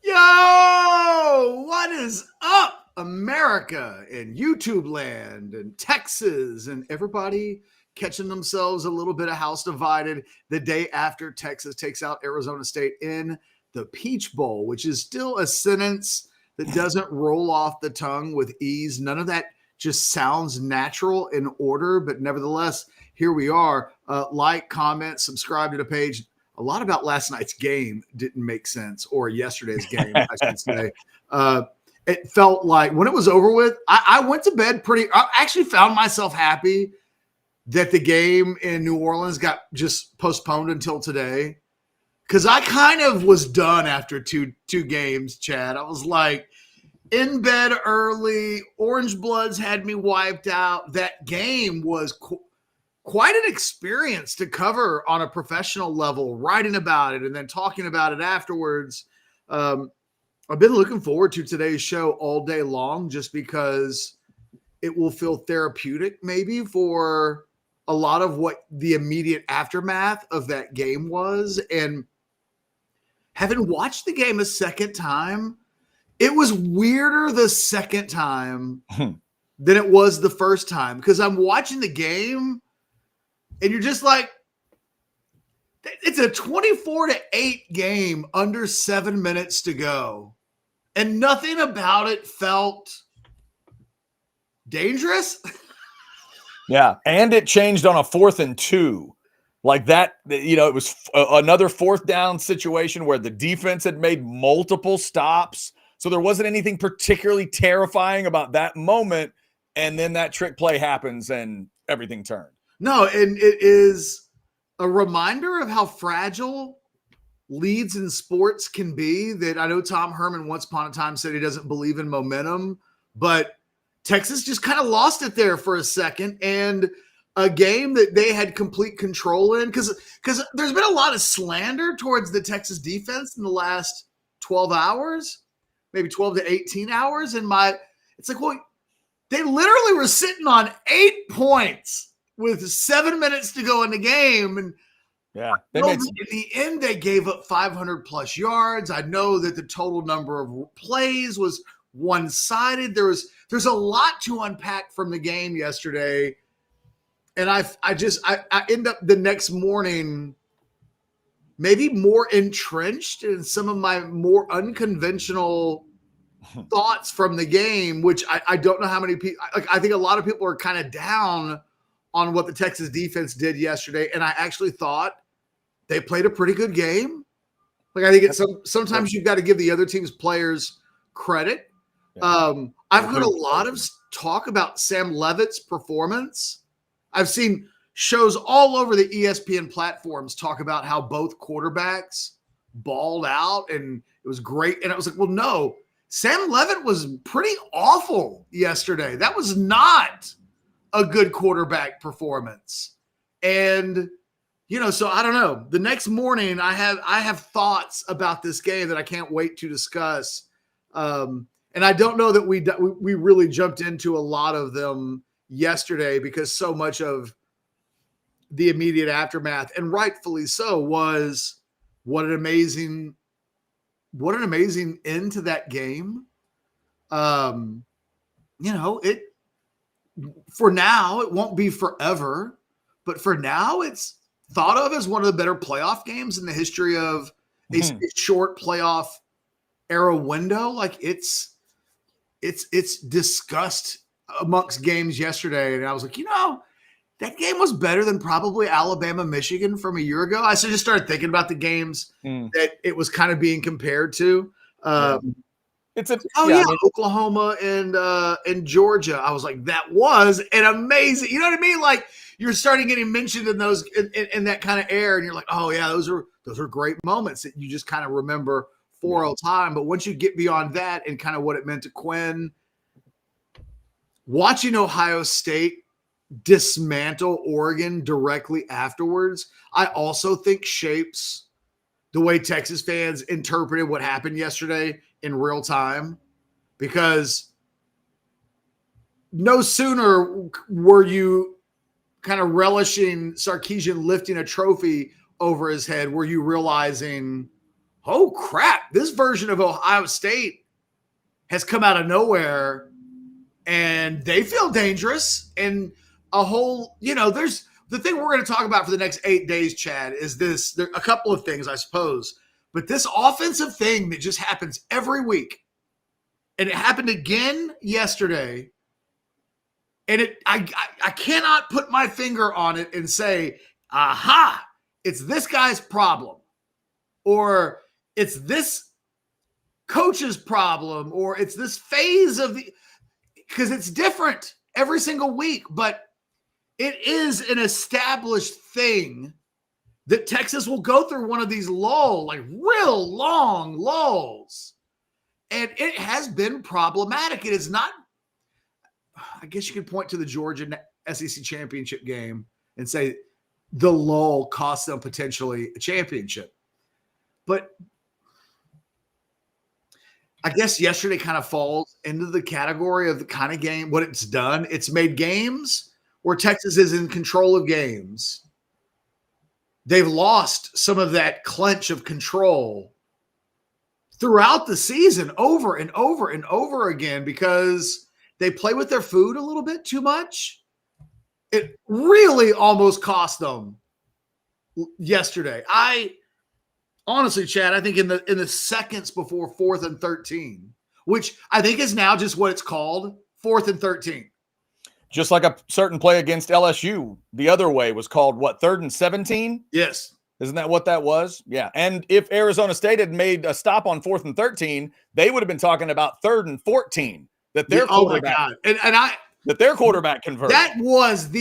Yo, what is up, America and YouTube land and Texas and everybody catching themselves a little bit of house divided the day after Texas takes out Arizona State in the Peach Bowl, which is still a sentence that doesn't roll off the tongue with ease. None of that just sounds natural in order, but nevertheless, here we are. Like, comment, subscribe to the page. A lot about last night's game didn't make sense, or yesterday's game, I should say. It felt like when it was over with, I went to bed I actually found myself happy that the game in New Orleans got just postponed until today. Because I kind of was done after two games, Chad. I was like, in bed early. Orange Bloods had me wiped out. That game was quite an experience to cover on a professional level, writing about it and then talking about it afterwards. I've been looking forward to today's show all day long just because it will feel therapeutic maybe for a lot of what the immediate aftermath of that game was. And having watched the game a second time, it was weirder the second time than it was the first time because I'm watching the game and you're just like, it's a 24-8 game under 7 minutes to go. And nothing about it felt dangerous. Yeah. And it changed on a 4th and 2. Like that, it was another 4th down situation where the defense had made multiple stops. So there wasn't anything particularly terrifying about that moment. And then that trick play happens and everything turned. No, and it is a reminder of how fragile leads in sports can be. That I know Tom Herman once upon a time said he doesn't believe in momentum, but Texas just kind of lost it there for a second. And a game that they had complete control in, because there's been a lot of slander towards the Texas defense in the last 12 hours, maybe 12 to 18 hours. And it's like, well, they literally were sitting on 8 points with 7 minutes to go in the game. And yeah, in the end, they gave up 500 plus yards. I know that the total number of plays was one-sided. There's a lot to unpack from the game yesterday. And I end up the next morning maybe more entrenched in some of my more unconventional thoughts from the game, which I don't know how many people, I think a lot of people are kind of down on what the Texas defense did yesterday. And I actually thought they played a pretty good game. Like, I think sometimes you've got to give the other team's players credit. I've heard a lot of talk about Sam Leavitt's performance. I've seen shows all over the ESPN platforms talk about how both quarterbacks balled out and it was great. And I was like, well, no, Sam Leavitt was pretty awful yesterday. That was not a good quarterback performance. And, so I don't know. The next morning I have thoughts about this game that I can't wait to discuss. And I don't know that we really jumped into a lot of them yesterday because so much of the immediate aftermath, and rightfully so, was what an amazing end to that game. It for now, it won't be forever, but for now it's thought of as one of the better playoff games in the history of a short playoff era window. Like it's discussed amongst games yesterday. And I was like, that game was better than probably Alabama, Michigan from a year ago. I just started thinking about the games that it was kind of being compared to. Oklahoma and Georgia. I was like, that was an amazing, you know what I mean? Like, you're starting getting mentioned in those in that kind of air, and you're like, oh yeah, those are great moments that you just kind of remember for all time. But once you get beyond that and kind of what it meant to Quinn, watching Ohio State dismantle Oregon directly afterwards, I also think shapes the way Texas fans interpreted what happened yesterday in real time, because no sooner were you kind of relishing Sarkisian lifting a trophy over his head, were you realizing, oh crap, this version of Ohio State has come out of nowhere and they feel dangerous. And a whole, there's the thing we're going to talk about for the next 8 days, Chad, is this. There are a couple of things, I suppose, but this offensive thing that just happens every week. And it happened again yesterday. And I cannot put my finger on it and say, aha, it's this guy's problem, or it's this coach's problem, or it's this phase of the, because it's different every single week, but it is an established thing that Texas will go through one of these real long lulls. And it has been problematic. It is not, I guess you could point to the Georgia SEC championship game and say the lull cost them potentially a championship. But I guess yesterday kind of falls into the category of the kind of game, what it's done. It's made games where Texas is in control of games. They've lost some of that clench of control throughout the season over and over and over again because they play with their food a little bit too much. It really almost cost them yesterday. Honestly, Chad, I think in the seconds before 4th and 13, which I think is now just what it's called, 4th and 13. Just like a certain play against LSU the other way was called, what, 3rd and 17? Yes. Isn't that what that was? Yeah. And if Arizona State had made a stop on 4th and 13, they would have been talking about 3rd and 14 that their quarterback, oh my God. that their quarterback converted. That was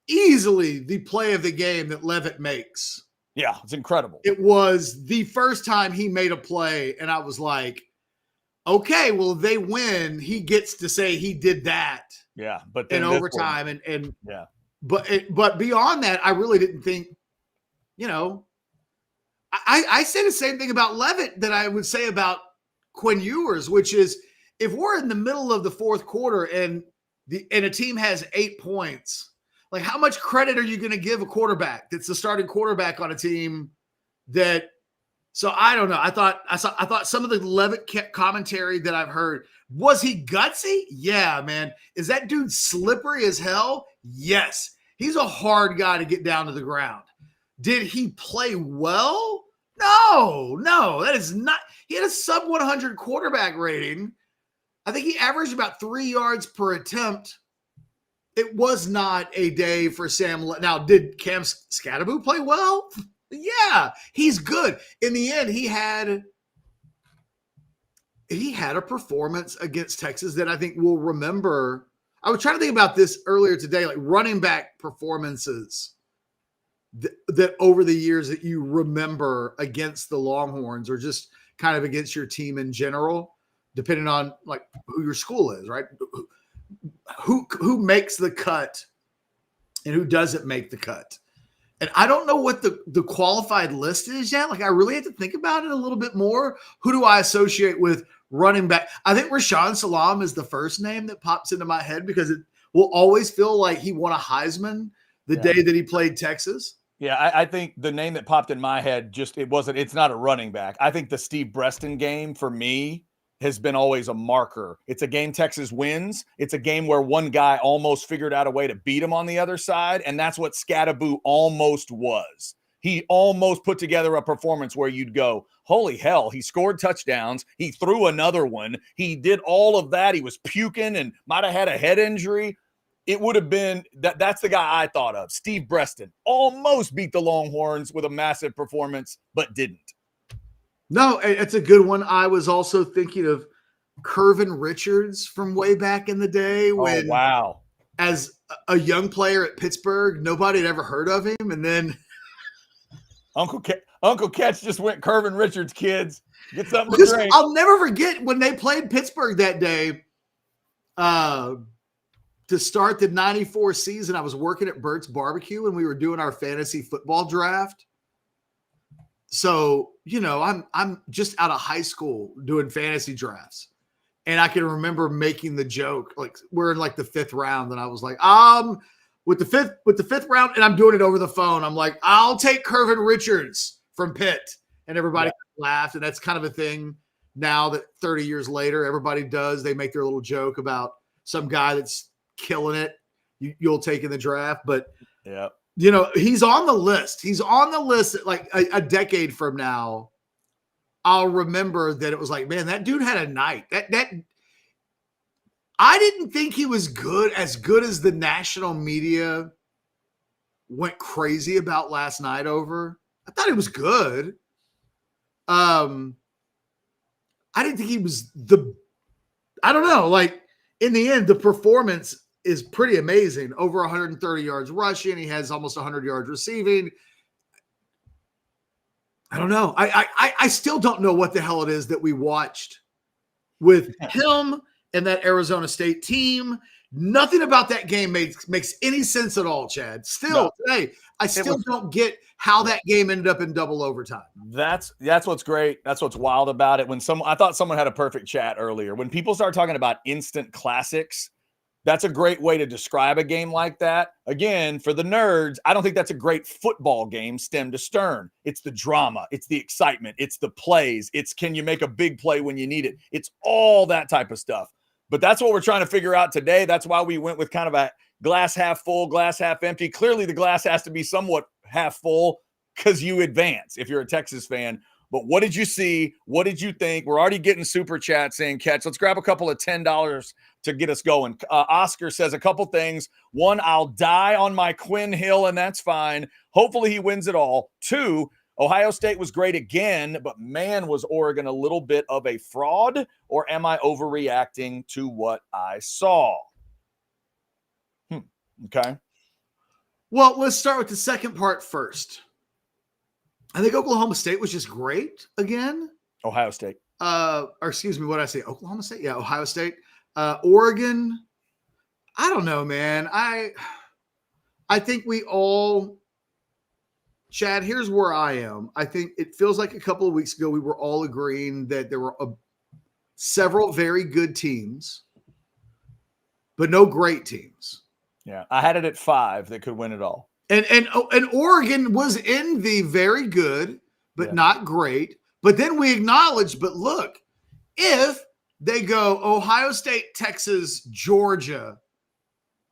easily the play of the game that Leavitt makes. Yeah, it's incredible. It was the first time he made a play, and I was like, okay, well, if they win, he gets to say he did that. Yeah, but in overtime, and yeah, but beyond that, I really didn't think. I say the same thing about Leavitt that I would say about Quinn Ewers, which is if we're in the middle of the 4th quarter and a team has 8 points, like how much credit are you going to give a quarterback that's the starting quarterback on a team that? So I don't know. I thought some of the Leavitt commentary that I've heard, was he gutsy? Yeah, man. Is that dude slippery as hell? Yes. He's a hard guy to get down to the ground. Did he play well? No, that is not. He had a sub 100 quarterback rating. I think he averaged about 3 yards per attempt. It was not a day for Sam. Now, did Cam Scatteraboo play well? Yeah, he's good. In the end, he had a performance against Texas that I think we'll remember. I was trying to think about this earlier today, like running back performances that over the years that you remember against the Longhorns or just kind of against your team in general, depending on like who your school is, right? Who makes the cut and who doesn't make the cut. And I don't know what the qualified list is yet. Like I really have to think about it a little bit more. Who do I associate with running back? I think Rashaan Salam is the first name that pops into my head because it will always feel like he won a Heisman the day that he played Texas. Yeah, I think the name that popped in my head it's not a running back. I think the Steve Breaston game for me has been always a marker. It's a game Texas wins. It's a game where one guy almost figured out a way to beat him on the other side, and that's what Scatteraboo almost was. He almost put together a performance where you'd go, holy hell, he scored touchdowns. He threw another one. He did all of that. He was puking and might have had a head injury. It would have been that's the guy I thought of. Steve Breaston almost beat the Longhorns with a massive performance, but didn't. No, it's a good one. I was also thinking of Curvin Richards from way back in the day when, wow, as a young player at Pittsburgh, nobody had ever heard of him. And then Uncle Catch just went Curvin Richards, kids. Get something to drink. I'll never forget when they played Pittsburgh that day to start the 94 season. I was working at Bert's Barbecue and we were doing our fantasy football draft. So, I'm just out of high school doing fantasy drafts. And I can remember making the joke, like we're in like the 5th round. And I was like, with the fifth round, and I'm doing it over the phone. I'm like, I'll take Curvin Richards from Pitt. and everybody laughed. And that's kind of a thing now that 30 years later, everybody does. They make their little joke about some guy that's killing it. You'll take in the draft, but he's on the list. He's on the list. Like a decade from now, I'll remember that it was like, man, that dude had a night. That I didn't think he was as good as the national media went crazy about last night over. I thought he was good. I didn't think he was I don't know. Like in the end, the performance is pretty amazing. Over 130 yards rushing. He has almost 100 yards receiving. I don't know. I still don't know what the hell it is that we watched with him and that Arizona State team. Nothing about that game makes any sense at all, Chad. Still today, I still don't get how that game ended up in double overtime. That's what's great. That's what's wild about it. I thought someone had a perfect chat earlier. When people start talking about instant classics, that's a great way to describe a game like that. Again, for the nerds, I don't think that's a great football game stem to stern. It's the drama. It's the excitement. It's the plays. It's can you make a big play when you need it? It's all that type of stuff. But that's what we're trying to figure out today. That's why we went with kind of a glass half full, glass half empty. Clearly, the glass has to be somewhat half full because you advance if you're a Texas fan. But what did you see? What did you think? We're already getting super chats saying, Catch, let's grab a couple of $10 to get us going. Oscar says a couple things. One, I'll die on my Quinn Hill, and that's fine. Hopefully he wins it all. Two, Ohio State was great again, but man, was Oregon a little bit of a fraud, or am I overreacting to what I saw? Okay. Well, let's start with the second part first. I think Oklahoma State was just great again. Ohio State. Or excuse me, what did I say? Oklahoma State? Yeah, Ohio State. Oregon. I don't know, man. I think we all, Chad, here's where I am. I think it feels like a couple of weeks ago we were all agreeing that there were several very good teams, but no great teams. Yeah, I had it at 5 that could win it all. And Oregon was in the very good, but not great. But then we acknowledged, but look, if they go Ohio State, Texas, Georgia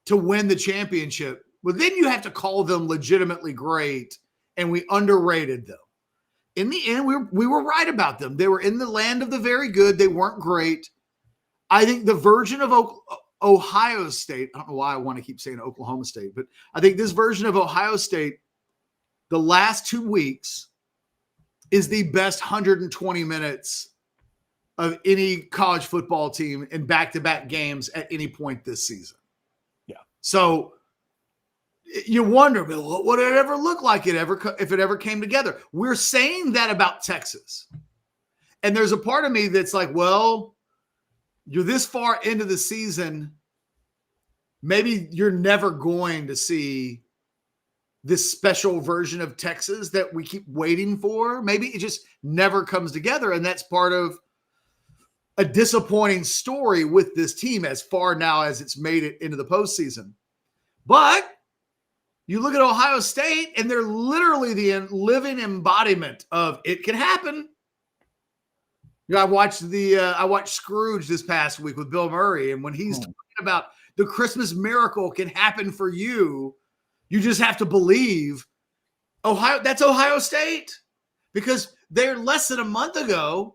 to win the championship, well, then you have to call them legitimately great, and we underrated them. In the end, we were right about them. They were in the land of the very good. They weren't great. I think the version of Ohio State, I don't know why I want to keep saying Oklahoma State, but I think this version of Ohio State, the last 2 weeks, is the best 120 minutes of any college football team in back-to-back games at any point this season. Yeah. So you wonder, what would it ever look like if it ever came together? We're saying that about Texas. And there's a part of me that's like, well, you're this far into the season, maybe you're never going to see this special version of Texas that we keep waiting for. Maybe it just never comes together. And that's part of a disappointing story with this team as far now as it's made it into the postseason. But you look at Ohio State, and they're literally the living embodiment of it can happen. You know, I watched Scrooge this past week with Bill Murray, and when he's talking about the Christmas miracle can happen for you, you just have to believe that's Ohio State, because they're less than a month ago,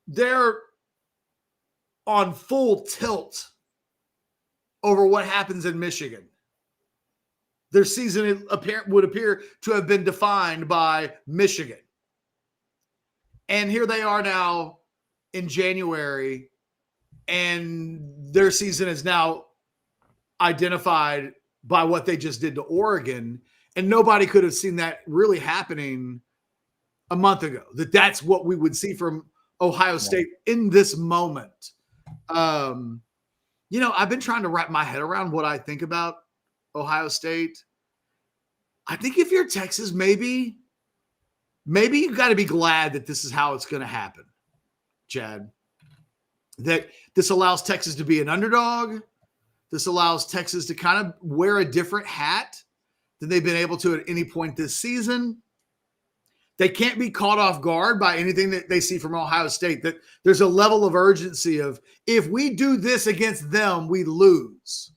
they're on full tilt over what happens in Michigan. Their season would appear to have been defined by Michigan. And here they are now in January, and their season is now identified by what they just did to Oregon. And nobody could have seen that really happening a month ago, that's what we would see from Ohio State in this moment. I've been trying to wrap my head around what I think about Ohio State. I think if you're Texas, maybe you've got to be glad that this is how it's going to happen, Chad. That this allows Texas to be an underdog. This allows Texas to kind of wear a different hat than they've been able to at any point this season. They can't be caught off guard by anything that they see from Ohio State. That there's a level of urgency of, if we do this against them, we lose.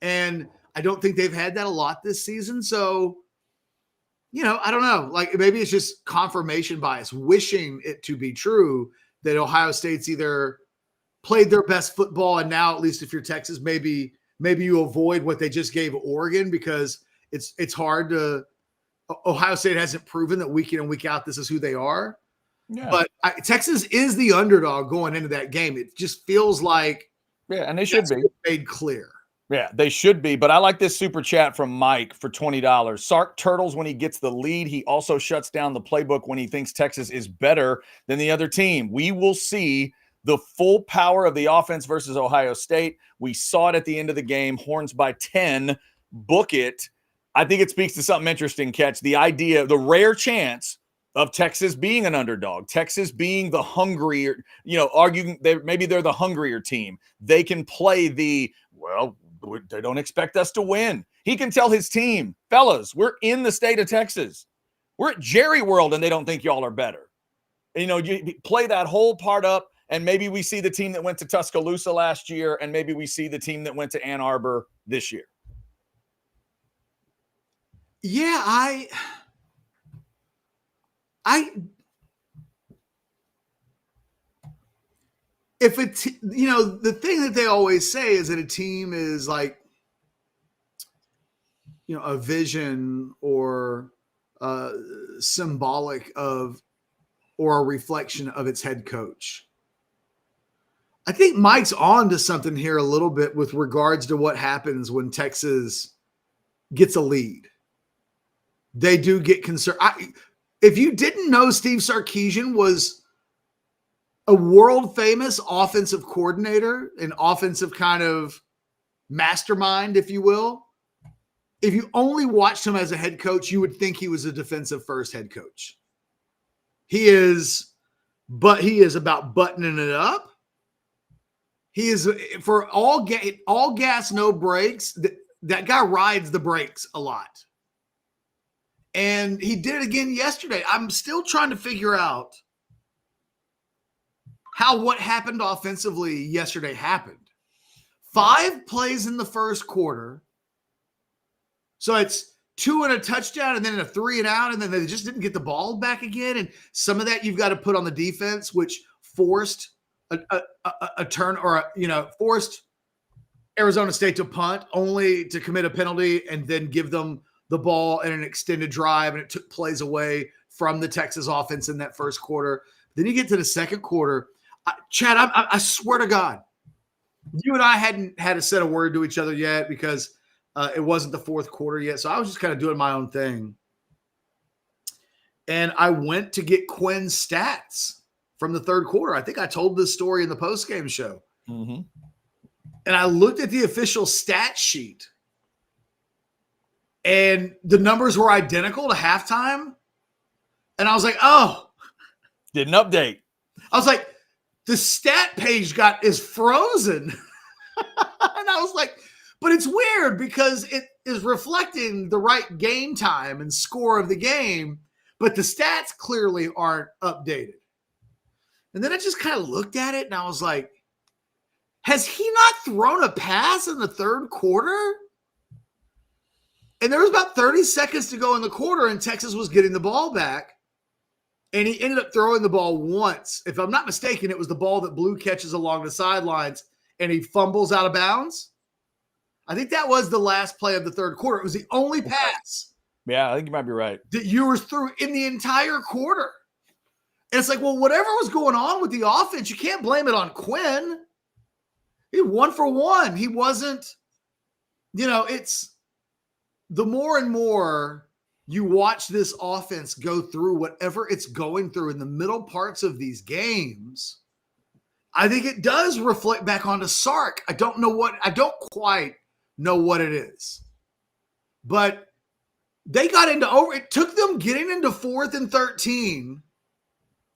And I don't think they've had that a lot this season. So, I don't know. Like, maybe it's just confirmation bias, wishing it to be true that Ohio State's either played their best football, and now, at least if you're Texas, maybe you avoid what they just gave Oregon, because it's hard to. Ohio State hasn't proven that week in and week out this is who they are. Yeah. But Texas is the underdog going into that game. It just feels like, and they should be made clear. Yeah, they should be. But I like this super chat from Mike for $20. Sark turtles when he gets the lead. He also shuts down the playbook when he thinks Texas is better than the other team. We will see the full power of the offense versus Ohio State. We saw it at the end of the game. Horns by 10. Book it. I think it speaks to something interesting, Catch. The idea, the rare chance of Texas being an underdog, Texas being the hungrier, arguing maybe they're the hungrier team. They can play they don't expect us to win. He can tell his team, fellas, we're in the state of Texas. We're at Jerry World, and they don't think y'all are better. You play that whole part up, and maybe we see the team that went to Tuscaloosa last year, and maybe we see the team that went to Ann Arbor this year. Yeah, if it's, the thing that they always say is that a team is like, a vision or symbolic of, or a reflection of its head coach. I think Mike's on to something here a little bit with regards to what happens when Texas gets a lead. They do get concerned. If you didn't know, Steve Sarkisian was a world famous offensive coordinator, an offensive kind of mastermind, if you will. If you only watched him as a head coach, you would think he was a defensive first head coach. He is about buttoning it up. He is, for all gas, no brakes. That guy rides the brakes a lot. And he did it again yesterday. I'm still trying to figure out how what happened offensively yesterday happened. 5 plays in the first quarter. So it's 2 and a touchdown, and then a 3 and out, and then they just didn't get the ball back again. And some of that you've got to put on the defense, which forced a turn, or forced Arizona State to punt, only to commit a penalty and then give them the ball in an extended drive, and it took plays away from the Texas offense in that first quarter. Then you get to the second quarter. Chad, I swear to God, you and I hadn't had a set of word to each other yet, because it wasn't the fourth quarter yet. So I was just kind of doing my own thing. And I went to get Quinn's stats from the third quarter. I think I told this story in the postgame show. Mm-hmm. And I looked at the official stat sheet, and the numbers were identical to halftime. And I was like, oh. Didn't update. I was like, the stat page is frozen. And I was like, but it's weird because it is reflecting the right game time and score of the game, but the stats clearly aren't updated. And then I just kind of looked at it and I was like, has he not thrown a pass in the third quarter? And there was about 30 seconds to go in the quarter, and Texas was getting the ball back. And he ended up throwing the ball once. If I'm not mistaken, it was the ball that Blue catches along the sidelines, and he fumbles out of bounds. I think that was the last play of the third quarter. It was the only pass. Yeah, I think you might be right. That Ewers threw in the entire quarter. And it's like, well, whatever was going on with the offense, you can't blame it on Quinn. He 1 for 1. He wasn't, it's the more and more you watch this offense go through whatever it's going through in the middle parts of these games, I think it does reflect back onto Sark. I don't quite know what it is. But they got into it took them getting into 4th and 13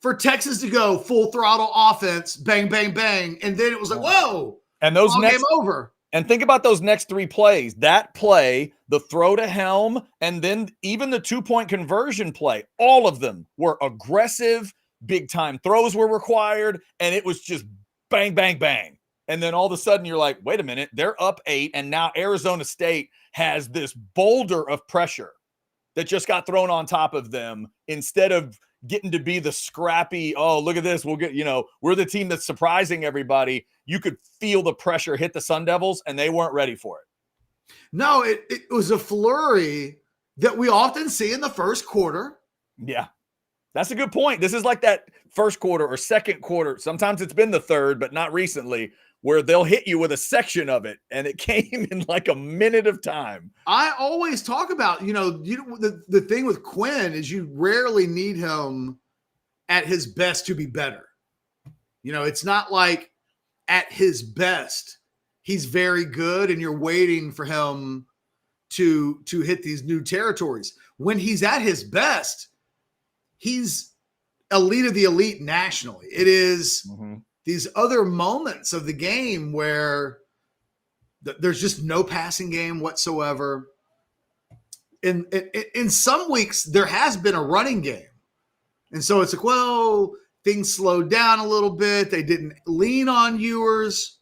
for Texas to go full throttle offense, bang, bang, bang. And then it was like, whoa. And those next game over. And think about those next 3 plays. That play, the throw to Helm, and then even the 2-point conversion play, all of them were aggressive, big time throws were required, and it was just bang, bang, bang. And then all of a sudden you're like, wait a minute, they're up 8, and now Arizona State has this boulder of pressure that just got thrown on top of them instead of getting to be the scrappy, oh, look at this, we'll get, we're the team that's surprising everybody. You could feel the pressure hit the Sun Devils, and they weren't ready for it. No, it was a flurry that we often see in the first quarter. Yeah, that's a good point. This is like that first quarter or second quarter. Sometimes it's been the third, but not recently, where they'll hit you with a section of it, and it came in like a minute of time. I always talk about, the thing with Quinn is you rarely need him at his best to be better. It's not like at his best he's very good and you're waiting for him to hit these new territories. When he's at his best, he's elite of the elite nationally. It is these other moments of the game where there's just no passing game whatsoever. In some weeks, there has been a running game. And so it's like, well, things slowed down a little bit. They didn't lean on Ewers.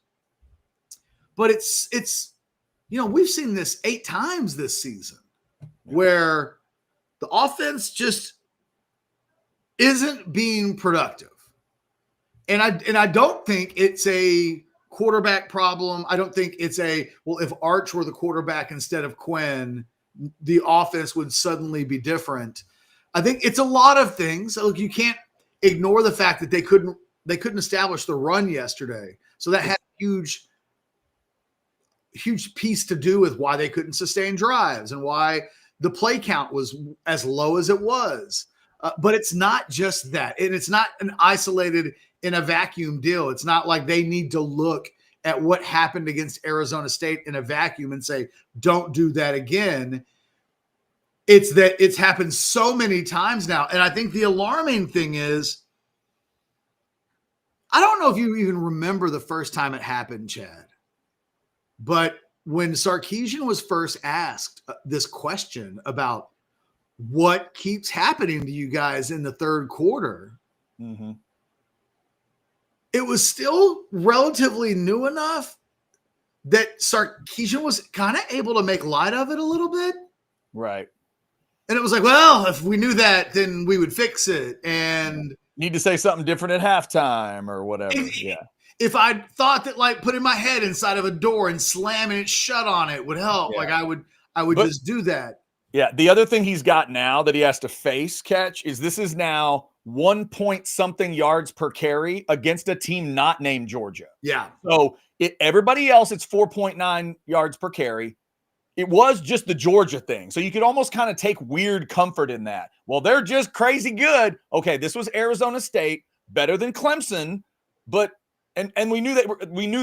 But it's we've seen this 8 times this season where the offense just isn't being productive. And I don't think it's a quarterback problem. I don't think it's if Arch were the quarterback instead of Quinn, the offense would suddenly be different. I think it's a lot of things. Look, you can't ignore the fact that they couldn't establish the run yesterday. So that had a huge piece to do with why they couldn't sustain drives and why the play count was as low as it was. But it's not just that. And it's not an isolated in a vacuum deal. It's not like they need to look at what happened against Arizona State in a vacuum and say, don't do that again. It's that it's happened so many times now. And I think the alarming thing is, I don't know if you even remember the first time it happened, Chad, but when Sarkisian was first asked this question about what keeps happening to you guys in the third quarter, it was still relatively new enough that Sarkisian was kind of able to make light of it a little bit. Right. And it was like, well, if we knew that, then we would fix it. And need to say something different at halftime or whatever. Yeah. If I thought that like putting my head inside of a door and slamming it shut on it would help, like I would just do that. Yeah. The other thing he's got now that he has to face, Catch, is this is now 1 point something yards per carry against a team not named Georgia. Yeah. So everybody else, it's 4.9 yards per carry. It was just the Georgia thing. So you could almost kind of take weird comfort in that. Well, they're just crazy good. Okay, this was Arizona State, better than Clemson, but and we knew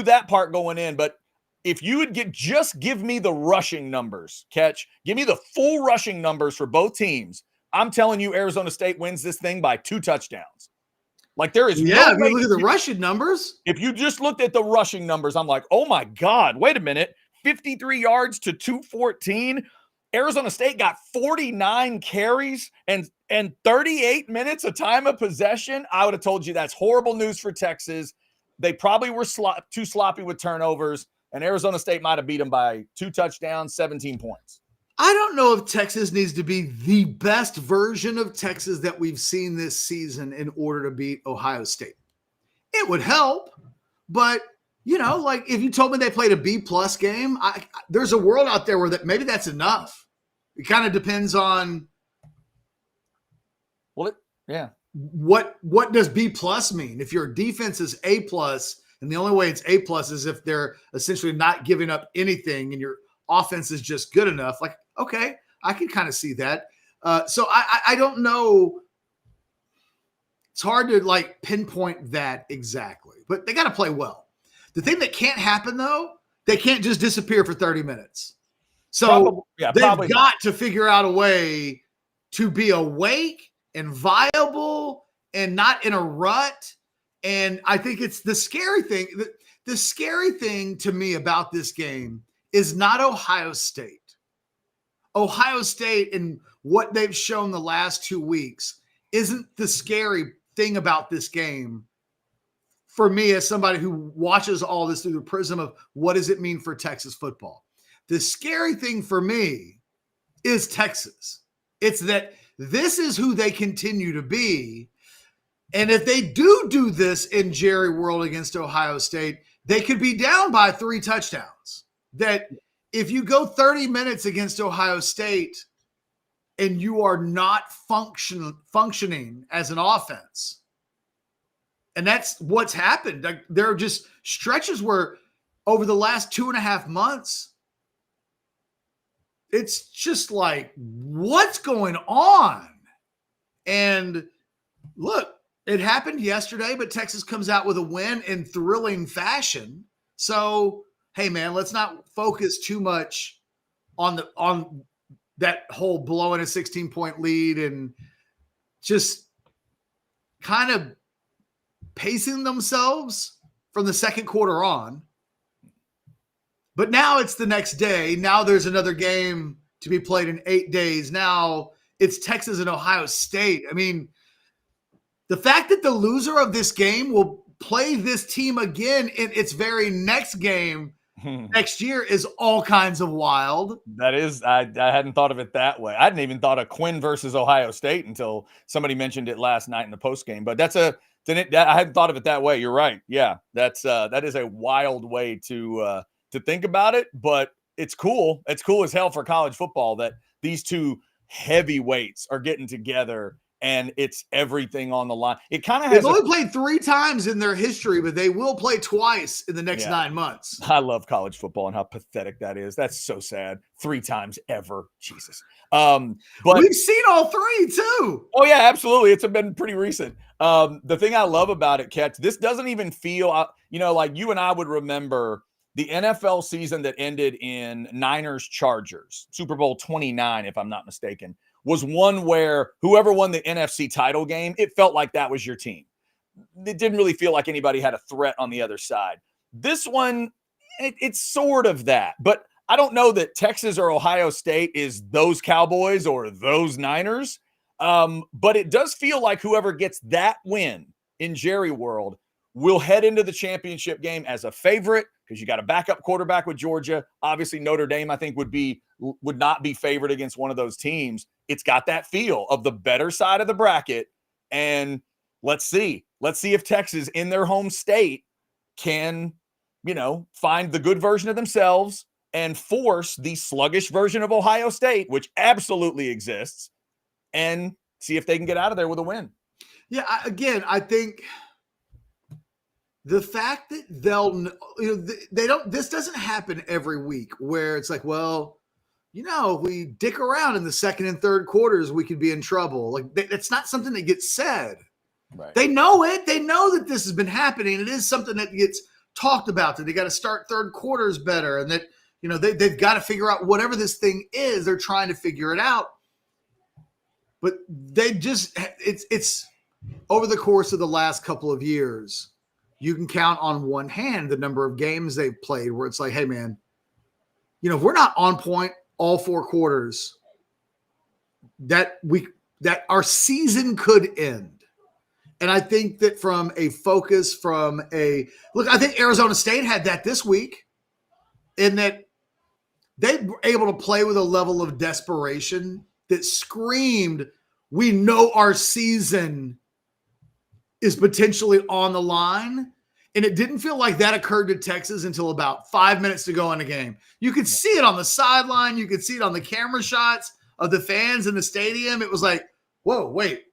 that part going in, but if you would give me the rushing numbers, Catch, give me the full rushing numbers for both teams. I'm telling you, Arizona State wins this thing by 2 touchdowns. Like there is if you look at the rushing numbers. If you just looked at the rushing numbers, I'm like, oh my God, wait a minute. 53 yards to 214. Arizona State got 49 carries and 38 minutes of time of possession. I would have told you that's horrible news for Texas. They probably were too sloppy with turnovers, and Arizona State might have beat them by 2 touchdowns, 17 points. I don't know if Texas needs to be the best version of Texas that we've seen this season in order to beat Ohio State. It would help, but like if you told me they played a B+ game, there's a world out there where maybe that's enough. It kind of depends on what does B+ mean? If your defense is A+, and the only way it's A+ is if they're essentially not giving up anything and your offense is just good enough. Like, okay, I can kind of see that. So I don't know. It's hard to like pinpoint that exactly, but they got to play well. The thing that can't happen, though, they can't just disappear for 30 minutes. So they've got to figure out a way to be awake and viable and not in a rut. And I think it's the scary thing. The scary thing to me about this game is not Ohio State. Ohio State and what they've shown the last 2 weeks isn't the scary thing about this game for me as somebody who watches all this through the prism of what does it mean for Texas football. The scary thing for me is Texas. It's that this is who they continue to be. And if they do this in Jerry World against Ohio State, they could be down by 3 touchdowns. That if you go 30 minutes against Ohio State and you are not functioning as an offense, and that's what's happened. Like, there are just stretches where over the last 2.5 months, it's just like, what's going on? And look, it happened yesterday, but Texas comes out with a win in thrilling fashion. So, hey, man, let's not focus too much on that whole blowing a 16-point lead and just kind of pacing themselves from the second quarter on. But now it's the next day. Now there's another game to be played in 8 days. Now it's Texas and Ohio State. I mean, the fact that the loser of this game will play this team again in its very next game next year is all kinds of wild. That is, I hadn't thought of it that way. I hadn't even thought of Quinn versus Ohio State until somebody mentioned it last night in the post game. But I hadn't thought of it that way. You're right. Yeah, that is a wild way to think about it. But it's cool. It's cool as hell for college football that these two heavyweights are getting together. And it's everything on the line. It kind of has. They've only played 3 times in their history, but they will play twice in the next 9 months. I love college football and how pathetic that is. That's so sad. 3 times ever. Jesus. But we've seen all 3 too. Oh yeah, absolutely. It's been pretty recent. The thing I love about it, Ketch, this doesn't even feel, like you and I would remember the NFL season that ended in Niners-Chargers, Super Bowl 29, if I'm not mistaken, was one where whoever won the NFC title game, it felt like that was your team. It didn't really feel like anybody had a threat on the other side. This one, it's sort of that. But I don't know that Texas or Ohio State is those Cowboys or those Niners. But it does feel like whoever gets that win in Jerry World will head into the championship game as a favorite because you got a backup quarterback with Georgia. Obviously, Notre Dame, I think, would not be favored against one of those teams. It's got that feel of the better side of the bracket. And let's see. Let's see if Texas in their home state can, find the good version of themselves and force the sluggish version of Ohio State, which absolutely exists, and see if they can get out of there with a win. Yeah, I think the fact that this doesn't happen every week where it's like, well, if we dick around in the second and third quarters, we could be in trouble. Like, it's not something that gets said. Right. They know it. They know that this has been happening. It is something that gets talked about, that they got to start third quarters better, and that, they've got to figure out whatever this thing is. They're trying to figure it out. But they just, it's over the course of the last couple of years, you can count on one hand the number of games they've played where it's like, hey, man, if we're not on point all 4 quarters, that our season could end. And I think that from a focus, I think Arizona State had that this week, in that they were able to play with a level of desperation that screamed, we know our season is potentially on the line. And it didn't feel like that occurred to Texas until about 5 minutes to go in the game. You could see it on the sideline. You could see it on the camera shots of the fans in the stadium. It was like, whoa, wait,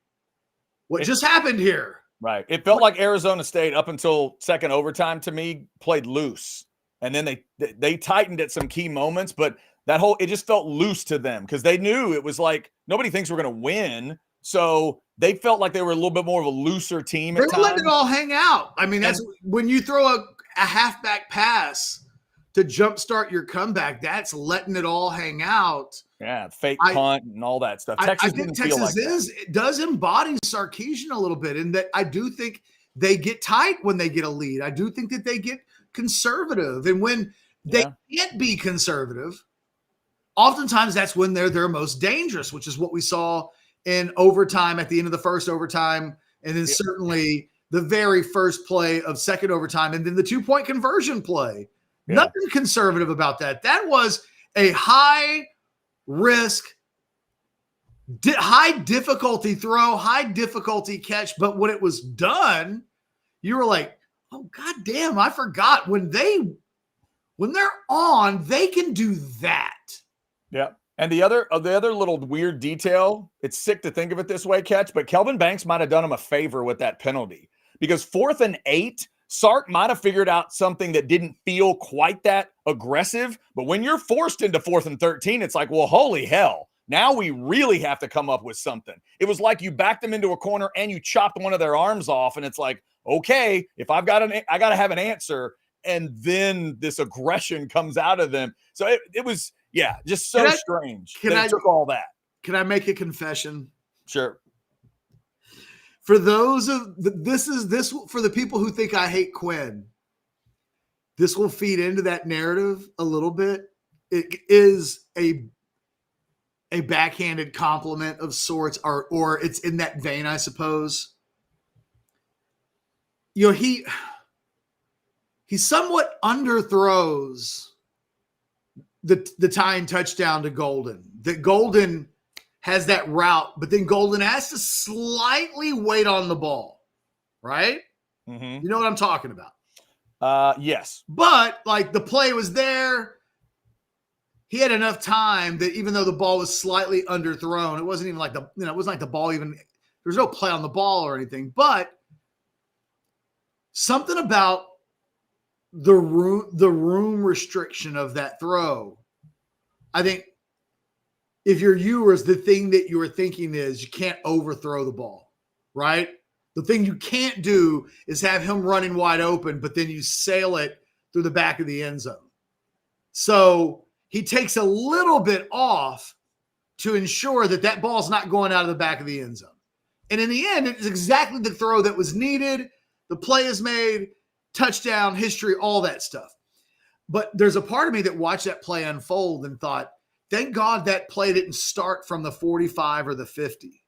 what just happened here? Right. It felt like Arizona State up until second overtime to me played loose. And then they tightened at some key moments, but it just felt loose to them because they knew it was like, nobody thinks we're going to win. So they felt like they were a little bit more of a looser team. They're letting it all hang out. I mean, that's when you throw a halfback pass to jumpstart your comeback, that's letting it all hang out. Yeah, fake punt and all that stuff. I think Texas does embody Sarkisian a little bit, in that I do think they get tight when they get a lead. I do think that they get conservative. And when they Yeah. can't be conservative, oftentimes that's when they're their most dangerous, which is what we saw in overtime at the end of the first overtime. And then certainly the very first play of second overtime, and then the 2-point conversion play. Yeah. Nothing conservative about that. That was a high risk, high difficulty throw, high difficulty catch. But when it was done, you were like, oh, God damn, I forgot when they're on, they can do that. Yeah. And the other little weird detail, it's sick to think of it this way, Catch, but Kelvin Banks might have done him a favor with that penalty, because 4th and 8, Sark might have figured out something that didn't feel quite that aggressive. But when you're forced into 4th and 13, it's like, well, holy hell. Now we really have to come up with something. It was like you backed them into a corner and you chopped one of their arms off. And it's like, okay, if I got to have an answer. And then this aggression comes out of them. So it was, yeah, just so strange. They took all that. Can I make a confession? Sure. For those of this for the people who think I hate Quinn, this will feed into that narrative a little bit. It is a backhanded compliment of sorts, or it's in that vein, I suppose. You know, he somewhat underthrows the tying touchdown to Golden. That Golden has that route, but then Golden has to slightly wait on the ball, right? Mm-hmm. You know what I'm talking about? Yes. But like the play was there. He had enough time that even though the ball was slightly underthrown, it wasn't even like it wasn't like the ball even, there's no play on the ball or anything, but something about the room restriction of that throw. I think if you're Ewers, the thing that you were thinking is you can't overthrow the ball, right? The thing you can't do is have him running wide open, but then you sail it through the back of the end zone. So he takes a little bit off to ensure that that ball's not going out of the back of the end zone. And in the end, it's exactly the throw that was needed. The play is made, touchdown, history, all that stuff. But there's a part of me that watched that play unfold and thought, thank God that play didn't start from the 45 or the 50.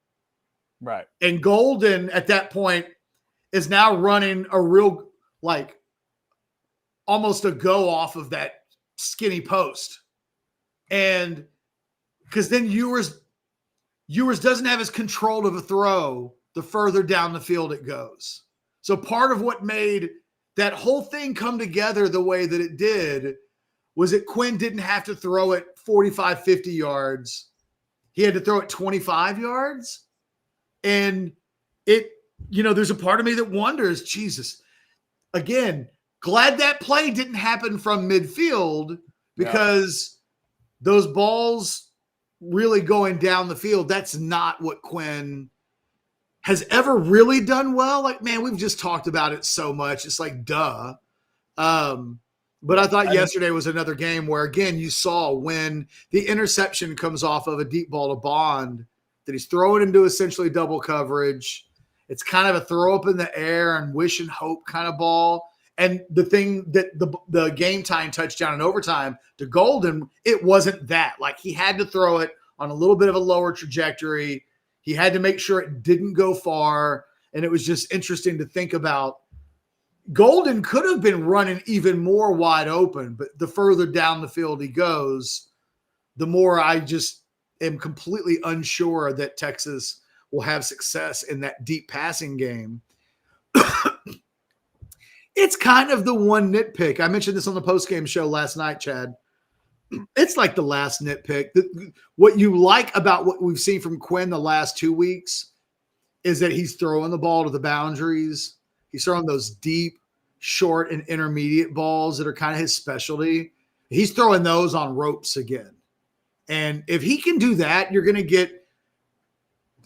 Right. And Golden at that point is now running a real, like, almost a go off of that skinny post. And because then Ewers doesn't have as control of a throw the further down the field it goes. So part of what made that whole thing come together the way that it did was that Quinn didn't have to throw it 45, 50 yards. He had to throw it 25 yards. And it, there's a part of me that wonders, Jesus, again, glad that play didn't happen from midfield, because those balls really going down the field, that's not what Quinn has ever really done well. Like, man, we've just talked about it so much. It's like, duh. But I thought yesterday was another game where, again, you saw when the interception comes off of a deep ball to Bond, that he's throwing into essentially double coverage. It's kind of a throw up in the air and wish and hope kind of ball. And the thing that the game time touchdown in overtime to Golden, it wasn't that. Like, he had to throw it on a little bit of a lower trajectory. He had to make sure it didn't go far. And it was just interesting to think about. Golden could have been running even more wide open, but the further down the field he goes, the more I just am completely unsure that Texas will have success in that deep passing game. It's kind of the one nitpick. I mentioned this on the postgame show last night, Chad. It's like the last nitpick. What you like about what we've seen from Quinn the last 2 weeks is that he's throwing the ball to the boundaries. He's throwing those deep, short, and intermediate balls that are kind of his specialty. He's throwing those on ropes again. And if he can do that, you're going to get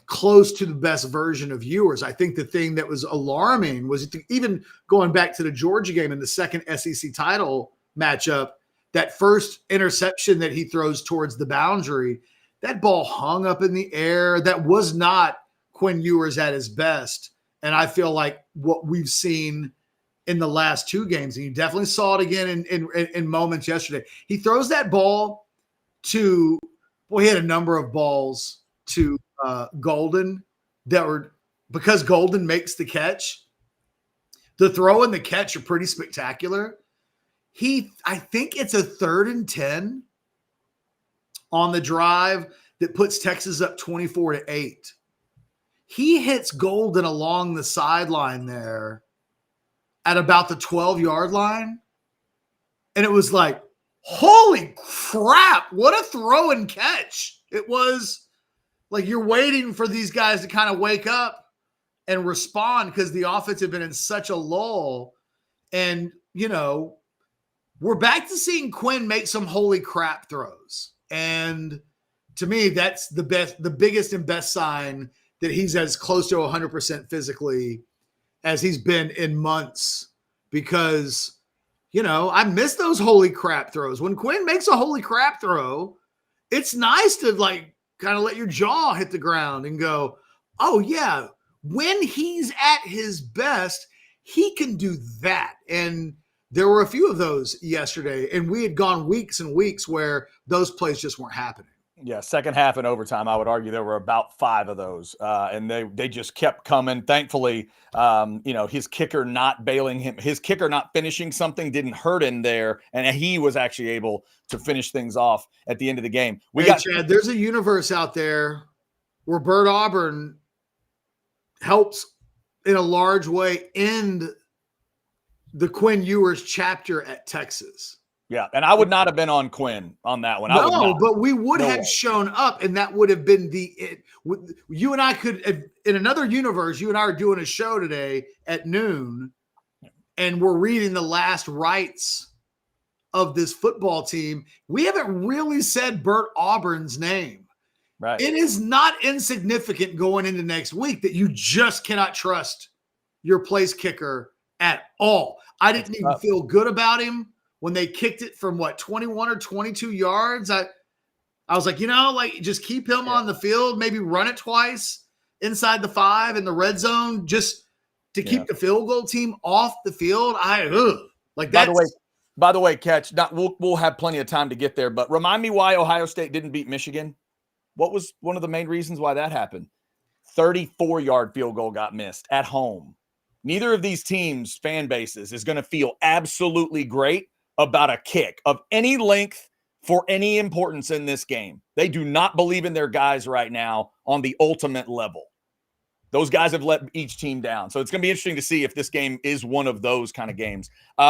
close to the best version of Ewers. I think the thing that was alarming was even going back to the Georgia game in the second SEC title matchup, that first interception that he throws towards the boundary, that ball hung up in the air. That was not Quinn Ewers at his best. And I feel like what we've seen in the last two games, and you definitely saw it again in moments yesterday. He throws that ball to, well, he had a number of balls to Golden that were, because Golden makes the catch. The throw and the catch are pretty spectacular. I think it's a 3rd and 10 on the drive that puts Texas up 24-8. He hits Golden along the sideline there at about the 12-yard line. And it was like, holy crap, what a throw and catch. It was like you're waiting for these guys to kind of wake up and respond because the offense had been in such a lull. And, you know, we're back to seeing Quinn make some holy crap throws. And to me, that's the biggest and best sign that he's as close to 100% physically as he's been in months, because, you know, I miss those holy crap throws. When Quinn makes a holy crap throw, it's nice to like kind of let your jaw hit the ground and go, oh yeah, when he's at his best, he can do that. And there were a few of those yesterday, and we had gone weeks and weeks where those plays just weren't happening. Yeah, second half and overtime, I would argue there were about 5 of those, and they just kept coming. Thankfully, you know, his kicker not bailing him, his kicker not finishing something didn't hurt him there, and he was actually able to finish things off at the end of the game. Chad, there's a universe out there where Bert Auburn helps in a large way end the Quinn Ewers chapter at Texas. Yeah, and I would not have been on Quinn on that one. No, but we would have shown up, and that would have been you and I could, in another universe, you and I are doing a show today at noon, and we're reading the last rites of this football team. We haven't really said Bert Auburn's name. Right. It is not insignificant going into next week that you just cannot trust your place kicker at all. I didn't even feel good about him when they kicked it from 21 or 22 yards. I was like, you know, like just keep him on the field, maybe run it twice inside the 5 in the red zone just to keep the field goal team off the field. Like that. By the way, Catch, we'll have plenty of time to get there, but remind me why Ohio State didn't beat Michigan. What was one of the main reasons why that happened? 34-yard field goal got missed at home. Neither of these teams' fan bases is going to feel absolutely great about a kick of any length for any importance in this game. They do not believe in their guys right now on the ultimate level. Those guys have let each team down. So it's going to be interesting to see if this game is one of those kind of games.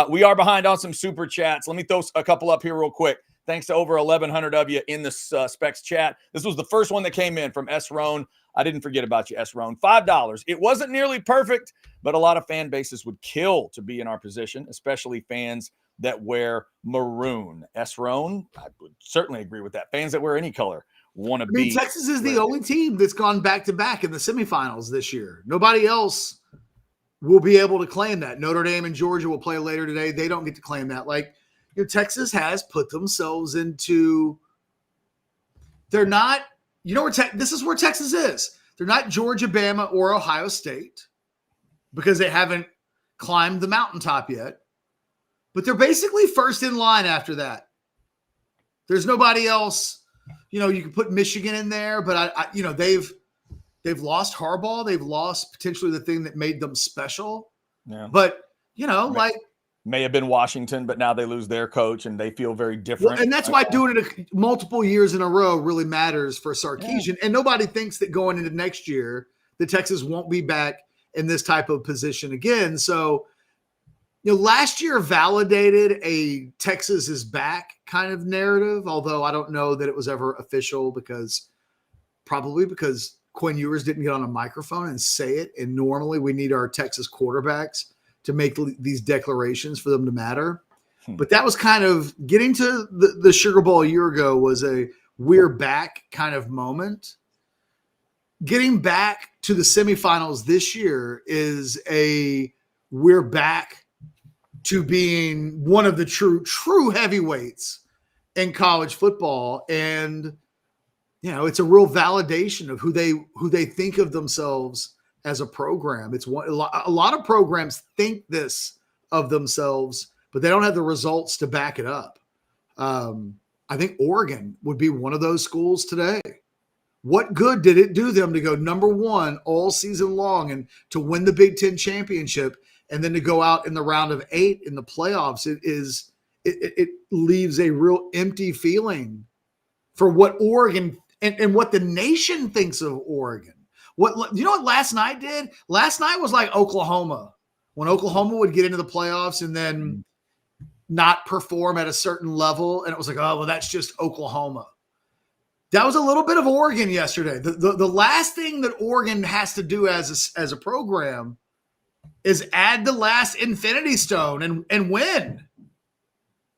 We are behind on some super chats. Let me throw a couple up here real quick. Thanks to over 1,100 of you in the Specs chat. This was the first one that came in from S. Roan. I didn't forget about you, S. Roan. $5. It wasn't nearly perfect, but a lot of fan bases would kill to be in our position, especially fans that wear maroon. S. Roan, I would certainly agree with that. Fans that wear any color want to be. Texas is the only team that's gone back-to-back in the semifinals this year. Nobody else will be able to claim that. Notre Dame and Georgia will play later today. They don't get to claim that. Like, you know, Texas has put themselves into – they're not – you know where this is where Texas is. They're not Georgia, Bama, or Ohio State because they haven't climbed the mountaintop yet. But they're basically first in line after that. There's nobody else. You know, you can put Michigan in there, but you know, they've lost Harbaugh. They've lost potentially the thing that made them special. Yeah. But, you know, may have been Washington, but now they lose their coach and they feel very different. Well, and that's why doing it multiple years in a row really matters for Sarkisian. Yeah. And nobody thinks that going into next year, the Texas won't be back in this type of position again. So, you know, last year validated a Texas is back kind of narrative, although I don't know that it was ever official because Quinn Ewers didn't get on a microphone and say it. And normally we need our Texas quarterbacks to make these declarations for them to matter. But that was kind of getting to the Sugar Bowl a year ago was a we're back kind of moment. Getting back to the semifinals this year is a we're back to being one of the true heavyweights in college football. And, you know, it's a real validation of who they think of themselves as a program. It's a lot of programs think this of themselves, but they don't have the results to back it up. I think Oregon would be one of those schools today. What good did it do them to go number one all season long and to win the Big Ten championship and then to go out in the round of 8 in the playoffs? It leaves a real empty feeling for what Oregon and what the nation thinks of Oregon. What last night did? Last night was like Oklahoma. When Oklahoma would get into the playoffs and then not perform at a certain level, and it was like, oh, well, that's just Oklahoma. That was a little bit of Oregon yesterday. The last thing that Oregon has to do as a program is add the last infinity stone and win.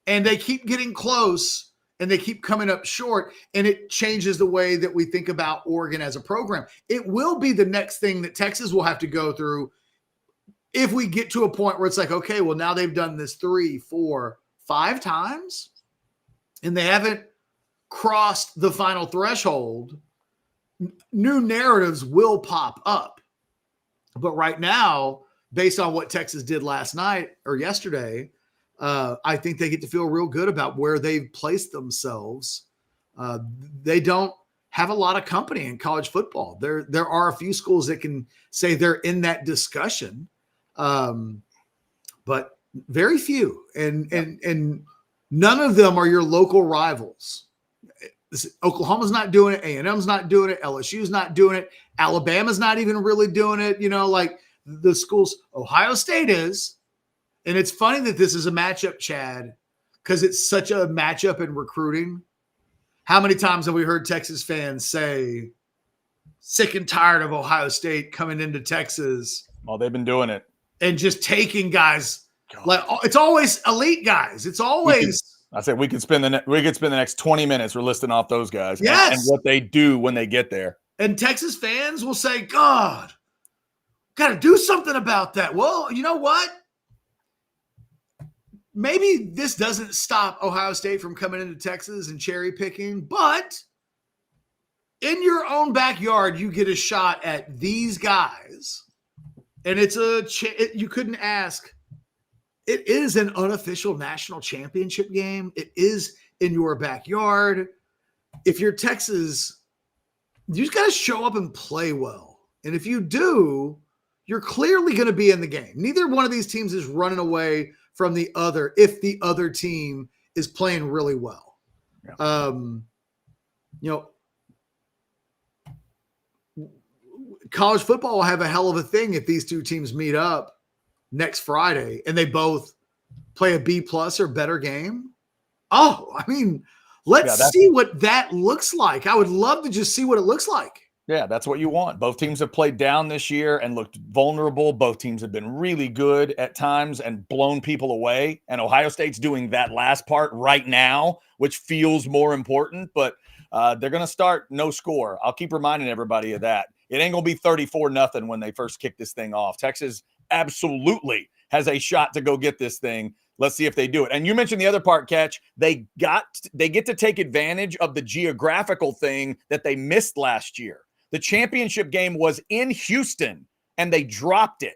And they keep getting close and they keep coming up short, and it changes the way that we think about Oregon as a program. It will be the next thing that Texas will have to go through if we get to a point where it's like, okay, well, now they've done this 3, 4, 5 times, and they haven't crossed the final threshold. New narratives will pop up. But right now, based on what Texas did last night or yesterday, I think they get to feel real good about where they've placed themselves. They don't have a lot of company in college football. There are a few schools that can say they're in that discussion, but very few. And none of them are your local rivals. Oklahoma's not doing it. A&M's not doing it. LSU's not doing it. Alabama's not even really doing it. Like the schools. Ohio State is. And it's funny that this is a matchup, Chad, because it's such a matchup in recruiting. How many times have we heard Texas fans say, sick and tired of Ohio State coming into Texas? Well, they've been doing it. And just taking guys. Like it's always elite guys. It's always. I said we could spend the next 20 minutes we're listing off those guys. Yes. And what they do when they get there. And Texas fans will say, God, got to do something about that. Well, you know what? Maybe this doesn't stop Ohio State from coming into Texas and cherry picking, but in your own backyard, you get a shot at these guys. And it's you couldn't ask. It is an unofficial national championship game. It is in your backyard. If you're Texas, you just got to show up and play well. And if you do, you're clearly going to be in the game. Neither one of these teams is running away from the other if the other team is playing really well. Yeah. College football will have a hell of a thing if these two teams meet up next Friday and they both play a B+ or better game. Oh, I mean, let's see what that looks like. I would love to just see what it looks like. Yeah, that's what you want. Both teams have played down this year and looked vulnerable. Both teams have been really good at times and blown people away. And Ohio State's doing that last part right now, which feels more important. But they're going to start no score. I'll keep reminding everybody of that. It ain't going to be 34-0 when they first kick this thing off. Texas absolutely has a shot to go get this thing. Let's see if they do it. And you mentioned the other part, Catch. They get to take advantage of the geographical thing that they missed last year. The championship game was in Houston, and they dropped it.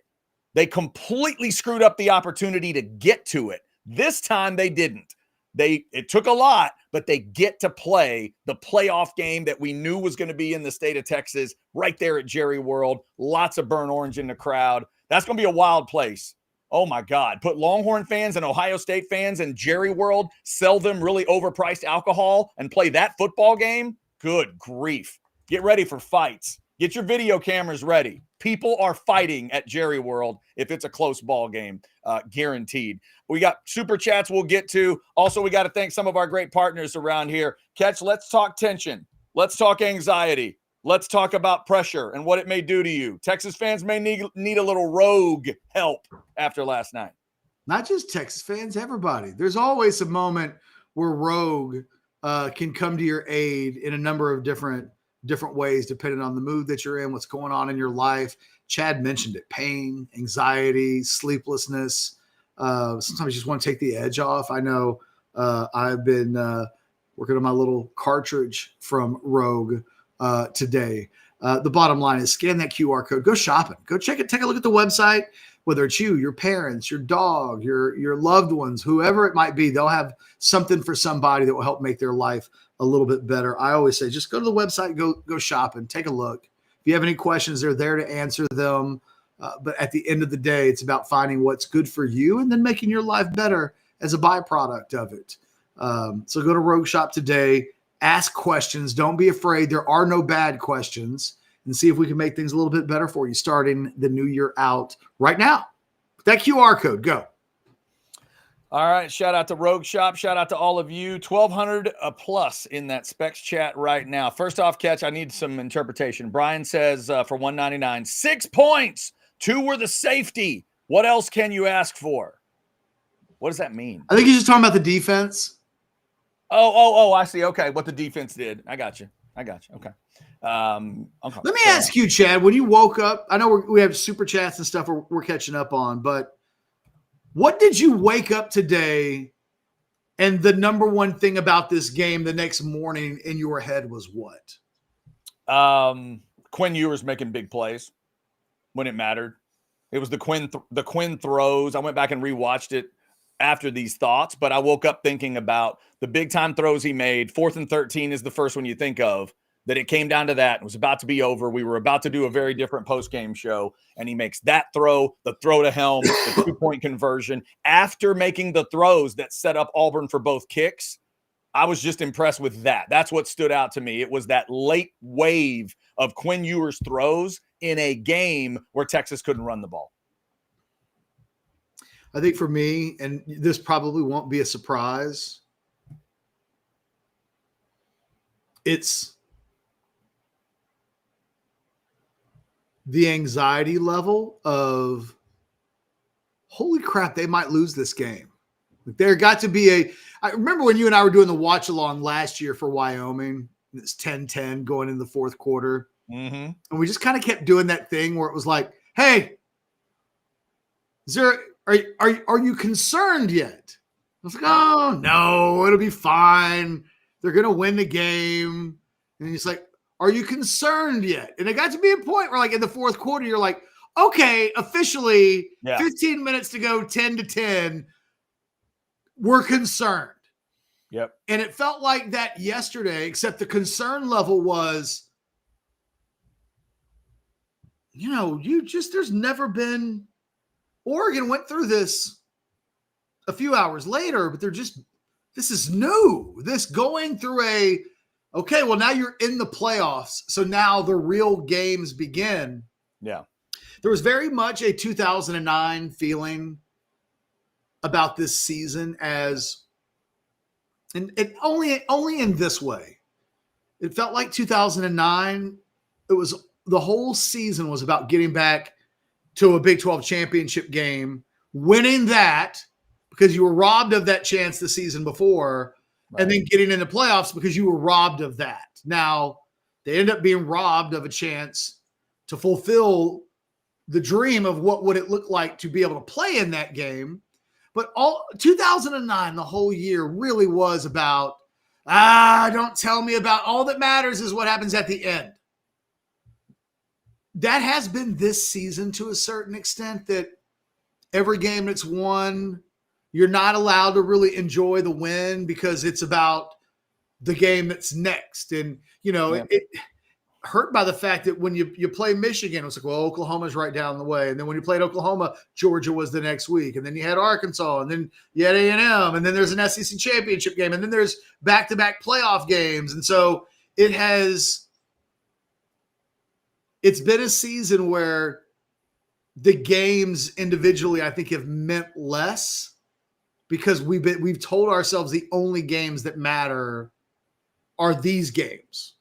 They completely screwed up the opportunity to get to it. This time they didn't. It took a lot, but they get to play the playoff game that we knew was going to be in the state of Texas right there at Jerry World. Lots of burnt orange in the crowd. That's going to be a wild place. Oh, my God. Put Longhorn fans and Ohio State fans in Jerry World, sell them really overpriced alcohol, and play that football game? Good grief. Get ready for fights. Get your video cameras ready. People are fighting at Jerry World if it's a close ball game, guaranteed. We got super chats we'll get to. Also, we got to thank some of our great partners around here. Catch, let's talk tension. Let's talk anxiety. Let's talk about pressure and what it may do to you. Texas fans may need a little rogue help after last night. Not just Texas fans, everybody. There's always a moment where rogue can come to your aid in a number of different ways, depending on the mood that you're in, what's going on in your life. Chad mentioned it: pain, anxiety, sleeplessness. Sometimes you just want to take the edge off. I know I've been working on my little cartridge from Rogue today. The bottom line is scan that QR code, go shopping, go check it, take a look at the website, whether it's you, your parents, your dog, your loved ones, whoever it might be, they'll have something for somebody that will help make their life a little bit better. I always say, just go to the website, go shopping, take a look. If you have any questions, they're there to answer them. But at the end of the day, it's about finding what's good for you and then making your life better as a byproduct of it. So go to Rogue Shop today, ask questions. Don't be afraid. There are no bad questions, and see if we can make things a little bit better for you starting the new year out right now. That QR code, go. All right. Shout out to Rogue Shop. Shout out to all of you. 1,200 plus in that specs chat right now. First off, Catch, I need some interpretation. Brian says for 199, 6 points. 2 were the safety. What else can you ask for? What does that mean? I think he's just talking about the defense. Oh, I see. Okay. What the defense did. I got you. Okay. Okay. Let me ask you, Chad, when you woke up, I know we have super chats and stuff we're catching up on, but what did you wake up today and the number one thing about this game the next morning in your head was what? Quinn Ewers making big plays when it mattered. It was the Quinn throws. I went back and rewatched it after these thoughts, but I woke up thinking about the big time throws he made. 4th and 13 is the first one you think of, that it came down to that. It was about to be over. We were about to do a very different post-game show, and he makes that throw, the throw to Helm, the 2-point conversion. After making the throws that set up Auburn for both kicks, I was just impressed with that. That's what stood out to me. It was that late wave of Quinn Ewers throws in a game where Texas couldn't run the ball. I think for me, and this probably won't be a surprise, it's the anxiety level of, holy crap, they might lose this game. There got to be I remember when you and I were doing the watch along last year for Wyoming, it's 10-10 going into the fourth quarter. Mm-hmm. And we just kind of kept doing that thing where it was like, hey, are you concerned yet? I was like, oh, no, it'll be fine. They're going to win the game. And he's like, are you concerned yet? And it got to be a point where, like, in the fourth quarter, you're like, okay, officially, 15 minutes to go, 10-10, we're concerned. Yep. And it felt like that yesterday, except the concern level was, there's never been, Oregon went through this a few hours later, but this is new. This going through okay, well, now you're in the playoffs. So now the real games begin. Yeah. There was very much a 2009 feeling about this season and it only in this way. It felt like 2009, the whole season was about getting back to a Big 12 championship game, winning that because you were robbed of that chance the season before, right, and then getting into playoffs because you were robbed of that. Now, they end up being robbed of a chance to fulfill the dream of what would it look like to be able to play in that game. But 2009, the whole year really was about, don't tell me about, all that matters is what happens at the end. That has been this season to a certain extent, that every game that's won, you're not allowed to really enjoy the win because it's about the game that's next. And, it hurt by the fact that when you play Michigan, it was like, well, Oklahoma's right down the way. And then when you played Oklahoma, Georgia was the next week. And then you had Arkansas, and then you had A&M, and then there's an SEC championship game, and then there's back-to-back playoff games. And so it's been a season where the games individually, I think, have meant less because we've told ourselves the only games that matter are these games.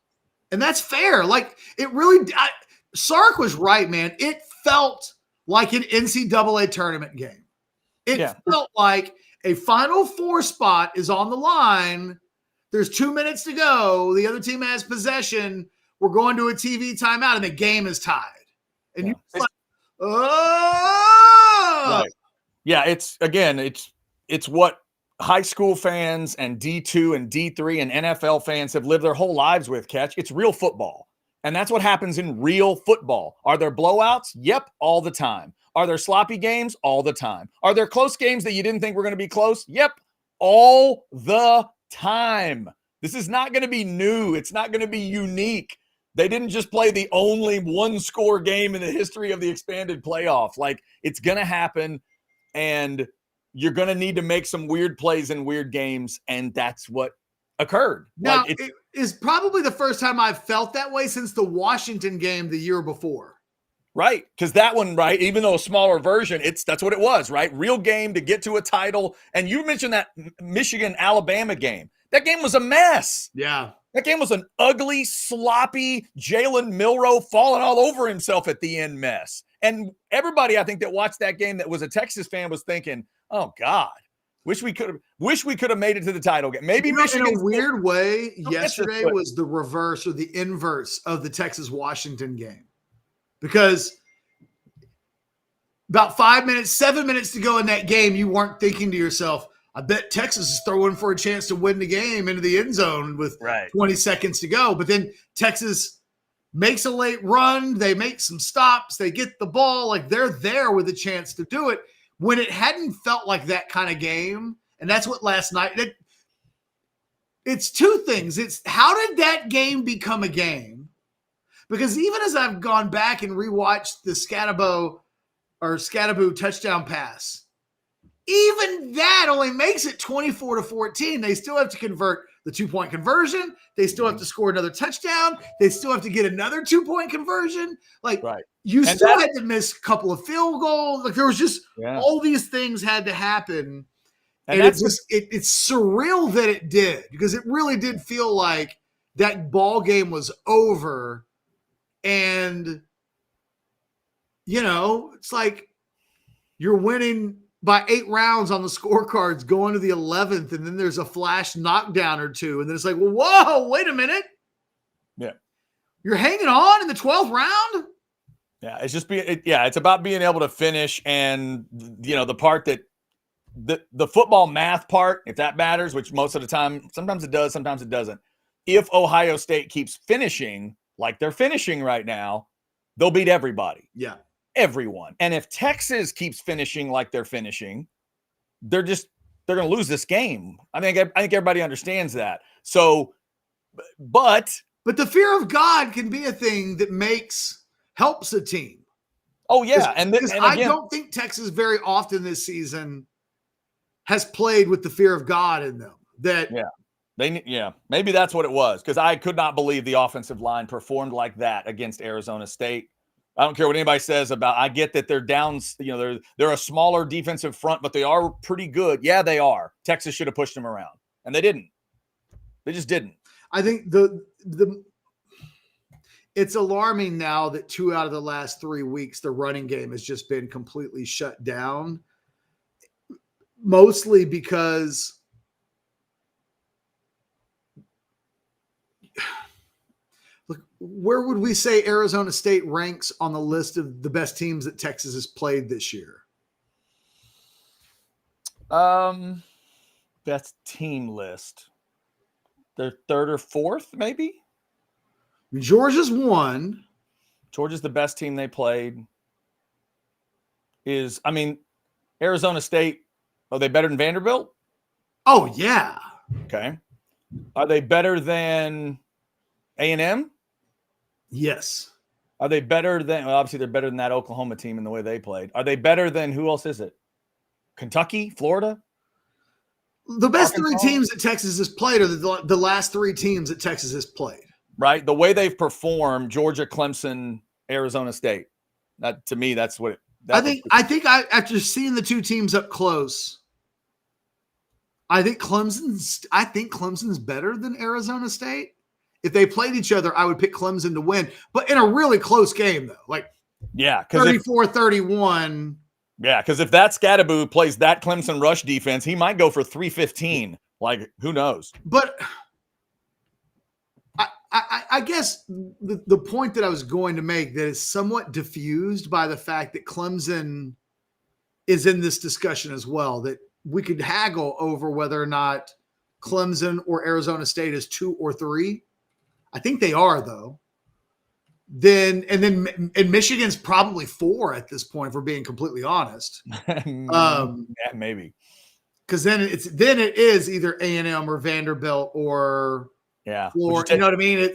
And that's fair. Like, it really, Sark was right, man. It felt like an NCAA tournament game. It felt like a Final Four spot is on the line. There's 2 minutes to go. The other team has possession. We're going to a TV timeout, and the game is tied. And you're like, oh! Right. Yeah, it's what high school fans and D2 and D3 and NFL fans have lived their whole lives with, Catch. It's real football. And that's what happens in real football. Are there blowouts? Yep, all the time. Are there sloppy games? All the time. Are there close games that you didn't think were going to be close? Yep, all the time. This is not going to be new. It's not going to be unique. They didn't just play the only one-score game in the history of the expanded playoff. Like, it's going to happen, and you're going to need to make some weird plays in weird games, and that's what occurred. Now, it is probably the first time I've felt that way since the Washington game the year before. Right, because that one, right, even though a smaller version, that's what it was, right? Real game to get to a title. And you mentioned that Michigan-Alabama game. That game was a mess. Yeah. That game was an ugly, sloppy, Jalen Milroe falling all over himself at the end mess. And everybody, I think, that watched that game that was a Texas fan was thinking, oh, God, wish we could have made it to the title game. Maybe Michigan. In a weird way, yesterday was the reverse or the inverse of the Texas-Washington game. Because about 7 minutes to go in that game, you weren't thinking to yourself, I bet Texas is throwing for a chance to win the game into the end zone with 20 seconds to go. But then Texas makes a late run. They make some stops. They get the ball. Like, they're there with a chance to do it when it hadn't felt like that kind of game. And that's what last night it's two things. It's how did that game become a game? Because even as I've gone back and rewatched the Scatterbo touchdown pass, even that only makes it 24-14. They still have to convert the 2-point conversion. They still have to score another touchdown. They still have to get another 2-point conversion. Like, you still had to miss a couple of field goals. Like, there was just all these things had to happen. And it's surreal that it did, because it really did feel like that ball game was over. And, it's like you're winning by 8 rounds on the scorecards going to the 11th, and then there's a flash knockdown or two. And then it's like, well, whoa, wait a minute. Yeah. You're hanging on in the 12th round? Yeah, it's about being able to finish. And, the part that the football math part, if that matters, which most of the time, sometimes it does, sometimes it doesn't. If Ohio State keeps finishing like they're finishing right now, they'll beat everybody. Yeah. Everyone. And if Texas keeps finishing like they're finishing, they're going to lose this game. I think everybody understands that. So, but the fear of God can be a thing that helps a team. Oh yeah. I don't think Texas very often this season has played with the fear of God in them. Maybe that's what it was, because I could not believe the offensive line performed like that against Arizona State. I don't care what anybody says about. I get that they're down. They're a smaller defensive front, but they are pretty good. Yeah, they are. Texas should have pushed them around, and they didn't. They just didn't. I think it's alarming now that 2 out of the last 3 weeks the running game has just been completely shut down, mostly because. Where would we say Arizona State ranks on the list of the best teams that Texas has played this year? Best team list. They're 3rd or 4th, maybe? Georgia's 1. Georgia's the best team they played. Arizona State, are they better than Vanderbilt? Oh, yeah. Okay. Are they better than A&M? Yes. Are they better than, obviously they're better than that Oklahoma team in the way they played. Are they better than, who else is it? Kentucky, Florida? The best Arkansas? 3 teams that Texas has played are the last 3 teams that Texas has played. Right. The way they've performed, Georgia, Clemson, Arizona State. That, to me, that's what I think after seeing the 2 teams up close, I think Clemson's better than Arizona State. If they played each other, I would pick Clemson to win, but in a really close game, though. Like, 34-31. Yeah, because if that Scatterbo plays that Clemson rush defense, he might go for 315. Like, who knows? But I guess the point that I was going to make that is somewhat diffused by the fact that Clemson is in this discussion as well, that we could haggle over whether or not Clemson or Arizona State is 2 or 3. I think they are, though. and Michigan's probably 4 at this point, if we're being completely honest. Yeah, maybe. Because then it is either A&M or Vanderbilt or Florida. You know what I mean?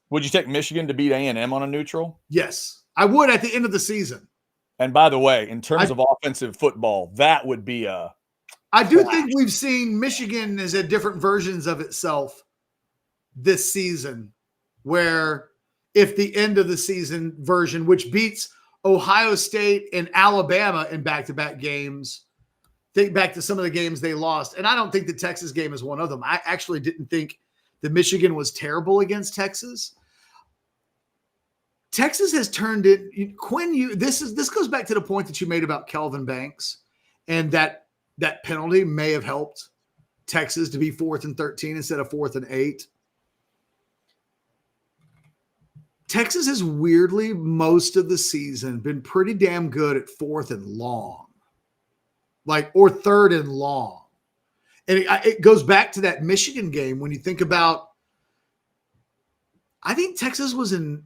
Would you take Michigan to beat A&M on a neutral? Yes, I would at the end of the season. And by the way, in terms of offensive football, that would be I do think we've seen Michigan as a different versions of itself this season, where if the end of the season version, which beats Ohio State and Alabama in back-to-back games, think back to some of the games they lost. And I don't think the Texas game is one of them. I actually didn't think that Michigan was terrible against Texas. Texas has turned it. This goes back to the point that you made about Kelvin Banks, and that penalty may have helped Texas to be 4th and 13 instead of 4th and 8. Texas has weirdly, most of the season, been pretty damn good at 4th and long, or 3rd and long. And it goes back to that Michigan game when you think about, I think Texas was in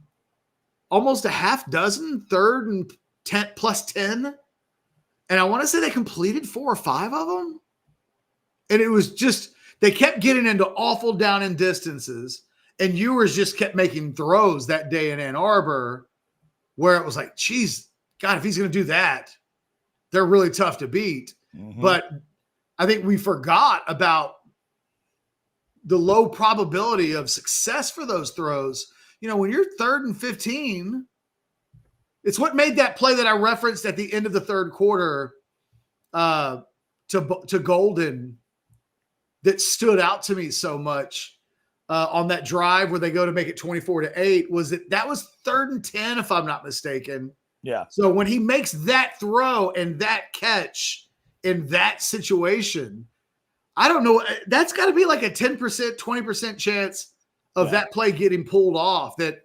almost a half dozen 3rd and 10 plus 10. And I want to say they completed 4 or 5 of them. And it was just, they kept getting into awful down and distances. And Ewers just kept making throws that day in Ann Arbor where it was like, geez, God, if he's going to do that, they're really tough to beat. Mm-hmm. But I think we forgot about the low probability of success for those throws. You know, when you're 3rd and 15, it's what made that play that I referenced at the end of the third quarter to Golden that stood out to me so much on that drive where they go to make it 24-8 was that was 3rd and 10, if I'm not mistaken. Yeah. So when he makes that throw and that catch in that situation, I don't know. That's got to be like a 10%, 20% chance of that play getting pulled off. And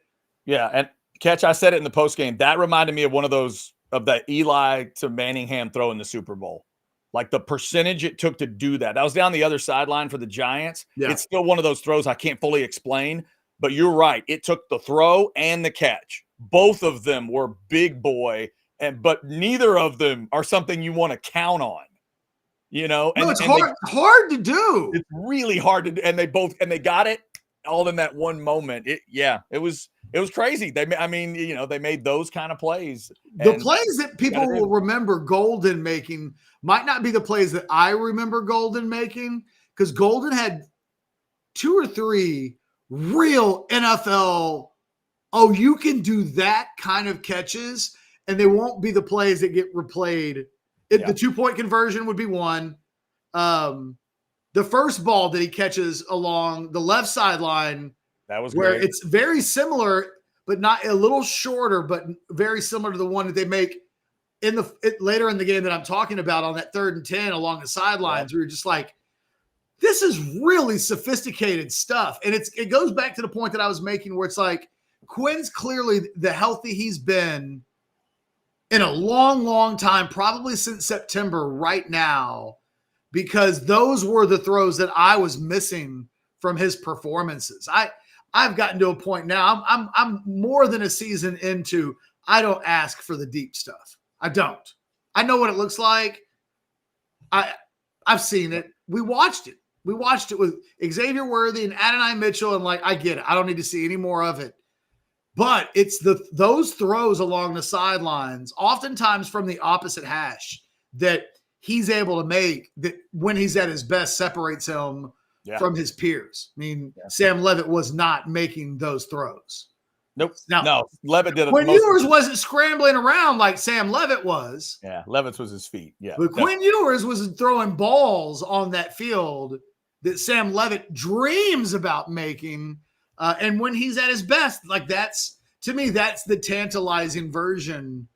Catch, I said it in the postgame. That reminded me of one of those, of that Eli to Manningham throw in the Super Bowl. Like the percentage it took to do that. That was down the other sideline for the Giants. Yeah. It's still one of those throws I can't fully explain, but you're right. It took the throw and the catch. Both of them were big boy, but neither of them are something you want to count on. You know, no, it's hard to do. It's really hard to do, and they got it all in that one moment. It was crazy. They made those kind of plays. The plays that people will remember Golden making might not be the plays that I remember Golden making, because Golden had 2 or 3 real NFL, you can do that kind of catches, and they won't be the plays that get replayed. The 2-point conversion would be one. The first ball that he catches along the left sideline, that was where great. It's very similar, but not a little shorter, but very similar to the one that they make later in the game that I'm talking about on that 3rd and 10 along the sidelines. We were just like, this is really sophisticated stuff. And it goes back to the point that I was making where it's like, Quinn's clearly the healthy he's been in a long, long time, probably since September right now, because those were the throws that I was missing from his performances. I've gotten to a point now, I'm more than a season into, I don't ask for the deep stuff. I don't. I know what it looks like. I've seen it. We watched it. We watched it with Xavier Worthy and Adonai Mitchell, and I get it. I don't need to see any more of it. But it's those throws along the sidelines, oftentimes from the opposite hash, that he's able to make, that when he's at his best separates him from his peers. I mean, Sam Leavitt was not making those throws. Nope. No, Leavitt did it. Quinn Ewers wasn't scrambling around like Sam Leavitt was. Yeah, Leavitt's was his feet. Yeah. But Quinn Ewers was throwing balls on that field that Sam Leavitt dreams about making. And when he's at his best, to me, that's the tantalizing version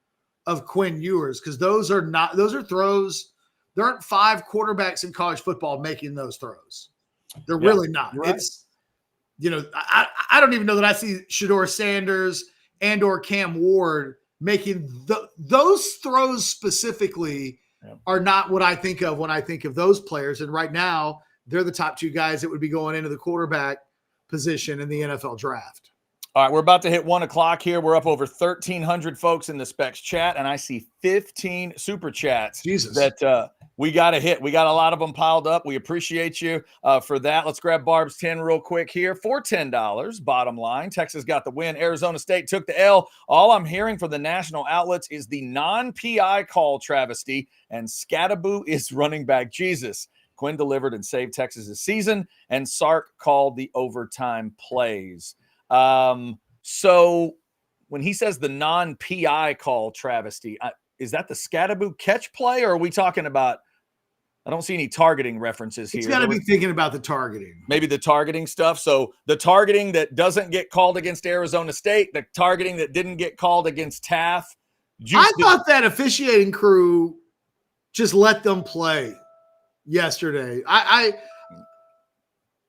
of Quinn Ewers, because those are throws. There aren't 5 quarterbacks in college football making those throws. They're really not. Right. It's, I don't even know that I see Shedeur Sanders and or Cam Ward making those throws specifically are not what I think of when I think of those players. And right now, they're the top 2 guys that would be going into the quarterback position in the NFL draft. All right, we're about to hit 1 o'clock here. We're up over 1,300 folks in the Specs chat, and I see 15 super chats Jesus. that we got to hit. We got a lot of them piled up. We appreciate you for that. Let's grab Barb's 10 real quick here for $10. Bottom line, Texas got the win. Arizona State took the L. All I'm hearing from the national outlets is the non-PI call travesty, and Scattaboo is running back Jesus. Quinn delivered and saved Texas' season, and Sark called the overtime plays. So when he says the non-PI call travesty, is that the Scattaboo catch play, or are we talking about? I don't see any targeting references here. He's got to be thinking about the targeting. Maybe the targeting stuff. So the targeting that doesn't get called against Arizona State, the targeting that didn't get called against Taft. I thought that officiating crew just let them play yesterday.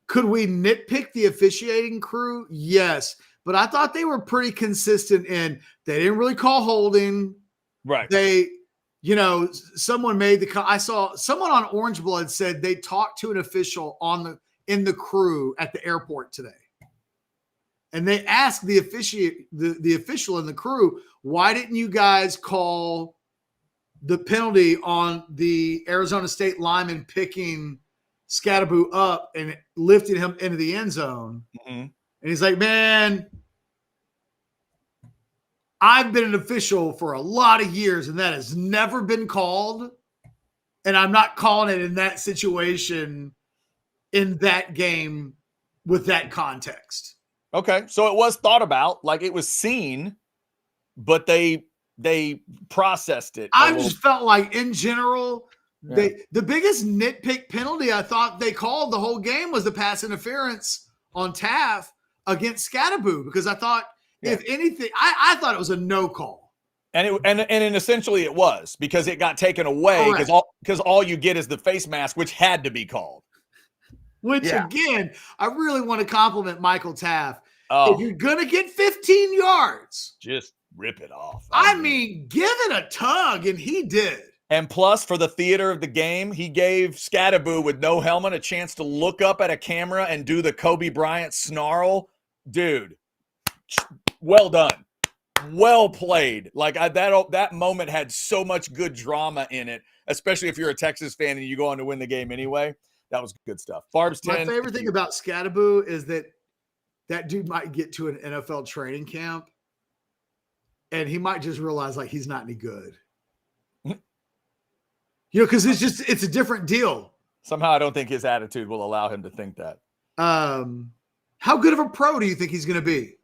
Could we nitpick the officiating crew? Yes. But I thought they were pretty consistent in they didn't really call holding. Right. Someone made I saw someone on Orange Blood said they talked to an official in the crew at the airport today. And they asked the official in the crew, why didn't you guys call the penalty on the Arizona State lineman picking Scattaboo up and lifting him into the end zone? Mm-hmm. And he's like, man, I've been an official for a lot of years, and that has never been called. And I'm not calling it in that situation, in that game, with that context. Okay. So it was thought about, like it was seen, but they processed it. I just felt like, in general, the biggest nitpick penalty I thought they called the whole game was the pass interference on Taft against Scattaboo, because I thought, if anything, I thought it was a no call. And essentially it was, because it got taken away, because all you get is the face mask, which had to be called. Which, again, I really want to compliment Michael Taft. If you're going to get 15 yards, just rip it off. I mean, give it a tug, and he did. And plus, for the theater of the game, he gave Scattaboo with no helmet a chance to look up at a camera and do the Kobe Bryant snarl. Dude, well done. Well played. Like that moment had so much good drama in it, especially if you're a Texas fan and you go on to win the game anyway. That was good stuff. Barb's 10. My favorite thing about Scattaboo is that dude might get to an NFL training camp and he might just realize like he's not any good. Because it's a different deal. Somehow I don't think his attitude will allow him to think that. How good of a pro do you think he's going to be?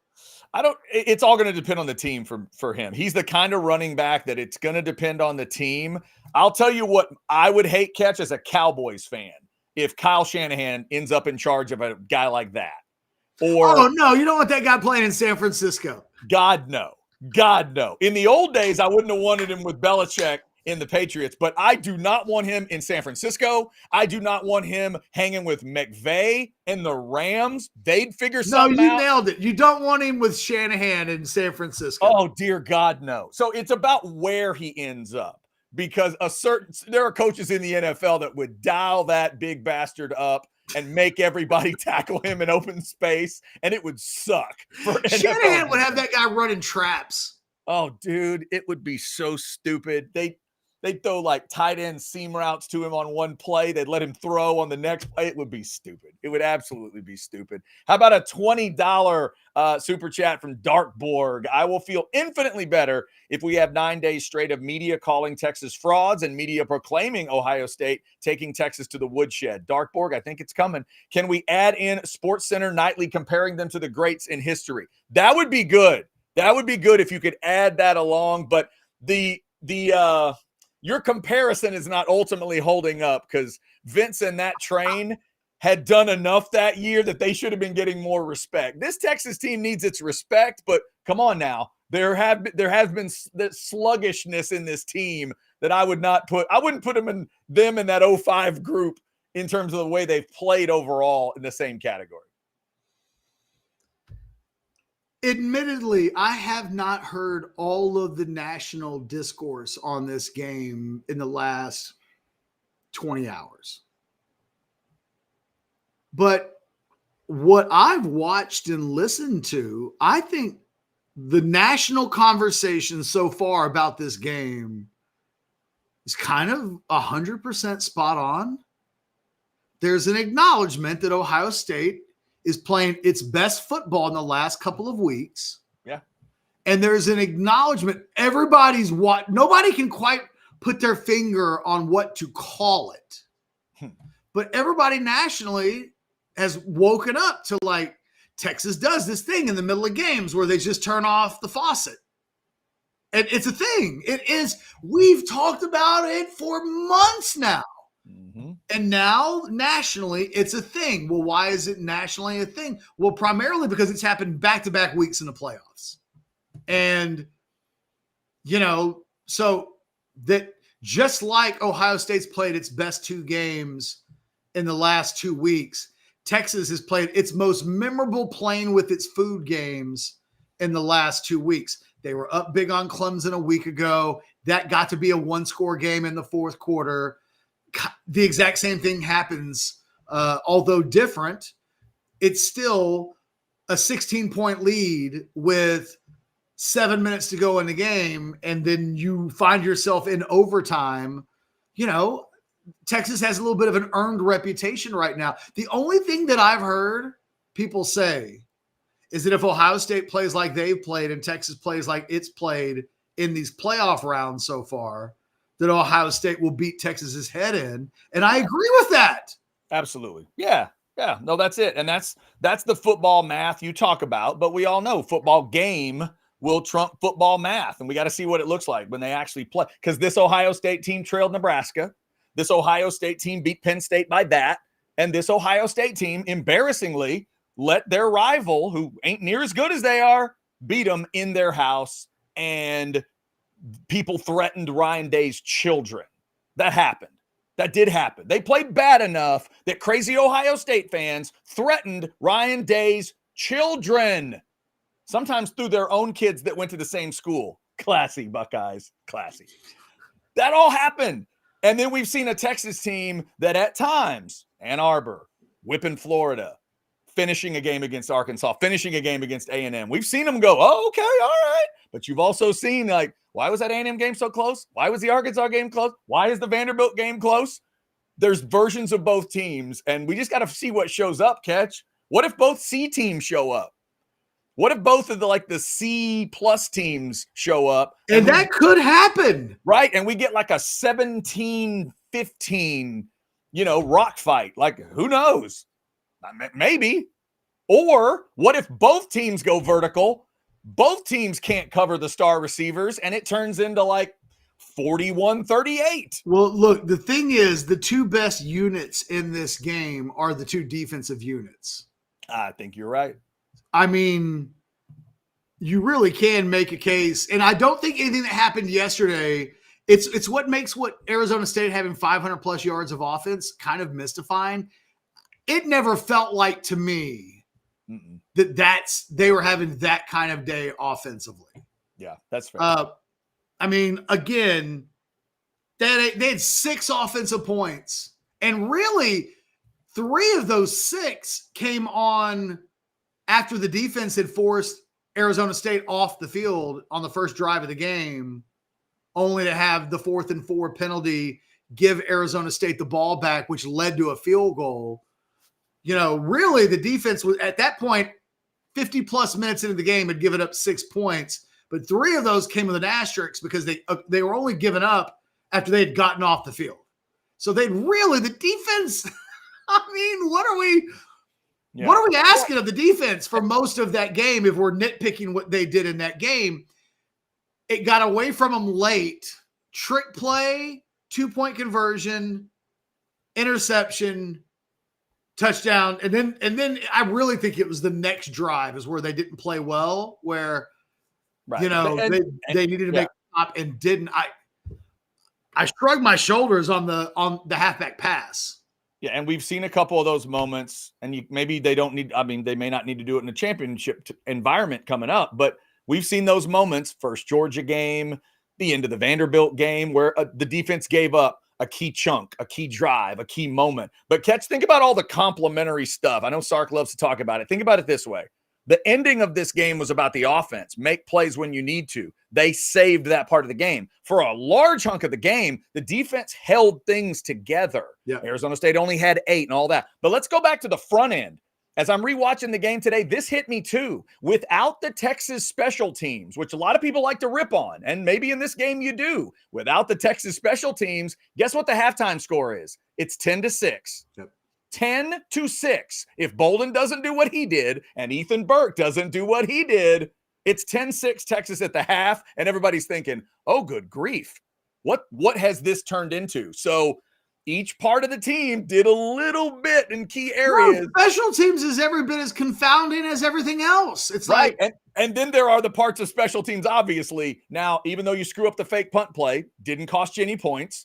It's all going to depend on the team for him. He's the kind of running back that it's going to depend on the team. I'll tell you what I would hate catch as a Cowboys fan if Kyle Shanahan ends up in charge of a guy like that. Or no, you don't want that guy playing in San Francisco. God, no. God, no. In the old days, I wouldn't have wanted him with Belichick in the Patriots, but I do not want him in San Francisco. I do not want him hanging with McVay and the Rams. They'd figure something out. No, you nailed it. You don't want him with Shanahan in San Francisco. Oh, dear God, no. So it's about where he ends up, because there are coaches in the NFL that would dial that big bastard up and make everybody tackle him in open space, and it would suck. Shanahan would have that guy running traps. Oh, dude, it would be so stupid. They'd throw like tight end seam routes to him on one play. They'd let him throw on the next play. It would be stupid. It would absolutely be stupid. How about a $20 super chat from Darkborg? I will feel infinitely better if we have 9 days straight of media calling Texas frauds and media proclaiming Ohio State taking Texas to the woodshed. Darkborg, I think it's coming. Can we add in SportsCenter nightly comparing them to the greats in history? That would be good. That would be good if you could add that along. But your comparison is not ultimately holding up, because Vince and that train had done enough that year that they should have been getting more respect. This Texas team needs its respect, but come on now. There has been that sluggishness in this team that I wouldn't put them in that 05 group in terms of the way they've played overall in the same category. Admittedly, I have not heard all of the national discourse on this game in the last 20 hours. But what I've watched and listened to, I think the national conversation so far about this game is kind of 100% spot on. There's an acknowledgement that Ohio State is playing its best football in the last couple of weeks. Yeah. And there's an acknowledgement. Nobody can quite put their finger on what to call it. But everybody nationally has woken up to, like, Texas does this thing in the middle of games where they just turn off the faucet. And it's a thing. It is. We've talked about it for months now. Mm-hmm. And now nationally, it's a thing. Well, why is it nationally a thing? Well, primarily because it's happened back-to-back weeks in the playoffs. And, so that just like Ohio State's played its best 2 games in the last 2 weeks, Texas has played its most memorable playing with its food games in the last 2 weeks. They were up big on Clemson a week ago. That got to be a 1-score game in the fourth quarter. The exact same thing happens, although different. It's still a 16-point lead with 7 minutes to go in the game, and then you find yourself in overtime. Texas has a little bit of an earned reputation right now. The only thing that I've heard people say is that if Ohio State plays like they've played and Texas plays like it's played in these playoff rounds so far, that Ohio State will beat Texas's head in. And I agree with that. Absolutely. Yeah. Yeah. No, that's it. And that's the football math you talk about. But we all know football game will trump football math. And we got to see what it looks like when they actually play. Because this Ohio State team trailed Nebraska. This Ohio State team beat Penn State by that. And this Ohio State team, embarrassingly, let their rival, who ain't near as good as they are, beat them in their house. And people threatened Ryan Day's children. That happened. That did happen. They played bad enough that crazy Ohio State fans threatened Ryan Day's children, sometimes through their own kids that went to the same school. Classy, Buckeyes. Classy. That all happened. And then we've seen a Texas team that at times, Ann Arbor, whipping Florida, finishing a game against Arkansas, finishing a game against A&M. We've seen them go, oh, okay, all right. But you've also seen, like, why was that A&M game so close? Why was the Arkansas game close? Why is the Vanderbilt game close? There's versions of both teams, and we just got to see what shows up, Catch. What if both C teams show up? What if both of the C-plus teams show up? And that could happen. Right, and we get like a 17-15, rock fight. Like, who knows? Maybe. Or what if both teams go vertical? Both teams can't cover the star receivers, and it turns into like 41-38. Well, look, the thing is, the 2 best units in this game are the 2 defensive units. I think you're right. I mean, you really can make a case, and I don't think anything that happened yesterday, it's what makes what Arizona State having 500-plus yards of offense kind of mystifying. It never felt like to me they were having that kind of day offensively. Yeah, that's fair. I mean, again, they had 6 offensive points, and really 3 of those 6 came on after the defense had forced Arizona State off the field on the first drive of the game, only to have the 4th and 4 penalty give Arizona State the ball back, which led to a field goal. Really the defense was at that point 50 plus minutes into the game had given up 6 points, but 3 of those came with an asterisk because they were only given up after they had gotten off the field. So the defense, I mean, what are we asking of the defense for most of that game if we're nitpicking what they did in that game? It got away from them late. Trick play, 2-point conversion, interception, touchdown, and then I really think it was the next drive is where they didn't play well, where they needed to make a stop and didn't. I shrugged my shoulders on the halfback pass. Yeah, and we've seen a couple of those moments, and maybe they don't need. I mean, they may not need to do it in a championship environment coming up, but we've seen those moments. First Georgia game, the end of the Vanderbilt game, where the defense gave up a key chunk, a key drive, a key moment. But think about all the complimentary stuff. I know Sark loves to talk about it. Think about it this way. The ending of this game was about the offense. Make plays when you need to. They saved that part of the game. For a large hunk of the game, the defense held things together. Yeah. Arizona State only had 8 and all that. But let's go back to the front end. As I'm rewatching the game today, this hit me too. Without the Texas special teams, which a lot of people like to rip on, and maybe in this game you do, without the Texas special teams, guess what the halftime score is? It's 10-6. Yep. 10-6. If Bolden doesn't do what he did and Ethan Burke doesn't do what he did, it's 10-6 Texas at the half, and everybody's thinking, oh, good grief. What has this turned into? So each part of the team did a little bit in key areas. No, special teams is every bit as confounding as everything else. It's right. like, and then there are the parts of special teams, obviously. Now, even though you screw up the fake punt play, didn't cost you any points,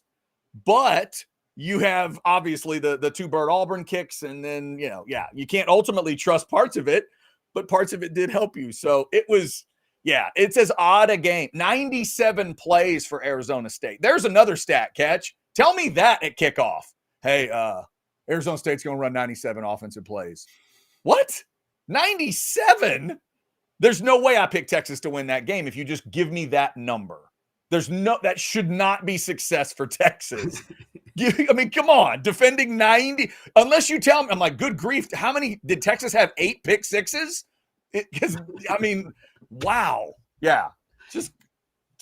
but you have obviously the 2 Burt Auburn kicks, and then, you can't ultimately trust parts of it, but parts of it did help you. So it was, it's as odd a game. 97 plays for Arizona State. There's another stat, Catch. Tell me that at kickoff. Hey, Arizona State's going to run 97 offensive plays. What? 97? There's no way I picked Texas to win that game if you just give me that number. That should not be success for Texas. I mean, come on, defending 90, unless you tell me, I'm like, good grief. How many did Texas have? 8 pick sixes? Because I mean, wow. Yeah. It's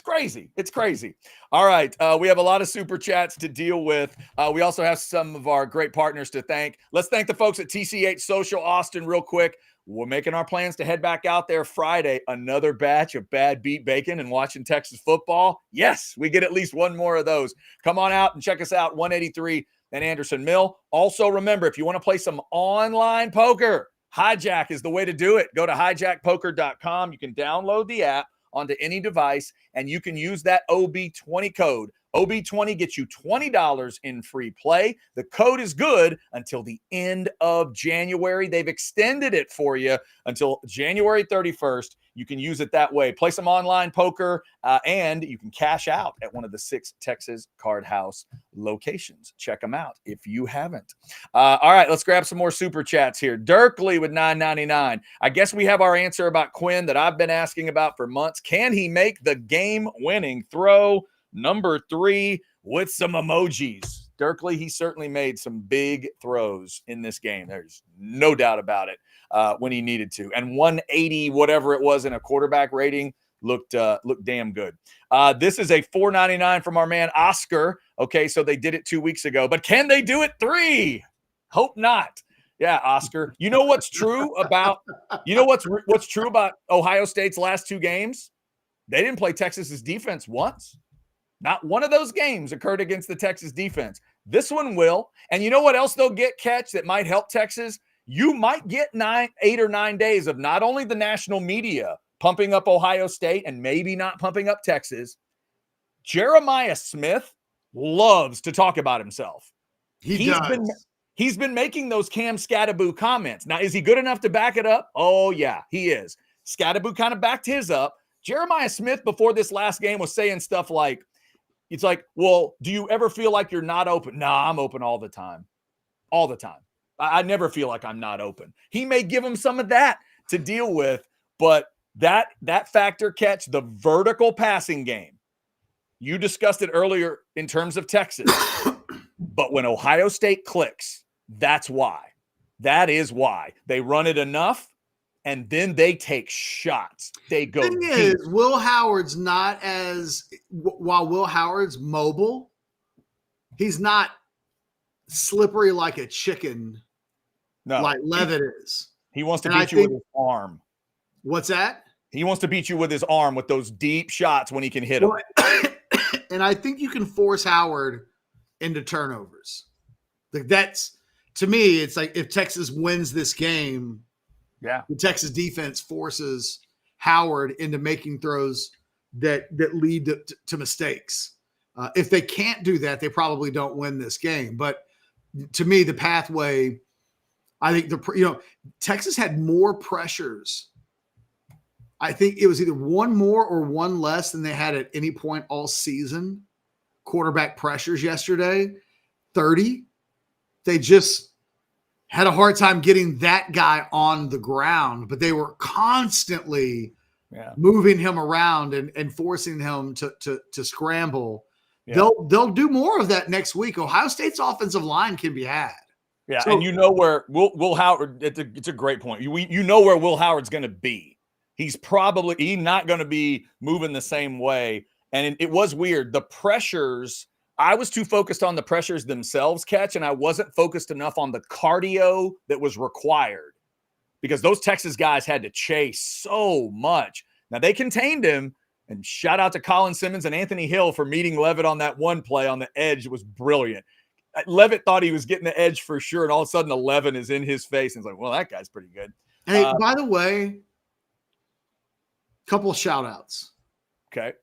crazy. It's crazy. All right. We have a lot of super chats to deal with. We also have some of our great partners to thank. Let's thank the folks at TCH Social Austin real quick. We're making our plans to head back out there Friday. Another batch of bad beat bacon and watching Texas football. Yes, we get at least one more of those. Come on out and check us out, 183 and Anderson Mill. Also, remember, if you want to play some online poker, Hijack is the way to do it. Go to hijackpoker.com. You can download the app onto any device, and you can use that OB20 code. OB20 gets you $20 in free play. The code is good until the end of January. They've extended it for you until January 31st. You can use it that way. Play some online poker, and you can cash out at one of the 6 Texas Card House locations. Check them out if you haven't. All right, let's grab some more super chats here. Dirkley with $9.99. I guess we have our answer about Quinn that I've been asking about for months. Can he make the game-winning throw? Number 3 with some emojis. Dirkley, he certainly made some big throws in this game. There's no doubt about it when he needed to. And 180, whatever it was in a quarterback rating, looked damn good. This is a $4.99 from our man Oscar. Okay, so they did it 2 weeks ago. But can they do it 3? Hope not. Yeah, Oscar. You know what's true about what's true about Ohio State's last 2 games? They didn't play Texas's defense once. Not one of those games occurred against the Texas defense. This one will. And you know what else they'll get, Catch, that might help Texas? You might get 8 or 9 days of not only the national media pumping up Ohio State and maybe not pumping up Texas. Jeremiah Smith loves to talk about himself. He's been making those Cam Scattaboo comments. Now, is he good enough to back it up? Oh, yeah, he is. Scattaboo kind of backed his up. Jeremiah Smith, before this last game, was saying stuff like, it's like, well, do you ever feel like you're not open? Nah, I'm open all the time. All the time. I never feel like I'm not open. He may give him some of that to deal with, but that factor, Catch, the vertical passing game. You discussed it earlier in terms of Texas. But when Ohio State clicks, that's why. That is why. They run it enough, and then they take shots. They go deep. The thing is, Will Howard's not as – while Will Howard's mobile, he's not slippery like a chicken like Levitt is. He wants to beat you with his arm. What's that? He wants to beat you with his arm with those deep shots when he can hit them. And I think you can force Howard into turnovers. Like that's – to me, it's like if Texas wins this game – yeah, the Texas defense forces Howard into making throws that lead to mistakes. If they can't do that, they probably don't win this game. But to me, the pathway, I think Texas had more pressures. I think it was either one more or one less than they had at any point all season, quarterback pressures yesterday, 30. They just had a hard time getting that guy on the ground, but they were constantly moving him around and forcing him to scramble. Yeah. They'll do more of that next week. Ohio State's offensive line can be had. Yeah, so, and you know where Will Howard. It's a great point. You know where Will Howard's going to be. He's not going to be moving the same way. And it was weird. The pressures. I was too focused on the pressures themselves, Catch, and I wasn't focused enough on the cardio that was required because those Texas guys had to chase so much. Now, they contained him, and shout out to Colin Simmons and Anthony Hill for meeting Levitt on that one play on the edge. It was brilliant. Levitt thought he was getting the edge for sure, and all of a sudden 11 is in his face, and it's like, well, that guy's pretty good. Hey, by the way, couple of shout-outs. Okay.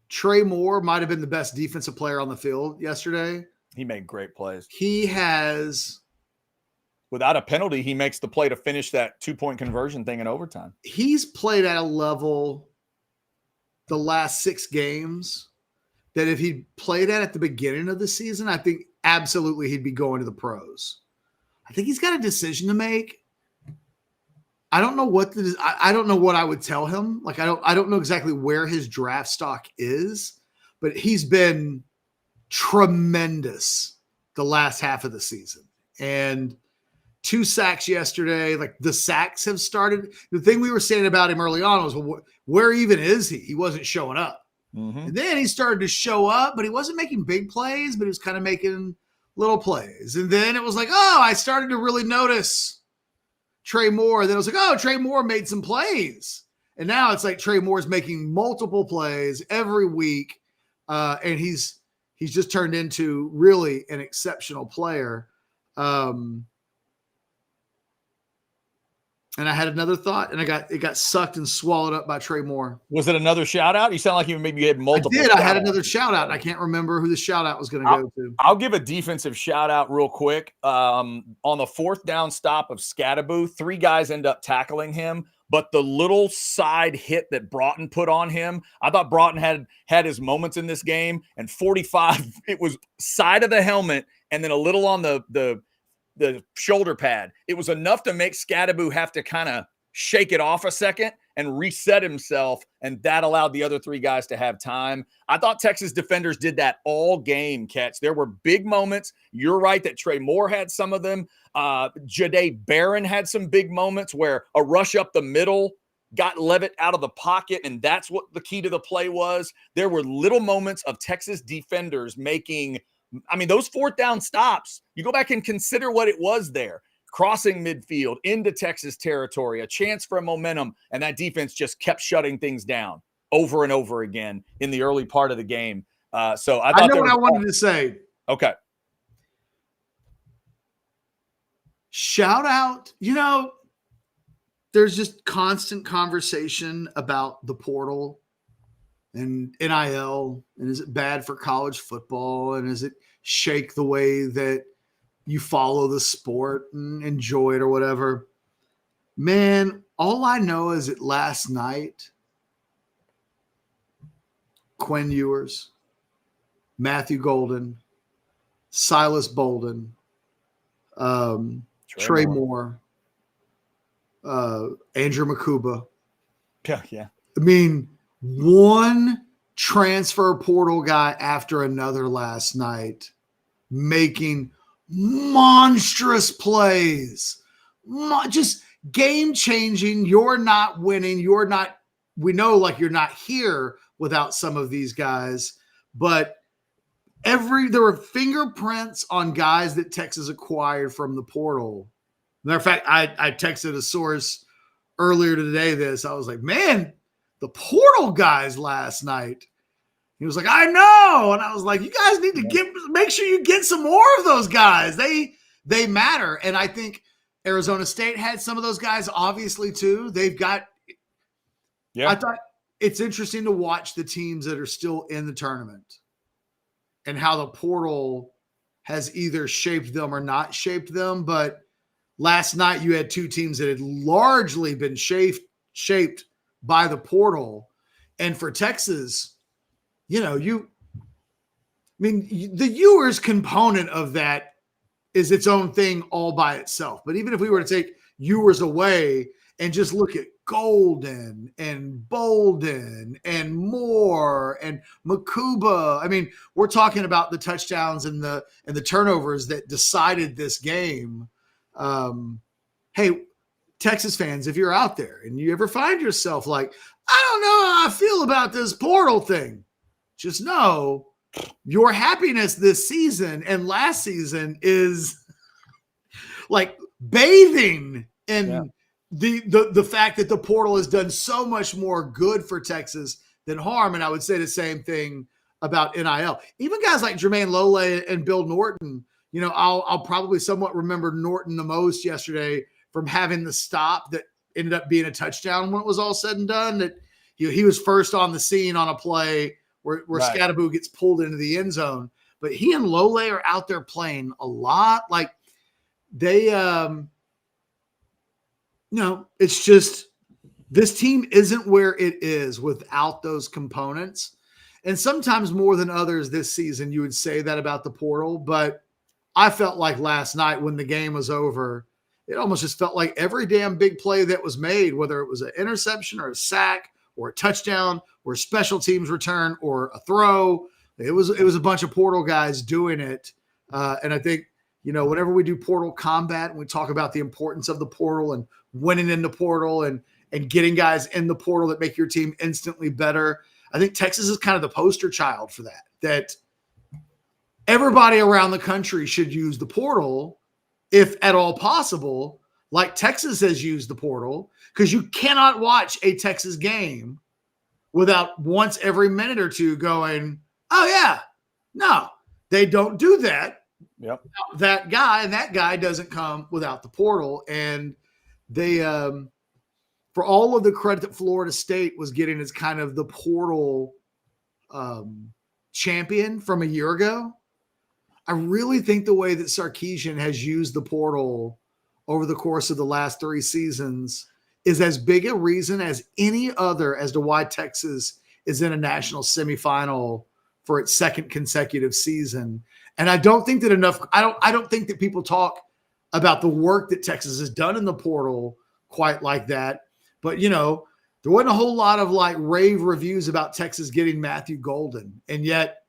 Trey Moore might have been the best defensive player on the field yesterday. He made great plays. He has. Without a penalty, he makes the play to finish that 2-point conversion thing in overtime. He's played at a level the last 6 games that if he played at the beginning of the season, I think absolutely he'd be going to the pros. I think he's got a decision to make. I don't know what I don't know what I would tell him. Like I don't know exactly where his draft stock is, but he's been tremendous the last half of the season. And 2 sacks yesterday. Like the sacks have started. The thing we were saying about him early on was, well, where even is he? He wasn't showing up. Mm-hmm. And then he started to show up, but he wasn't making big plays, but he was kind of making little plays. And then it was like, oh, I started to really notice Trey Moore. Then I was like, oh, Trey Moore made some plays. And now it's like Trey Moore's making multiple plays every week. And he's just turned into really an exceptional player. And I had another thought, and it got sucked and swallowed up by Trey Moore. Was it another shout out? You sound like you maybe had multiple. I did. I had another shout out. I can't remember who the shout out was going to go to. I'll give a defensive shout out real quick. On the 4th down stop of Scadaboo, 3 guys end up tackling him, but the little side hit that Broughton put on him, I thought Broughton had his moments in this game. And 45, it was side of the helmet, and then a little on the shoulder pad. It was enough to make Scadaboo have to kind of shake it off a second and reset himself, and that allowed the other 3 guys to have time. I thought Texas defenders did that all game, Catch. There were big moments. You're right that Trey Moore had some of them. Jahdae Barron had some big moments where a rush up the middle got Levitt out of the pocket, and that's what the key to the play was. There were little moments of Texas defenders making – I mean, those 4th down stops, you go back and consider what it was there. Crossing midfield into Texas territory, a chance for a momentum, and that defense just kept shutting things down over and over again in the early part of the game. So I know what I wanted to say. Okay. Shout out, there's just constant conversation about the portal and NIL, and is it bad for college football, and is it shake the way that you follow the sport and enjoy it or whatever? Man, all I know is that last night, Quinn Ewers, Matthew Golden, Silas Bolden, Trey Moore, Andrew Makuba. Yeah. I mean, one transfer portal guy after another last night making monstrous plays, just game changing. You're not winning. We know like you're not here without some of these guys, but there were fingerprints on guys that Texas acquired from the portal. Matter of fact, I texted a source earlier today I was like, man, the portal guys last night. He was like, I know. And I was like, you guys need to make sure you get some more of those guys. They matter. And I think Arizona State had some of those guys, obviously, too. They've got – I thought it's interesting to watch the teams that are still in the tournament and how the portal has either shaped them or not shaped them. But last night you had 2 teams that had largely been shaped by the portal. And for Texas, you mean, the Ewers component of that is its own thing all by itself. But even if we were to take Ewers away and just look at Golden and Bolden and Moore and Makuba, I mean, we're talking about the touchdowns and the turnovers that decided this game. Hey, Texas fans, if you're out there and you ever find yourself like, I don't know how I feel about this portal thing, just know your happiness this season and last season is like bathing in the fact that the portal has done so much more good for Texas than harm. And I would say the same thing about NIL. Even guys like Jermaine Lole and Bill Norton, you know, I'll probably somewhat remember Norton the most yesterday from having the stop that ended up being a touchdown when it was all said and done. That he was first on the scene on a play where right. Scattaboo gets pulled into the end zone. But he and Lole are out there playing a lot. Like they, it's just this team isn't where it is without those components. And sometimes more than others this season, you would say that about the portal. But I felt like last night when the game was over, it almost just felt like every damn big play that was made, whether it was an interception or a sack or a touchdown or a special teams return or a throw, it was a bunch of portal guys doing it. And I think, whenever we do portal combat and we talk about the importance of the portal and winning in the portal and getting guys in the portal that make your team instantly better, I think Texas is kind of the poster child for that everybody around the country should use the portal if at all possible, like Texas has used the portal, because you cannot watch a Texas game without once every minute or two going, oh, yeah, no, they don't do that. Yep. That guy, and that guy doesn't come without the portal. And they, for all of the credit that Florida State was getting as kind of the portal champion from a year ago, I really think the way that Sarkisian has used the portal over the course of the last 3 seasons is as big a reason as any other as to why Texas is in a national semifinal for its second consecutive season. And I don't think that enough, I don't think that people talk about the work that Texas has done in the portal quite like that. But, there wasn't a whole lot of like rave reviews about Texas getting Matthew Golden. And yet,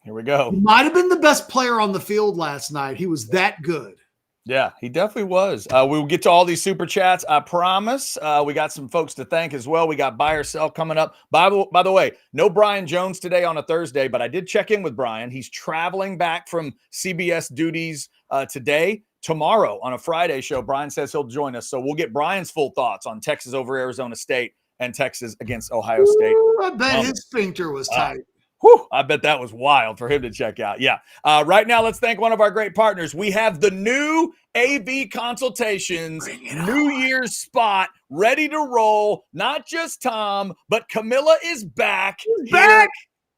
here we go. He might have been the best player on the field last night. He was that good. Yeah, he definitely was. We will get to all these super chats, I promise. We got some folks to thank as well. We got buy or sell coming up. By the way, no Brian Jones today on a Thursday, but I did check in with Brian. He's traveling back from CBS duties today. Tomorrow on a Friday show, Brian says he'll join us. So we'll get Brian's full thoughts on Texas over Arizona State and Texas against Ohio State. I bet his sphincter was tight. I bet that was wild for him to check out. Yeah. Right now, let's thank one of our great partners. We have the new AV Consultations New Year's spot ready to roll. Not just Tom, but Camilla is back.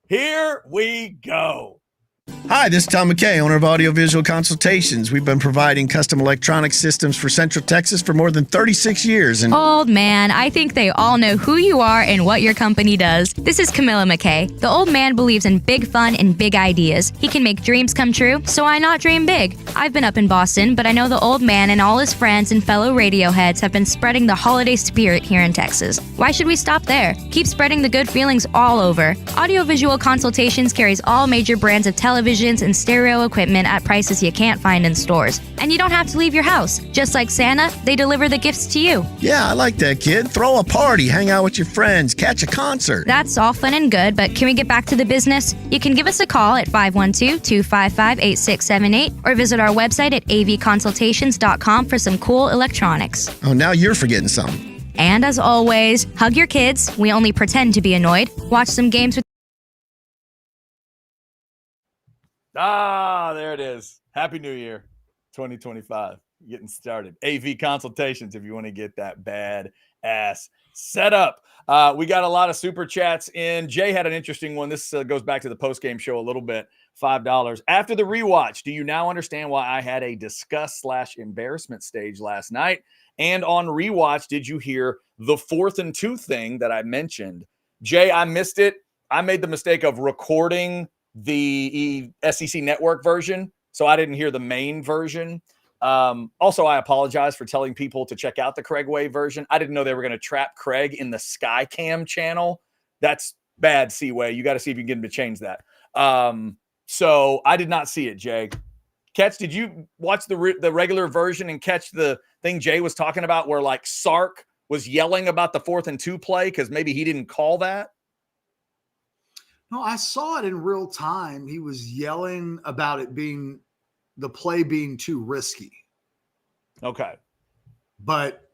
Here we go. Hi, this is Tom McKay, owner of Audiovisual Consultations. We've been providing custom electronic systems for Central Texas for more than 36 years. And Old man, I think they all know who you are and what your company does. This is Camilla McKay. The old man believes in big fun and big ideas. He can make dreams come true, so why not dream big? I've been up in Boston, but I know the old man and all his friends and fellow radio heads have been spreading the holiday spirit here in Texas. Why should we stop there? Keep spreading the good feelings all over. Audiovisual Consultations carries all major brands of televisions and stereo equipment at prices you can't find in stores. And you don't have to leave your house. Just like Santa, they deliver the gifts to you. Yeah, I like that, kid. Throw a party, hang out with your friends, catch a concert. That's all fun and good, but can we get back to the business? You can give us a call at 512-255-8678 or visit our website at avconsultations.com for some cool electronics. Oh, now you're forgetting something. And as always, hug your kids. We only pretend to be annoyed. Watch some games with there it is. Happy New Year, 2025. Getting started. AV Consultations if you want to get that bad ass set up. We got a lot of super chats in. Jay had an interesting one. This goes back to the post-game show a little bit. $5. After the rewatch, do you now understand why I had a disgust/embarrassment stage last night? And on rewatch, did you hear the 4th and 2 thing that I mentioned? Jay, I missed it. I made the mistake of recording the SEC Network version, so I didn't hear the main version. Also, I apologize for telling people to check out the Craig Way version. I didn't know they were going to trap Craig in the Skycam channel. That's bad, Seaway. You got to see if you can get him to change that. So I did not see it, Jay. Catch, did you watch the regular version and catch the thing Jay was talking about where like Sark was yelling about the 4th and 2 play because maybe he didn't call that? No, I saw it in real time. He was yelling about it being the play being too risky. Okay. But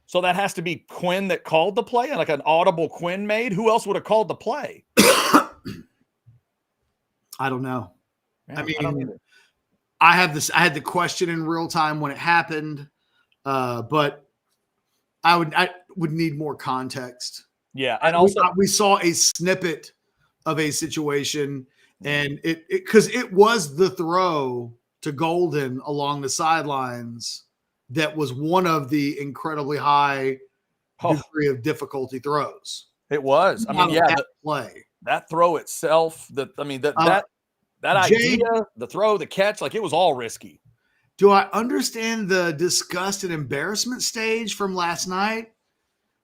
so that has to be Quinn that called the play, like an audible Quinn made. Who else would have called the play? I don't know. Yeah, I mean, I had the question in real time when it happened, but I would need more context. Yeah, and also we saw a snippet of a situation, and because it was the throw to Golden along the sidelines that was one of the incredibly high degree of difficulty throws. It was. I mean, yeah, play. That throw itself, that idea, the throw, the catch, like it was all risky. Do I understand the disgust and embarrassment stage from last night?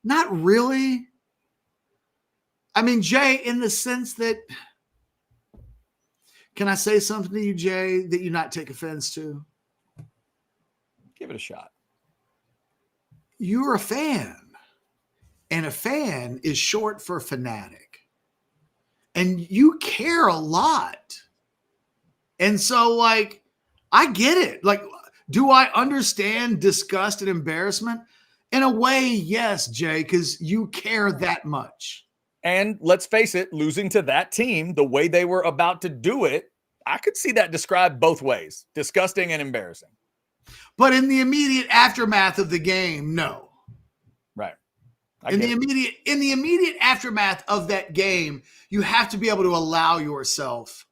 Not really. I mean, Jay, in the sense that, can I say something to you, Jay, that you not take offense to? Give it a shot. You're a fan, and a fan is short for fanatic, and you care a lot. And so, like, I get it. Like, do I understand disgust and embarrassment? In a way, yes, Jay, because you care that much. And let's face it, losing to that team the way they were about to do it, I could see that described both ways, disgusting and embarrassing. But in the immediate aftermath of the game, no. Right. In the immediate aftermath of that game, you have to be able to allow yourself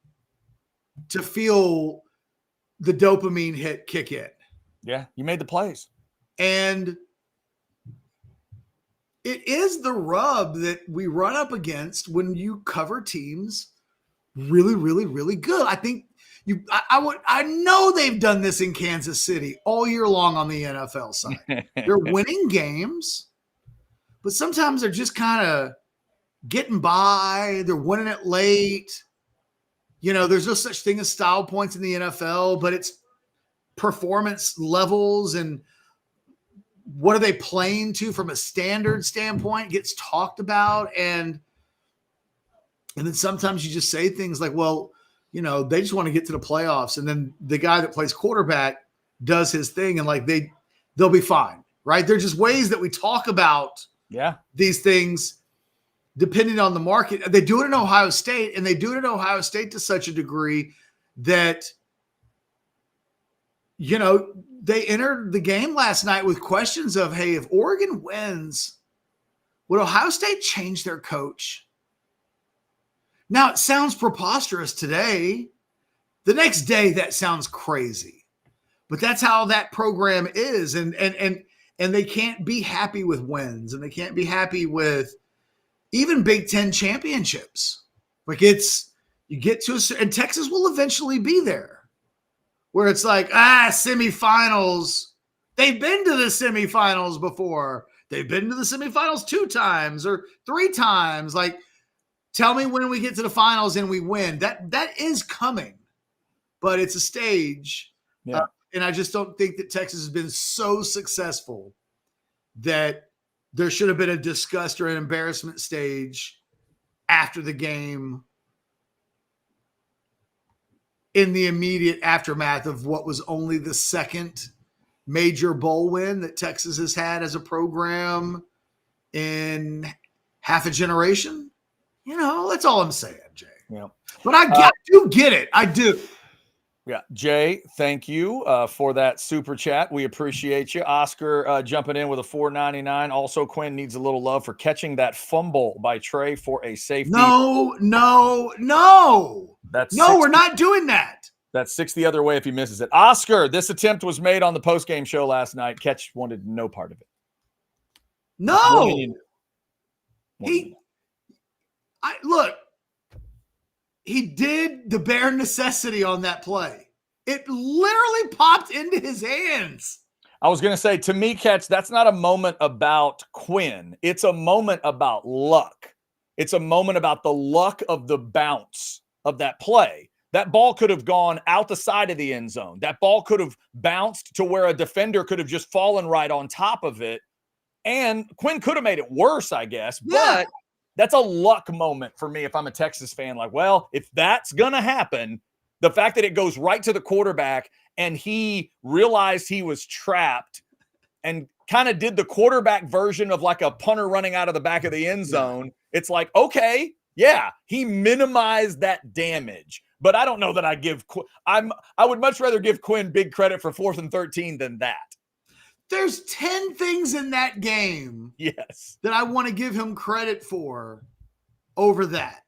to feel the dopamine hit kick in. Yeah, you made the plays. And it is the rub that we run up against when you cover teams really, really, really good. I think I know they've done this in Kansas City all year long on the NFL side. They're winning games, but sometimes they're just kind of getting by. They're winning it late. You know, there's no such thing as style points in the NFL, but it's performance levels and what are they playing to from a standard standpoint gets talked about. And then sometimes you just say things like, well, you know, they just want to get to the playoffs. And then the guy that plays quarterback does his thing and like they'll be fine, right? They're just ways that we talk about these things depending on the market. They do it in Ohio State, and they do it in Ohio State to such a degree that, you know, they entered the game last night with questions of, hey, if Oregon wins, would Ohio State change their coach? Now, it sounds preposterous today. The next day, that sounds crazy. But that's how that program is. And they can't be happy with wins, and they can't be happy with even Big Ten championships. Like you get to and Texas will eventually be there where it's like, semifinals. They've been to the semifinals before. They've been to the semifinals 2 times or 3 times. Like, tell me when we get to the finals and we win. That is coming, but it's a stage. Yeah. And I just don't think that Texas has been so successful that there should have been a disgust or an embarrassment stage after the game in the immediate aftermath of what was only the second major bowl win that Texas has had as a program in half a generation. You know, that's all I'm saying, Jay. Yeah. But I do get it. I do. Yeah. Jay, thank you for that super chat. We appreciate you. Oscar jumping in with a $4.99. Also, Quinn needs a little love for catching that fumble by Trey for a safety. No. We're not doing that. That's 6 the other way if he misses it. Oscar, this attempt was made on the postgame show last night. Catch wanted no part of it. No. Look, he did the bare necessity on that play. It literally popped into his hands. I was going to say, to me, Catch, that's not a moment about Quinn. It's a moment about luck. It's a moment about the luck of the bounce of that play. That ball could have gone out the side of the end zone. That ball could have bounced to where a defender could have just fallen right on top of it. And Quinn could have made it worse, I guess. Yeah. But that's a luck moment for me if I'm a Texas fan. Like, well, if that's going to happen, the fact that it goes right to the quarterback and he realized he was trapped and kind of did the quarterback version of like a punter running out of the back of the end zone. It's like, okay, yeah, he minimized that damage. But I don't know that I would much rather give Quinn big credit for 4th and 13 than that. There's 10 things in that game that I want to give him credit for over that.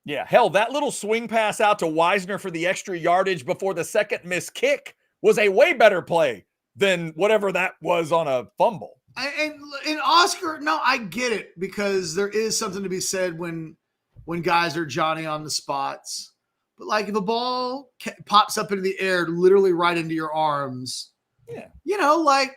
Yeah, hell, that little swing pass out to Wisner for the extra yardage before the second missed kick was a way better play than whatever that was on a fumble. And Oscar, no, I get it, because there is something to be said when guys are Johnny on the spots. But like if a ball pops up into the air, literally right into your arms, like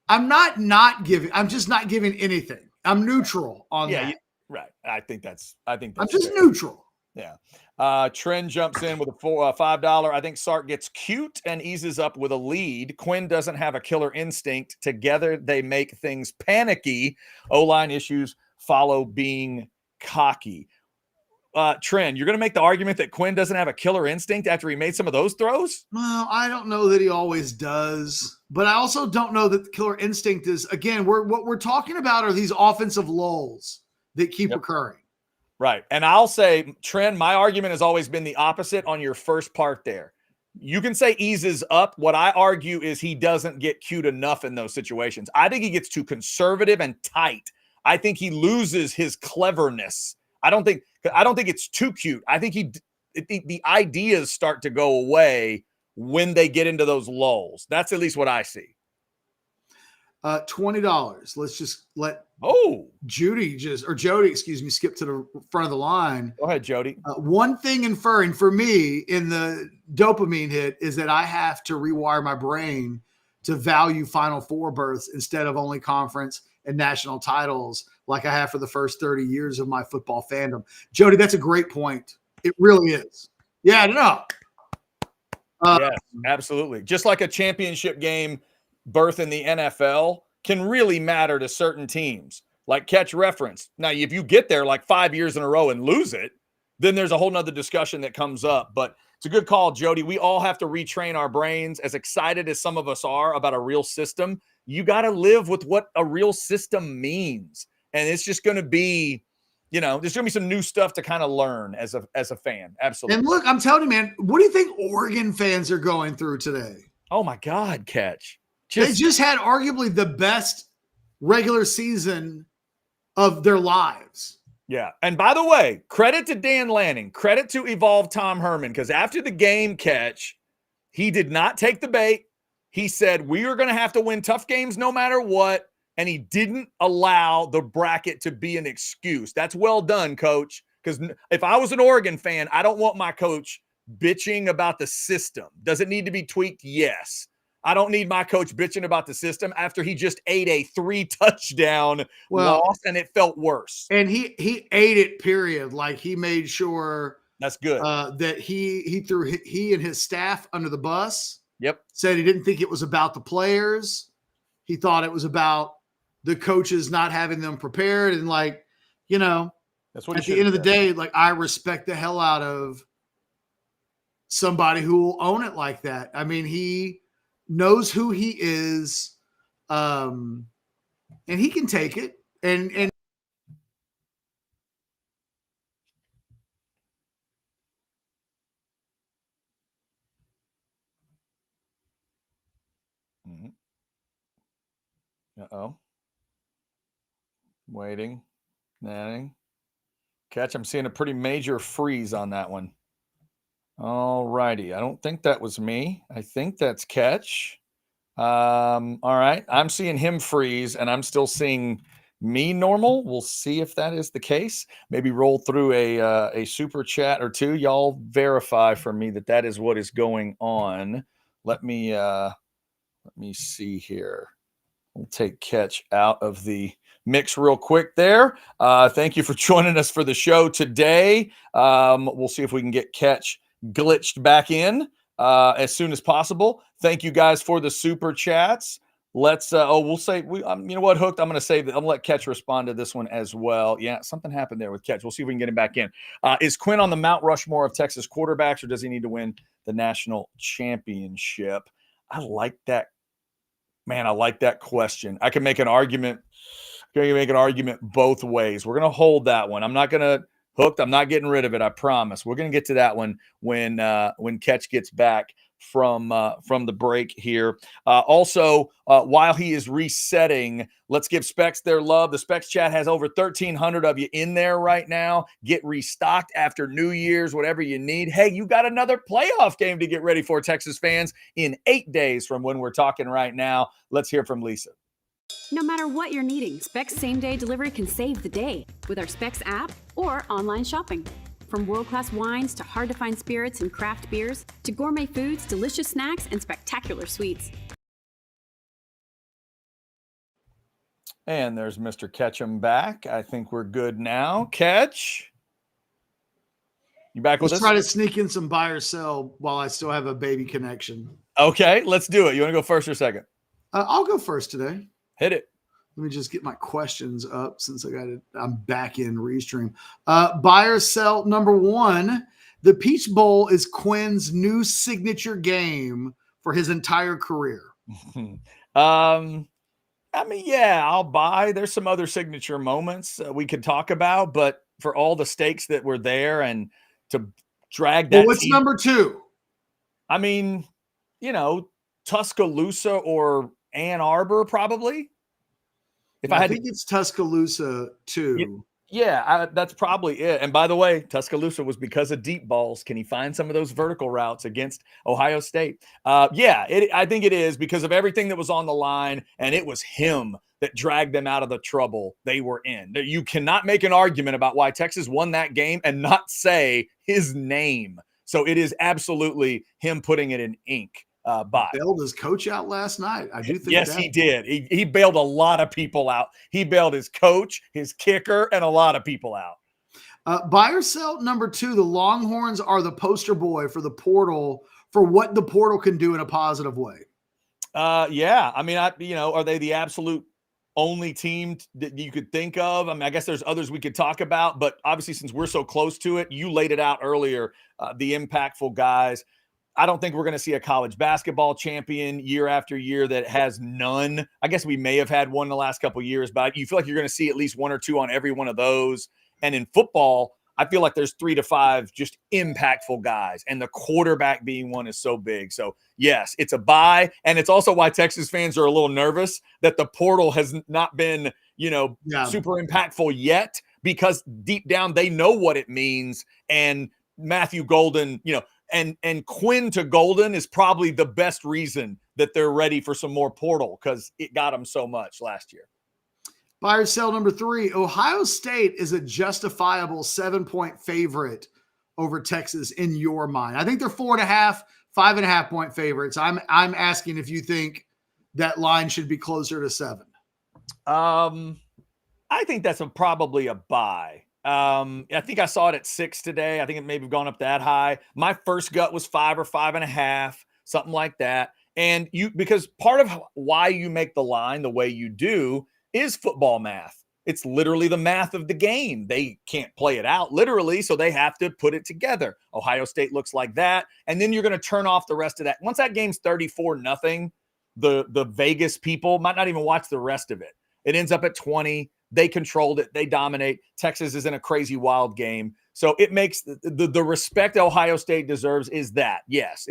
I'm just not giving anything. I'm neutral on that. Right. I think that's I'm just fair. Neutral. Yeah. Trent jumps in with a $5. I think Sark gets cute and eases up with a lead. Quinn doesn't have a killer instinct. Together, they make things panicky. O-line issues follow being cocky. Trent, you're going to make the argument that Quinn doesn't have a killer instinct after he made some of those throws? Well, I don't know that he always does, but I also don't know that the killer instinct is, again, what we're talking about are these offensive lulls that keep occurring. Right. And I'll say, Trent, my argument has always been the opposite on your first part there. You can say eases up. What I argue is he doesn't get cute enough in those situations. I think he gets too conservative and tight. I think he loses his cleverness. I don't think it's too cute. I think the ideas start to go away when they get into those lulls. That's at least what I see. $20. Let's just let Jody, skip to the front of the line. Go ahead, Jody. One thing inferring for me in the dopamine hit is that I have to rewire my brain to value Final Four berths instead of only conference and national titles like I have for the first 30 years of my football fandom. Jody, that's a great point. It really is. Yeah, I don't know. Yes, absolutely. Just like a championship game berth in the NFL can really matter to certain teams. Like Catch reference. Now, if you get there like 5 years in a row and lose it, then there's a whole nother discussion that comes up. But it's a good call, Jody. We all have to retrain our brains. As excited as some of us are about a real system, you got to live with what a real system means. And it's just going to be, there's going to be some new stuff to kind of learn as a fan. Absolutely. And look, I'm telling you, man, what do you think Oregon fans are going through today? Oh, my God, Catch. They just had arguably the best regular season of their lives. Yeah. And by the way, credit to Dan Lanning, credit to Evolve Tom Herman, because after the game, Catch, he did not take the bait. He said, we are going to have to win tough games no matter what. And he didn't allow the bracket to be an excuse. That's well done, Coach. Because if I was an Oregon fan, I don't want my coach bitching about the system. Does it need to be tweaked? Yes. I don't need my coach bitching about the system after he just ate a 3-touchdown loss and it felt worse. And he ate it, period. Like he made sure that's good that he threw he and his staff under the bus. Yep. Said he didn't think it was about the players. He thought it was about the coaches not having them prepared. And that's what at the end of the day, like I respect the hell out of somebody who will own it like that. I mean, he knows who he is, and he can take it. And uh-oh. Waiting. Nanning. Catch, I'm seeing a pretty major freeze on that one. All righty. I don't think that was me. I think that's Catch. All right. I'm seeing him freeze, and I'm still seeing me normal. We'll see if that is the case. Maybe roll through a super chat or two. Y'all verify for me that is what is going on. Let me see here. We'll take Catch out of the mix real quick there. Thank you for joining us for the show today. We'll see if we can get Catch glitched back in as soon as possible. Thank you guys for the super chats. Let's we'll say you know what, Hooked, I'm going to say that I'm going to let Catch respond to this one as well. Yeah, something happened there with Catch. We'll see if we can get him back in. Is Quinn on the Mount Rushmore of Texas quarterbacks, or does he need to win the national championship? I like that. Man, I like that question. I can make an argument. Both ways. We're going to hold that one. I'm not going to Hooked. I'm not getting rid of it. I promise. We're going to get to that one when Catch gets back from the break here. Also, while he is resetting, let's give Specs their love. The Specs chat has over 1,300 of you in there right now. Get restocked after New Year's, whatever you need. Hey, you got another playoff game to get ready for, Texas fans, in 8 days from when we're talking right now. Let's hear from Lisa. No matter what you're needing, Specs same-day delivery can save the day with our Specs app or online shopping. From world-class wines to hard-to-find spirits and craft beers to gourmet foods, delicious snacks, and spectacular sweets. And there's Mr. Ketchum back. I think we're good now. Catch, you back with us? Let's try to sneak in some buy or sell while I still have a baby connection. Okay, let's do it. You want to go first or second? I'll go first today. Hit it. Let me just get my questions up since I'm back in Restream. Buy or sell number one. The Peach Bowl is Quinn's new signature game for his entire career. I mean, yeah, I'll buy. There's some other signature moments we could talk about, but for all the stakes that were there and to drag that. Well, what's number two? I mean, you know, Tuscaloosa or Ann Arbor, probably. I think it's Tuscaloosa too. Yeah, that's probably it. And by the way, Tuscaloosa was because of deep balls. Can he find some of those vertical routes against Ohio State? I think it is because of everything that was on the line, and it was him that dragged them out of the trouble they were in. You cannot make an argument about why Texas won that game and not say his name. So it is absolutely him putting it in ink. Bailed his coach out last night. I do think yes, he did. He bailed a lot of people out. He bailed his coach, his kicker, and a lot of people out. Buy or sell number two. The Longhorns are the poster boy for the portal, for what the portal can do in a positive way. Yeah. I mean, are they the absolute only team that you could think of? I mean, I guess there's others we could talk about, but obviously since we're so close to it, you laid it out earlier, the impactful guys. I don't think we're going to see a college basketball champion year after year that has none. I guess we may have had one in the last couple of years, but you feel like you're going to see at least one or two on every one of those. And in football, I feel like there's 3 to 5 just impactful guys, and the quarterback being one is so big. So yes, it's a buy. And it's also why Texas fans are a little nervous that the portal has not been, super impactful yet, because deep down they know what it means. And Matthew Golden, and Quinn to Golden is probably the best reason that they're ready for some more portal, because it got them so much last year. Buy or sell number 3. Ohio State is a justifiable 7-point favorite over Texas in your mind. I think they're 4.5, 5.5 point favorites. I'm asking if you think that line should be closer to 7. I think that's probably a buy. I think I saw it at 6 today. I think it may have gone up that high. My first gut was 5 or 5.5, something like that. And because part of why you make the line the way you do is football math. It's literally the math of the game. They can't play it out literally, so they have to put it together. Ohio State looks like that. And then you're going to turn off the rest of that. Once that game's 34-0, the Vegas people might not even watch the rest of it. It ends up at 20. They controlled it. They dominate. Texas is in a crazy wild game. So it makes the respect Ohio State deserves is that. Yes,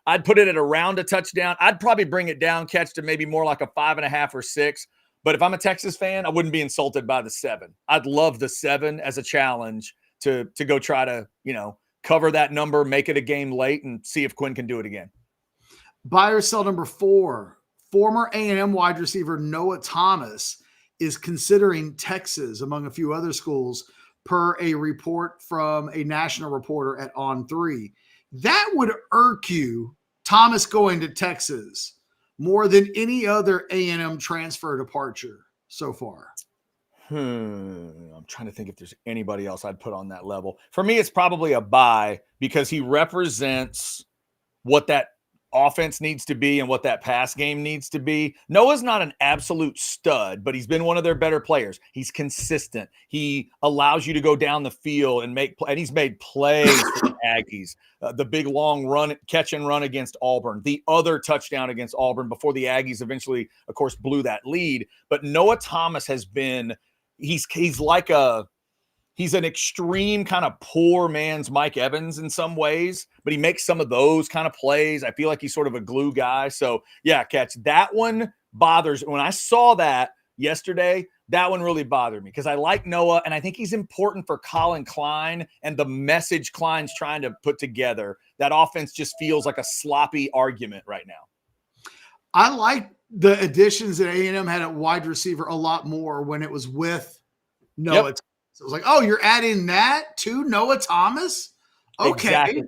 I'd put it at around a touchdown. I'd probably bring it down, Catch, to maybe more like a 5.5 or 6. But if I'm a Texas fan, I wouldn't be insulted by the 7. I'd love the 7 as a challenge to go try to, cover that number, make it a game late, and see if Quinn can do it again. Buy or sell number 4. Former A&M wide receiver Noah Thomas is considering Texas among a few other schools per a report from a national reporter at On3. That would irk you, Thomas going to Texas, more than any other A&M transfer departure so far. I'm trying to think if there's anybody else I'd put on that level. For me, it's probably a buy because he represents what that offense needs to be and what that pass game needs to be. Noah's not an absolute stud, but he's been one of their better players. He's consistent. He allows you to go down the field and and he's made plays for the Aggies. The big long run, catch and run against Auburn, the other touchdown against Auburn before the Aggies eventually, of course, blew that lead. But Noah Thomas has been, he's an extreme kind of poor man's Mike Evans in some ways, but he makes some of those kind of plays. I feel like he's sort of a glue guy. So yeah, Catch, that one bothers. When I saw that yesterday, that one really bothered me because I like Noah and I think he's important for Colin Klein and the message Klein's trying to put together. That offense just feels like a sloppy argument right now. I like the additions that A&M had at wide receiver a lot more when it was with Noah. Yep. So it was like, oh, you're adding that to Noah Thomas? Okay. Exactly.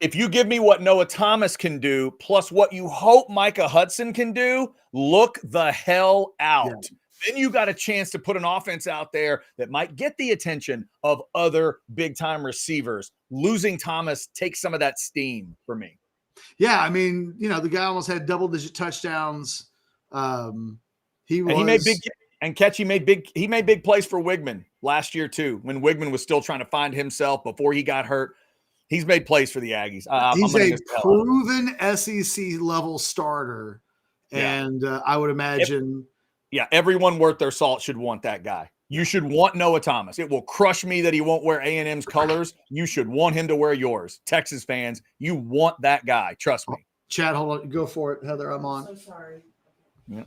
If you give me what Noah Thomas can do, plus what you hope Micah Hudson can do, look the hell out. Yeah. Then you got a chance to put an offense out there that might get the attention of other big-time receivers. Losing Thomas takes some of that steam for me. Yeah, I mean, the guy almost had double-digit touchdowns. He made big plays for Wigman last year too, when Wigman was still trying to find himself before he got hurt. He's made plays for the Aggies. He's a proven SEC level starter, and I would imagine. Everyone worth their salt should want that guy. You should want Noah Thomas. It will crush me that he won't wear A&M's colors. You should want him to wear yours. Texas fans, you want that guy. Trust me. Chad, hold on. Go for it, Heather. I'm on. So sorry. Yeah.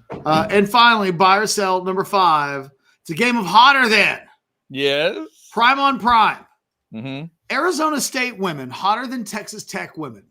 And finally, buy or sell number 5. It's a game of hotter than. Yes. Prime on prime. Mm-hmm. Arizona State women hotter than Texas Tech women.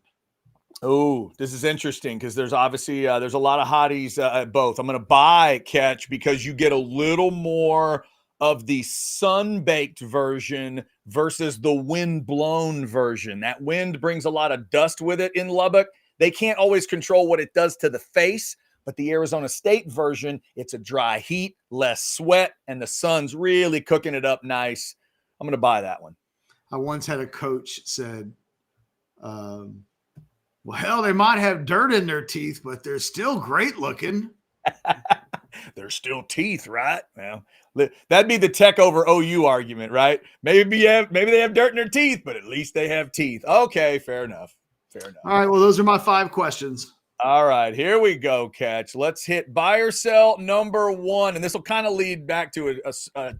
Oh, this is interesting because there's obviously there's a lot of hotties at both. I'm going to buy Catch because you get a little more of the sun-baked version versus the wind-blown version. That wind brings a lot of dust with it in Lubbock. They can't always control what it does to the face, but the Arizona State version, it's a dry heat, less sweat, and the sun's really cooking it up nice. I'm going to buy that one. I once had a coach said, well, hell, they might have dirt in their teeth, but they're still great looking. They're still teeth, right? Well, that'd be the Tech over OU argument, right? Maybe they have dirt in their teeth, but at least they have teeth. Okay, fair enough. All right, well, those are my 5 questions. All right, here we go, Catch. Let's hit buy or sell number 1, and this will kind of lead back to a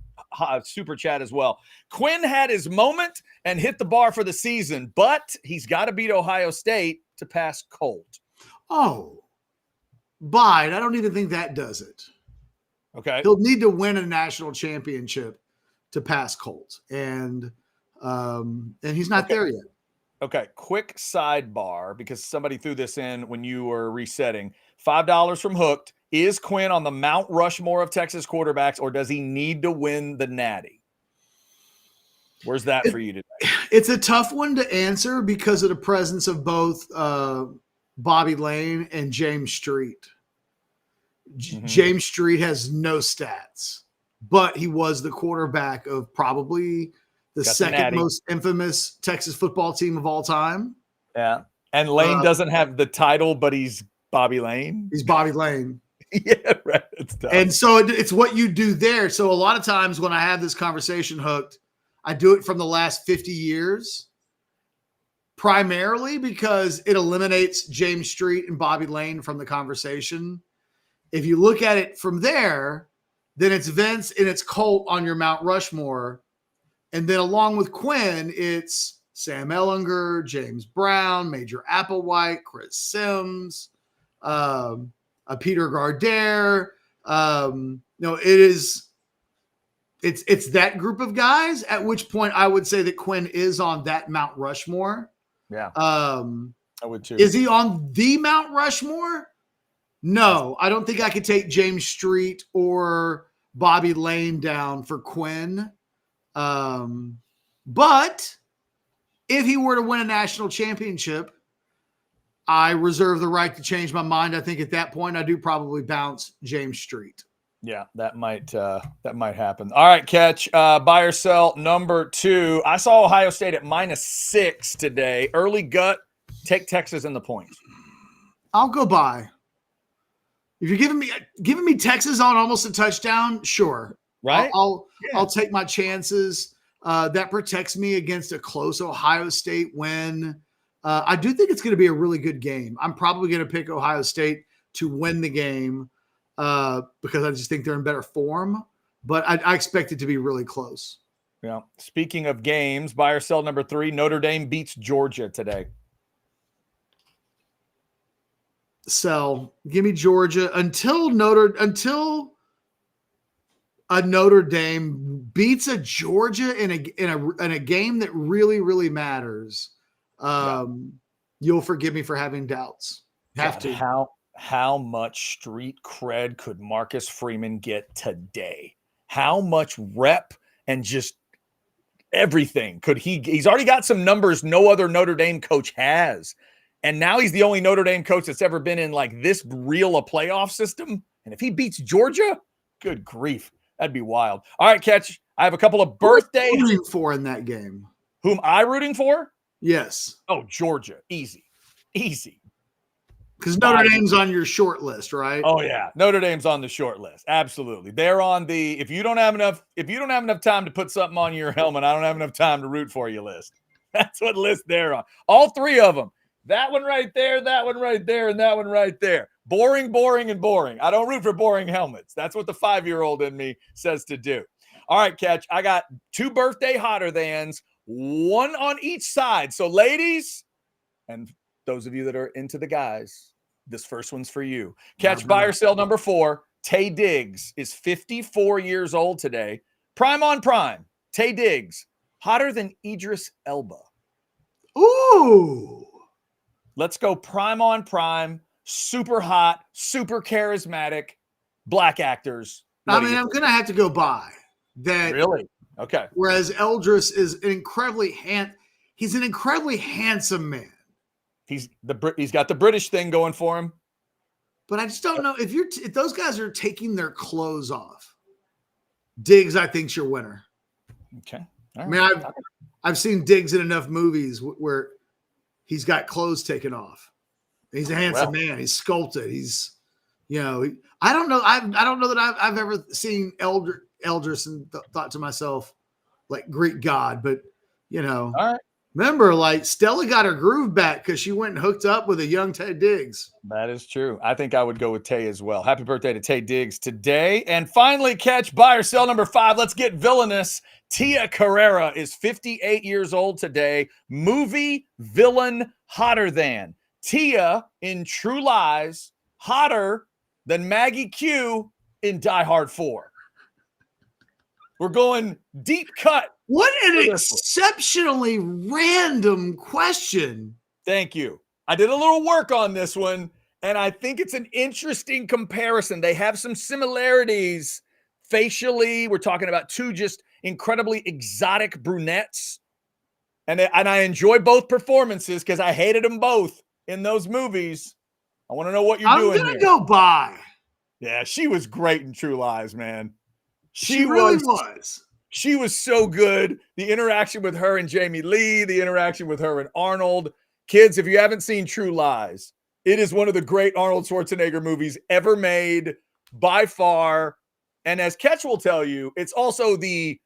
super chat as well. Quinn had his moment and hit the bar for the season, but he's got to beat Ohio State to pass Colt. Oh, I don't even think that does it. Okay. He'll need to win a national championship to pass Colt, and he's not there yet. Okay, quick sidebar because somebody threw this in when you were resetting. $5 from Hooked. Is Quinn on the Mount Rushmore of Texas quarterbacks, or does he need to win the Natty? Where's that for you today? It's a tough one to answer because of the presence of both Bobby Lane and James Street. Mm-hmm. James Street has no stats, but he was the quarterback of probably the second most infamous Texas football team of all time. Yeah. And Lane doesn't have the title, but he's Bobby Lane. He's Bobby Lane. Yeah, right. It's tough. And so it's what you do there. So a lot of times when I have this conversation, Hooked, I do it from the last 50 years, primarily because it eliminates James Street and Bobby Lane from the conversation. If you look at it from there, then it's Vince and it's Colt on your Mount Rushmore. And then along with Quinn, it's Sam Ehlinger, James Brown, Major Applewhite, Chris Sims, Peter Gardere. It's that group of guys, at which point I would say that Quinn is on that Mount Rushmore. Yeah. I would too. Is he on the Mount Rushmore? No, I don't think I could take James Street or Bobby Lane down for Quinn. But if he were to win a national championship, I reserve the right to change my mind. I think at that point, I do probably bounce James Street. Yeah, that might happen. All right, Catch. Buy or sell number 2. I saw Ohio State at -6 today. Early gut. Take Texas in the points. I'll go buy. If you're giving me Texas on almost a touchdown, sure. Right? I'll take my chances. That protects me against a close Ohio State win. I do think it's going to be a really good game. I'm probably going to pick Ohio State to win the game because I just think they're in better form. But I expect it to be really close. Yeah. Speaking of games, buy or sell number 3. Notre Dame beats Georgia today. Sell. Give me Georgia until a Notre Dame beats a Georgia in a game that really, really matters. You'll forgive me for having doubts. How much street cred could Marcus Freeman get today? How much rep and just everything could he's already got some numbers no other Notre Dame coach has. And now he's the only Notre Dame coach that's ever been in like this real a playoff system. And if he beats Georgia, good grief. That'd be wild. All right, Catch. I have a couple of birthdays. Who are you rooting for in that game? Whom I rooting for? Yes. Oh, Georgia. Easy. Because Notre Dame's on your short list, right? Oh yeah, Notre Dame's on the short list. Absolutely, they're on the. If you don't have enough time to put something on your helmet, I don't have enough time to root for you list. That's what list they're on. All 3 of them. That one right there, that one right there, and that one right there. Boring, boring, and boring. I don't root for boring helmets. That's what the 5-year-old in me says to do. All right, Catch. I got 2 birthday hotter thans, 1 on each side. So, ladies, and those of you that are into the guys, this first one's for you. Catch, buy or sell number 4. Tay Diggs is 54 years old today. Prime on prime. Tay Diggs, hotter than Idris Elba. Ooh. Let's go prime on prime. Super hot, super charismatic, black actors. I'm going to have to go buy that. Really? Okay. Whereas Eldris is he's an incredibly handsome man. He's got the British thing going for him. But I just don't know if those guys are taking their clothes off. Diggs, I think's your winner. Okay. All right. I mean, I've seen Diggs in enough movies where he's got clothes taken off. He's a handsome man. He's sculpted. He's, I don't know. I don't know that I've ever seen Eldris and thought to myself, like, Greek god. But all right. Remember, like, Stella got her groove back because she went and hooked up with a young Tay Diggs. That is true. I think I would go with Tay as well. Happy birthday to Tay Diggs today. And finally, Catch, buy or sell number 5. Let's get villainous. Tia Carrera is 58 years old today. Movie villain hotter than. Tia in True Lies, hotter than Maggie Q in Die Hard 4. We're going deep cut. What an exceptionally random question. Thank you. I did a little work on this one, and I think it's an interesting comparison. They have some similarities facially. We're talking about 2 just incredibly exotic brunettes. And I enjoy both performances because I hated them both in those movies. I want to know what you're doing here. I'm going to go buy. Yeah, she was great in True Lies, man. She really was. She was so good. The interaction with her and Jamie Lee, the interaction with her and Arnold. Kids, if you haven't seen True Lies, it is one of the great Arnold Schwarzenegger movies ever made by far. And as Ketch will tell you, it's also the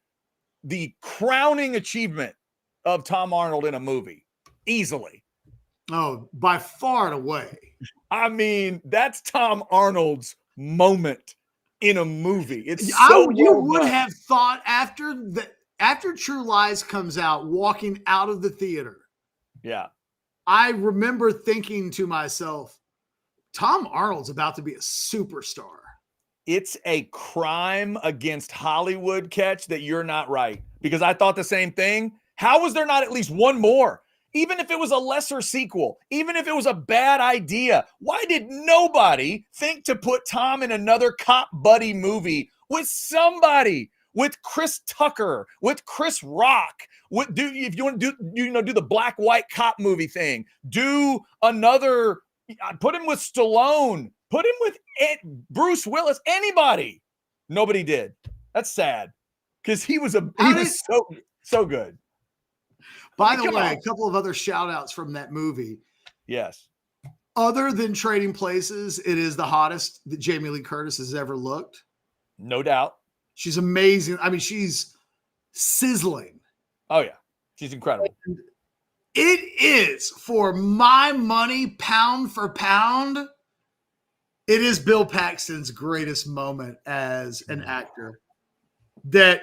crowning achievement of Tom Arnold in a movie. Easily. Oh, by far and away. I mean, that's Tom Arnold's moment in a movie. It's so you would have thought after True Lies comes out, walking out of the theater. Yeah. I remember thinking to myself, Tom Arnold's about to be a superstar. It's a crime against Hollywood, Catch, that you're not right. Because I thought the same thing. How was there not at least one more? Even if it was a lesser sequel, even if it was a bad idea, why did nobody think to put Tom in another cop buddy movie with somebody, with Chris Tucker, with Chris Rock. If you want to do the black white cop movie thing, do another. Put him with Stallone. Put him with Bruce Willis. Anybody. Nobody did. That's sad because he was so good. By the way, a couple of other shout outs from that movie. Yes. Other than Trading Places, it is the hottest that Jamie Lee Curtis has ever looked. No doubt. She's amazing. I mean, she's sizzling. Oh, yeah. She's incredible. And it is, for my money, pound for pound, it is Bill Paxton's greatest moment as an actor. That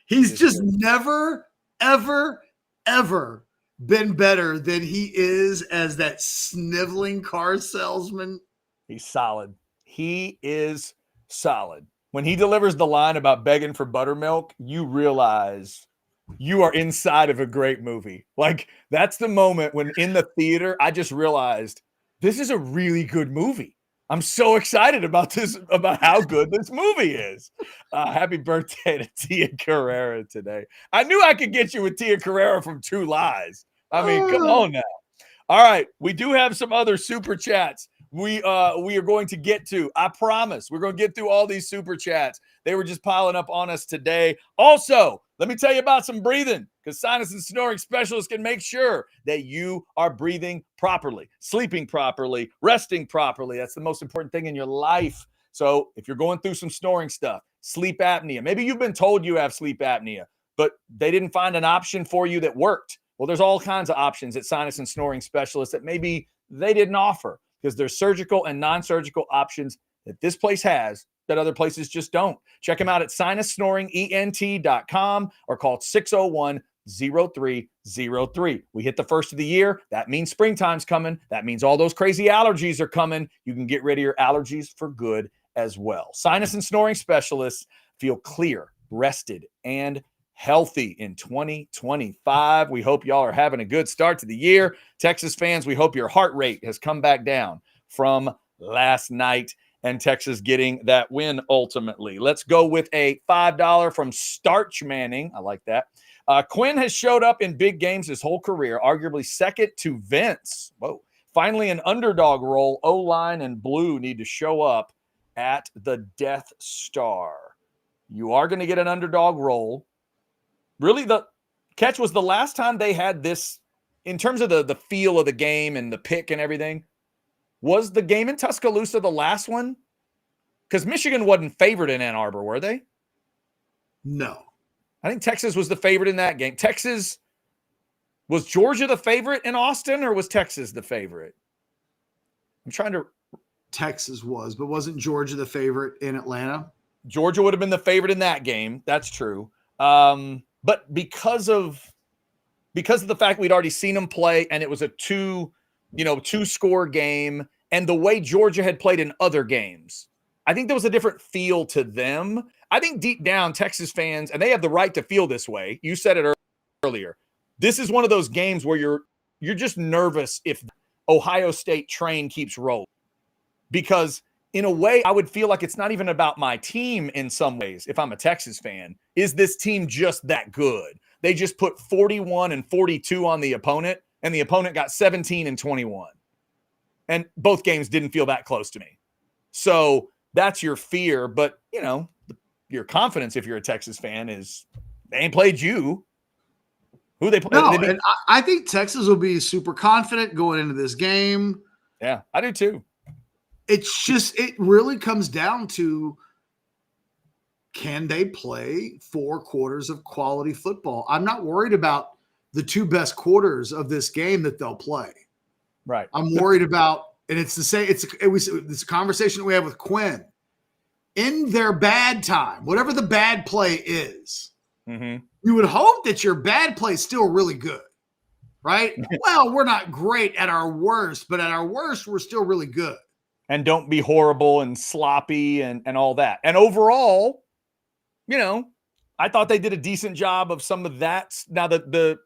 he's just never, ever, ever been better than he is as that sniveling car salesman. He's solid. He is solid. When he delivers the line about begging for buttermilk, you realize you are inside of a great movie. Like, that's the moment when in the theater, I just realized this is a really good movie. I'm so excited about this, about how good this movie is. Happy birthday to Tia Carrera today. I knew I could get you with Tia Carrera from True Lies. I mean, come on now. All right. We do have some other super chats we are going to get to. I promise we're going to get through all these super chats. They were just piling up on us today. Also, let me tell you about some breathing, because sinus and snoring specialists can make sure that you are breathing properly, sleeping properly, resting properly. That's the most important thing in your life. So if you're going through some snoring stuff, sleep apnea, maybe you've been told you have sleep apnea, but they didn't find an option for you that worked. Well, there's all kinds of options at sinus and snoring specialists that maybe they didn't offer, because there's surgical and non-surgical options that this place has that other places just don't. Check them out at sinussnoringent.com or call 601-0303. We hit the first of the year. That means springtime's coming. That means all those crazy allergies are coming. You can get rid of your allergies for good as well. Sinus and snoring specialists feel clear, rested, and healthy in 2025. We hope y'all are having a good start to the year. Texas fans, we hope your heart rate has come back down from last night and Texas getting that win ultimately. Let's go with a $5 from Starch Manning. I like that. Quinn has showed up in big games his whole career, arguably second to Vince. Whoa. Finally, an underdog role. O-line and blue need to show up at the Death Star. You are going to get an underdog role. Really, the catch was the last time they had this, in terms of the feel of the game and the pick and everything, was the game in Tuscaloosa the last one? Because Michigan wasn't favored in Ann Arbor, were they? No. I think Texas was the favorite in that game. Was Georgia the favorite in Austin, or was Texas the favorite? Texas was, but wasn't Georgia the favorite in Atlanta? Georgia would have been the favorite in that game. That's true. But because of the fact we'd already seen them play and it was a two-score game, and the way Georgia had played in other games, I think there was a different feel to them. I think deep down, Texas fans, and they have the right to feel this way. You said it earlier. This is one of those games where you're just nervous if Ohio State train keeps rolling, because in a way, I would feel like it's not even about my team in some ways. If I'm a Texas fan, is this team just that good? They just put 41 and 42 on the opponent, and the opponent got 17 and 21. And both games didn't feel that close to me. So that's your fear. But, your confidence, if you're a Texas fan, is they ain't played you. Who they play? No, and I think Texas will be super confident going into this game. Yeah, I do too. It's just, it really comes down to, can they play 4 quarters of quality football? I'm not worried about the 2 best quarters of this game that they'll play. Right. I'm worried about, and it's the same, it's a conversation that we have with Quinn. In their bad time, whatever the bad play is, you would hope that your bad play is still really good, right? Well, we're not great at our worst, but at our worst, we're still really good. And don't be horrible and sloppy and all that. And overall, I thought they did a decent job of some of that. Now, the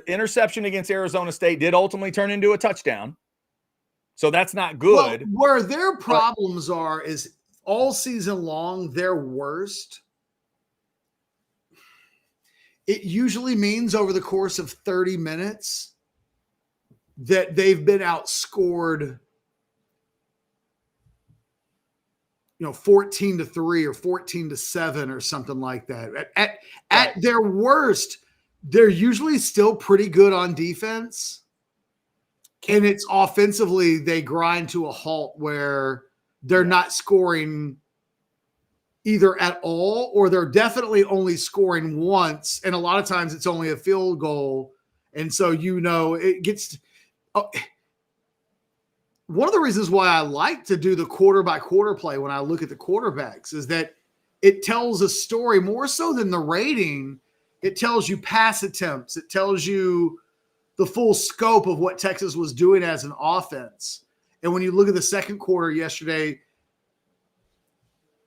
interception against Arizona State did ultimately turn into a touchdown. So that's not good. Well, where their problems are is all season long, their worst, it usually means over the course of 30 minutes that they've been outscored, 14-3 or 14-7 or something like that. At their worst, they're usually still pretty good on defense. And it's offensively, they grind to a halt where they're not scoring either at all, or they're definitely only scoring once. And a lot of times it's only a field goal. And so, it gets one of the reasons why I like to do the quarter by quarter play when I look at the quarterbacks is that it tells a story more so than the rating. It tells you pass attempts. It tells you the full scope of what Texas was doing as an offense. And when you look at the second quarter yesterday,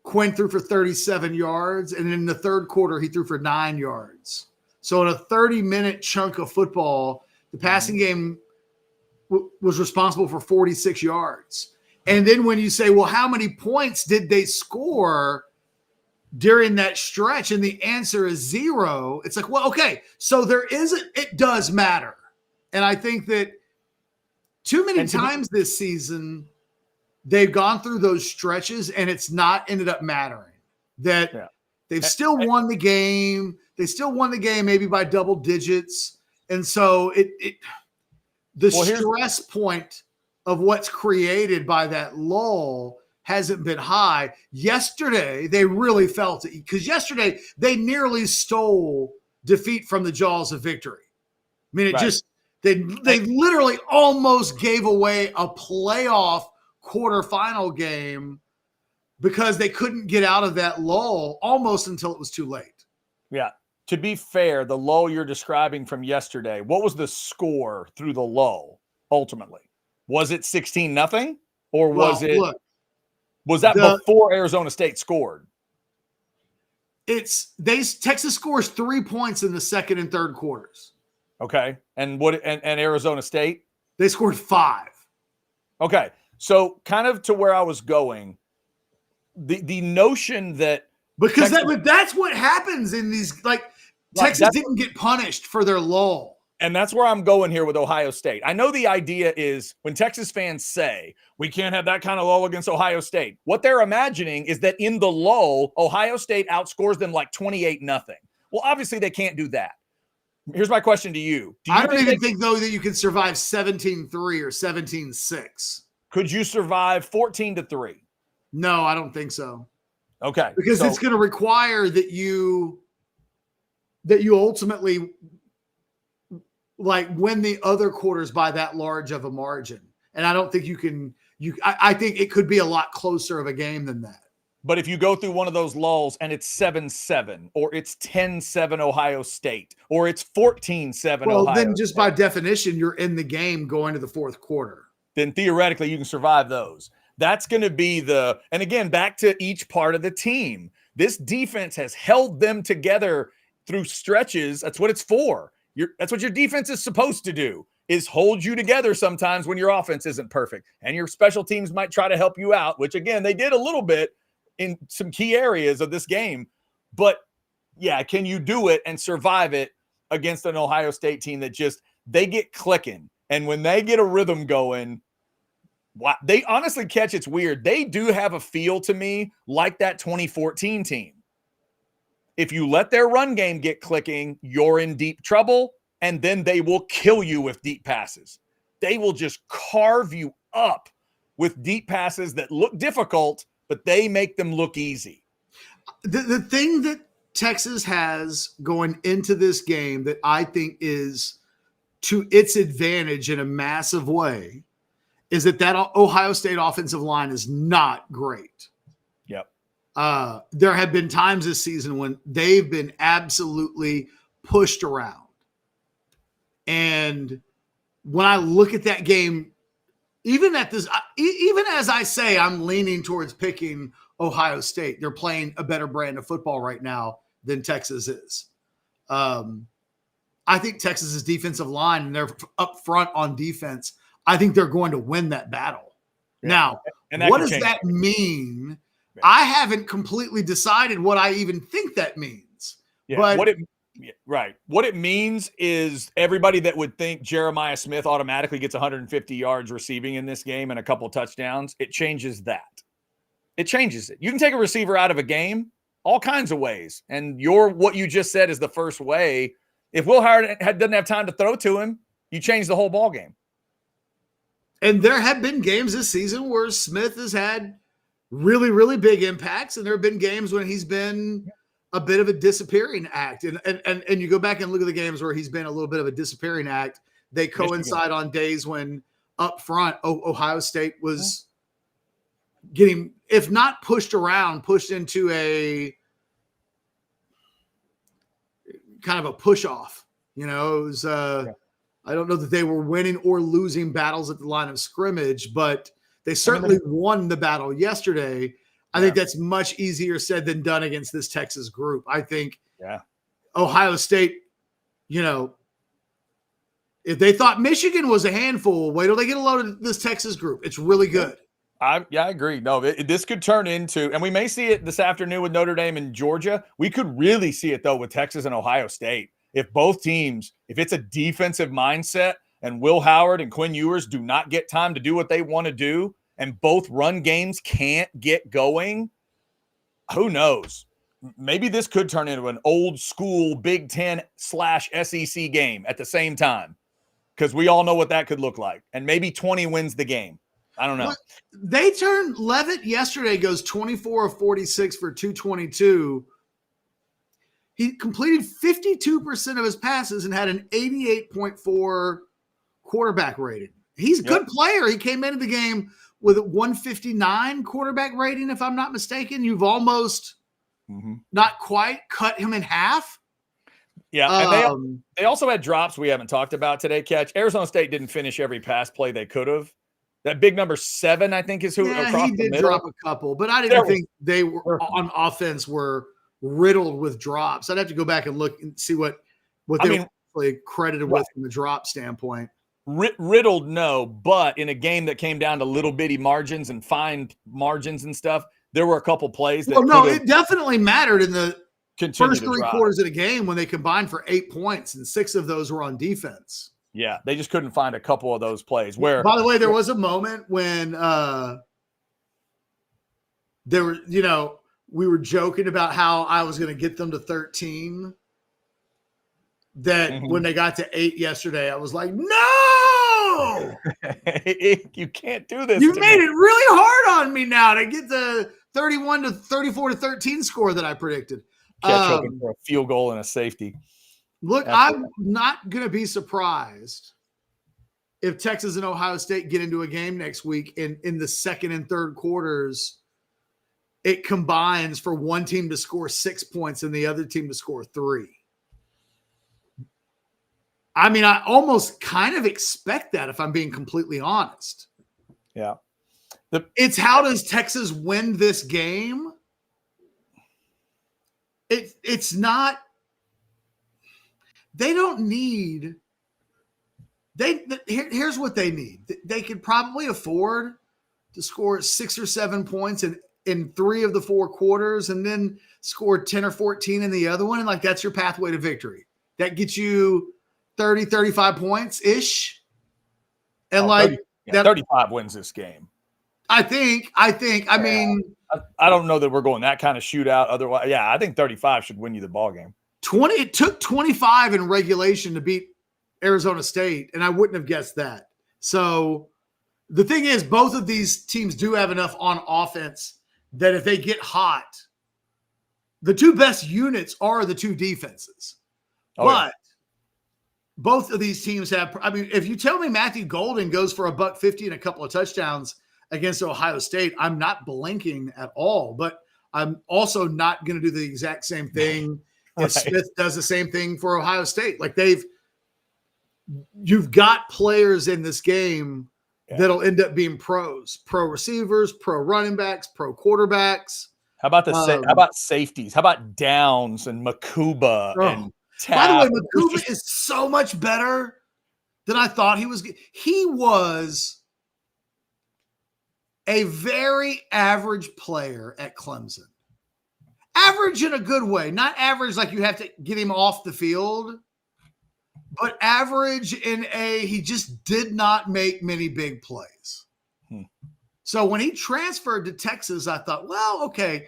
Quinn threw for 37 yards, and in the third quarter, he threw for 9 yards. So in a 30-minute chunk of football, the passing game was responsible for 46 yards. And then when you say, well, how many points did they score during that stretch? And the answer is 0. It's like, well, okay, so it does matter. And I think that too many times this season, they've gone through those stretches and it's not ended up mattering. That they've still won the game. They still won the game maybe by double digits. And so the stress point of what's created by that lull hasn't been high. Yesterday, they really felt it because yesterday they nearly stole defeat from the jaws of victory. I mean, they literally almost gave away a playoff quarterfinal game because they couldn't get out of that lull almost until it was too late. Yeah. To be fair, the lull you're describing from yesterday, what was the score through the lull ultimately? Was it 16-0 or was that before Arizona State scored? Texas scores 3 points in the second and third quarters. Okay. And Arizona State? They scored 5. Okay. So kind of to where I was going, the notion that because that's what happens in these, Texas didn't get punished for their lull. And that's where I'm going here with Ohio State. I know the idea is when Texas fans say we can't have that kind of lull against Ohio State, what they're imagining is that in the lull, Ohio State outscores them like 28-0. Well, obviously they can't do that. Here's my question to you. I don't even think, though, that you can survive 17-3 or 17-6. Could you survive 14-3? No, I don't think so. Okay. Because it's going to require that you ultimately win the other quarters by that large of a margin. And I don't think I think it could be a lot closer of a game than that. But if you go through one of those lulls and it's 7-7 or it's 10-7 Ohio State or it's 14-7 well, Ohio then just State, by definition, you're in the game going to the fourth quarter. Then theoretically you can survive those. That's going to be and again, back to each part of the team. This defense has held them together through stretches. That's what it's for. That's what your defense is supposed to do, is hold you together sometimes when your offense isn't perfect. And your special teams might try to help you out, which again, they did a little bit in some key areas of this game. But yeah, can you do it and survive it against an Ohio State team that they get clicking? And when they get a rhythm going, wow, they honestly catch, it's weird. They do have a feel to me like that 2014 team. If you let their run game get clicking, you're in deep trouble, and then they will kill you with deep passes. They will just carve you up with deep passes that look difficult, but they make them look easy. The thing that Texas has going into this game that I think is to its advantage in a massive way is that Ohio State offensive line is not great. Yep. There have been times this season when they've been absolutely pushed around. And when I look at that game, even as I say, I'm leaning towards picking Ohio State. They're playing a better brand of football right now than Texas is. I think Texas's defensive line, and they're up front on defense, I think they're going to win that battle. Yeah. Now, what does that mean I haven't completely decided what I even think that means. Yeah, but what it means is everybody that would think Jeremiah Smith automatically gets 150 yards receiving in this game and a couple touchdowns, it changes that. It changes it. You can take a receiver out of a game all kinds of ways, and what you just said is the first way. If Will Howard doesn't have time to throw to him, you change the whole ball game. And there have been games this season where Smith has had really, really big impacts, and there have been games when he's been a bit of a disappearing act. And you go back and look at the games where he's been a little bit of a disappearing act. They coincide on days when up front, Ohio State was getting, if not pushed around, pushed into a kind of a push off. It was I don't know that they were winning or losing battles at the line of scrimmage, but they certainly won the battle yesterday. I think that's much easier said than done against this Texas group. I think Ohio State, if they thought Michigan was a handful, wait till they get a load of this Texas group. It's really good. I agree. No, this could turn into, and we may see it this afternoon with Notre Dame and Georgia. We could really see it, though, with Texas and Ohio State. If both teams, if it's a defensive mindset and Will Howard and Quinn Ewers do not get time to do what they want to do, and both run games can't get going, who knows? Maybe this could turn into an old school Big Ten/SEC game at the same time, because we all know what that could look like. And maybe 20 wins the game. I don't know. Well, they turned Levitt yesterday, goes 24 of 46 for 222. He completed 52% of his passes and had an 88.4 quarterback rating. He's a good player. He came into the game with a 159 quarterback rating, if I'm not mistaken. You've almost not quite cut him in half. Yeah, and they also had drops we haven't talked about today, Catch. Arizona State didn't finish every pass play they could have. That big number 7, I think, is who across he the did middle. Drop a couple, but I didn't think they were on offense were riddled with drops. I'd have to go back and look and see what they were actually credited with from the drop standpoint. Riddled, no, but in a game that came down to little bitty margins and fine margins and stuff, there were a couple plays that it definitely mattered in the first 3 quarters of the game when they combined for 8 points, and 6 of those were on defense. Yeah, they just couldn't find a couple of those plays. Where, by the way, there was a moment when there were, we were joking about how I was going to get them to 13. That when they got to 8 yesterday, I was like, no, you can't do this. You made it really hard on me now to get the 31 to 34 to 13 score that I predicted. Catch hoping for a field goal and a safety. Look, I'm not going to be surprised if Texas and Ohio State get into a game next week in the second and third quarters, it combines for one team to score 6 points and the other team to score 3. I mean, I almost kind of expect that if I'm being completely honest. Yeah. It's how does Texas win this game? It's not. They don't need. Here's what they need. They could probably afford to score 6 or 7 points in 3 of the 4 quarters, and then score 10 or 14 in the other one, and that's your pathway to victory. That gets you 30, 35 points ish, and 35 wins this game. I think. I mean, I don't know that we're going that kind of shootout. Otherwise, I think 35 should win you the ball game. 20. It took 25 in regulation to beat Arizona State, and I wouldn't have guessed that. So the thing is, both of these teams do have enough on offense that if they get hot, the 2 best units are the 2 defenses. But both of these teams have. I mean, if you tell me Matthew Golden goes for $150 and a couple of touchdowns against Ohio State, I'm not blinking at all. But I'm also not going to do the exact same thing. If Smith does the same thing for Ohio State. You've got players in this game that'll end up being pros, pro receivers, pro running backs, pro quarterbacks. How about how about safeties? How about Downs and Makuba and Tapp? By the way, Makuba is so much better than I thought he was. He was a very average player at Clemson. Average in a good way, not average like you have to get him off the field, but average in he just did not make many big plays. So when he transferred to Texas, I thought, well, okay,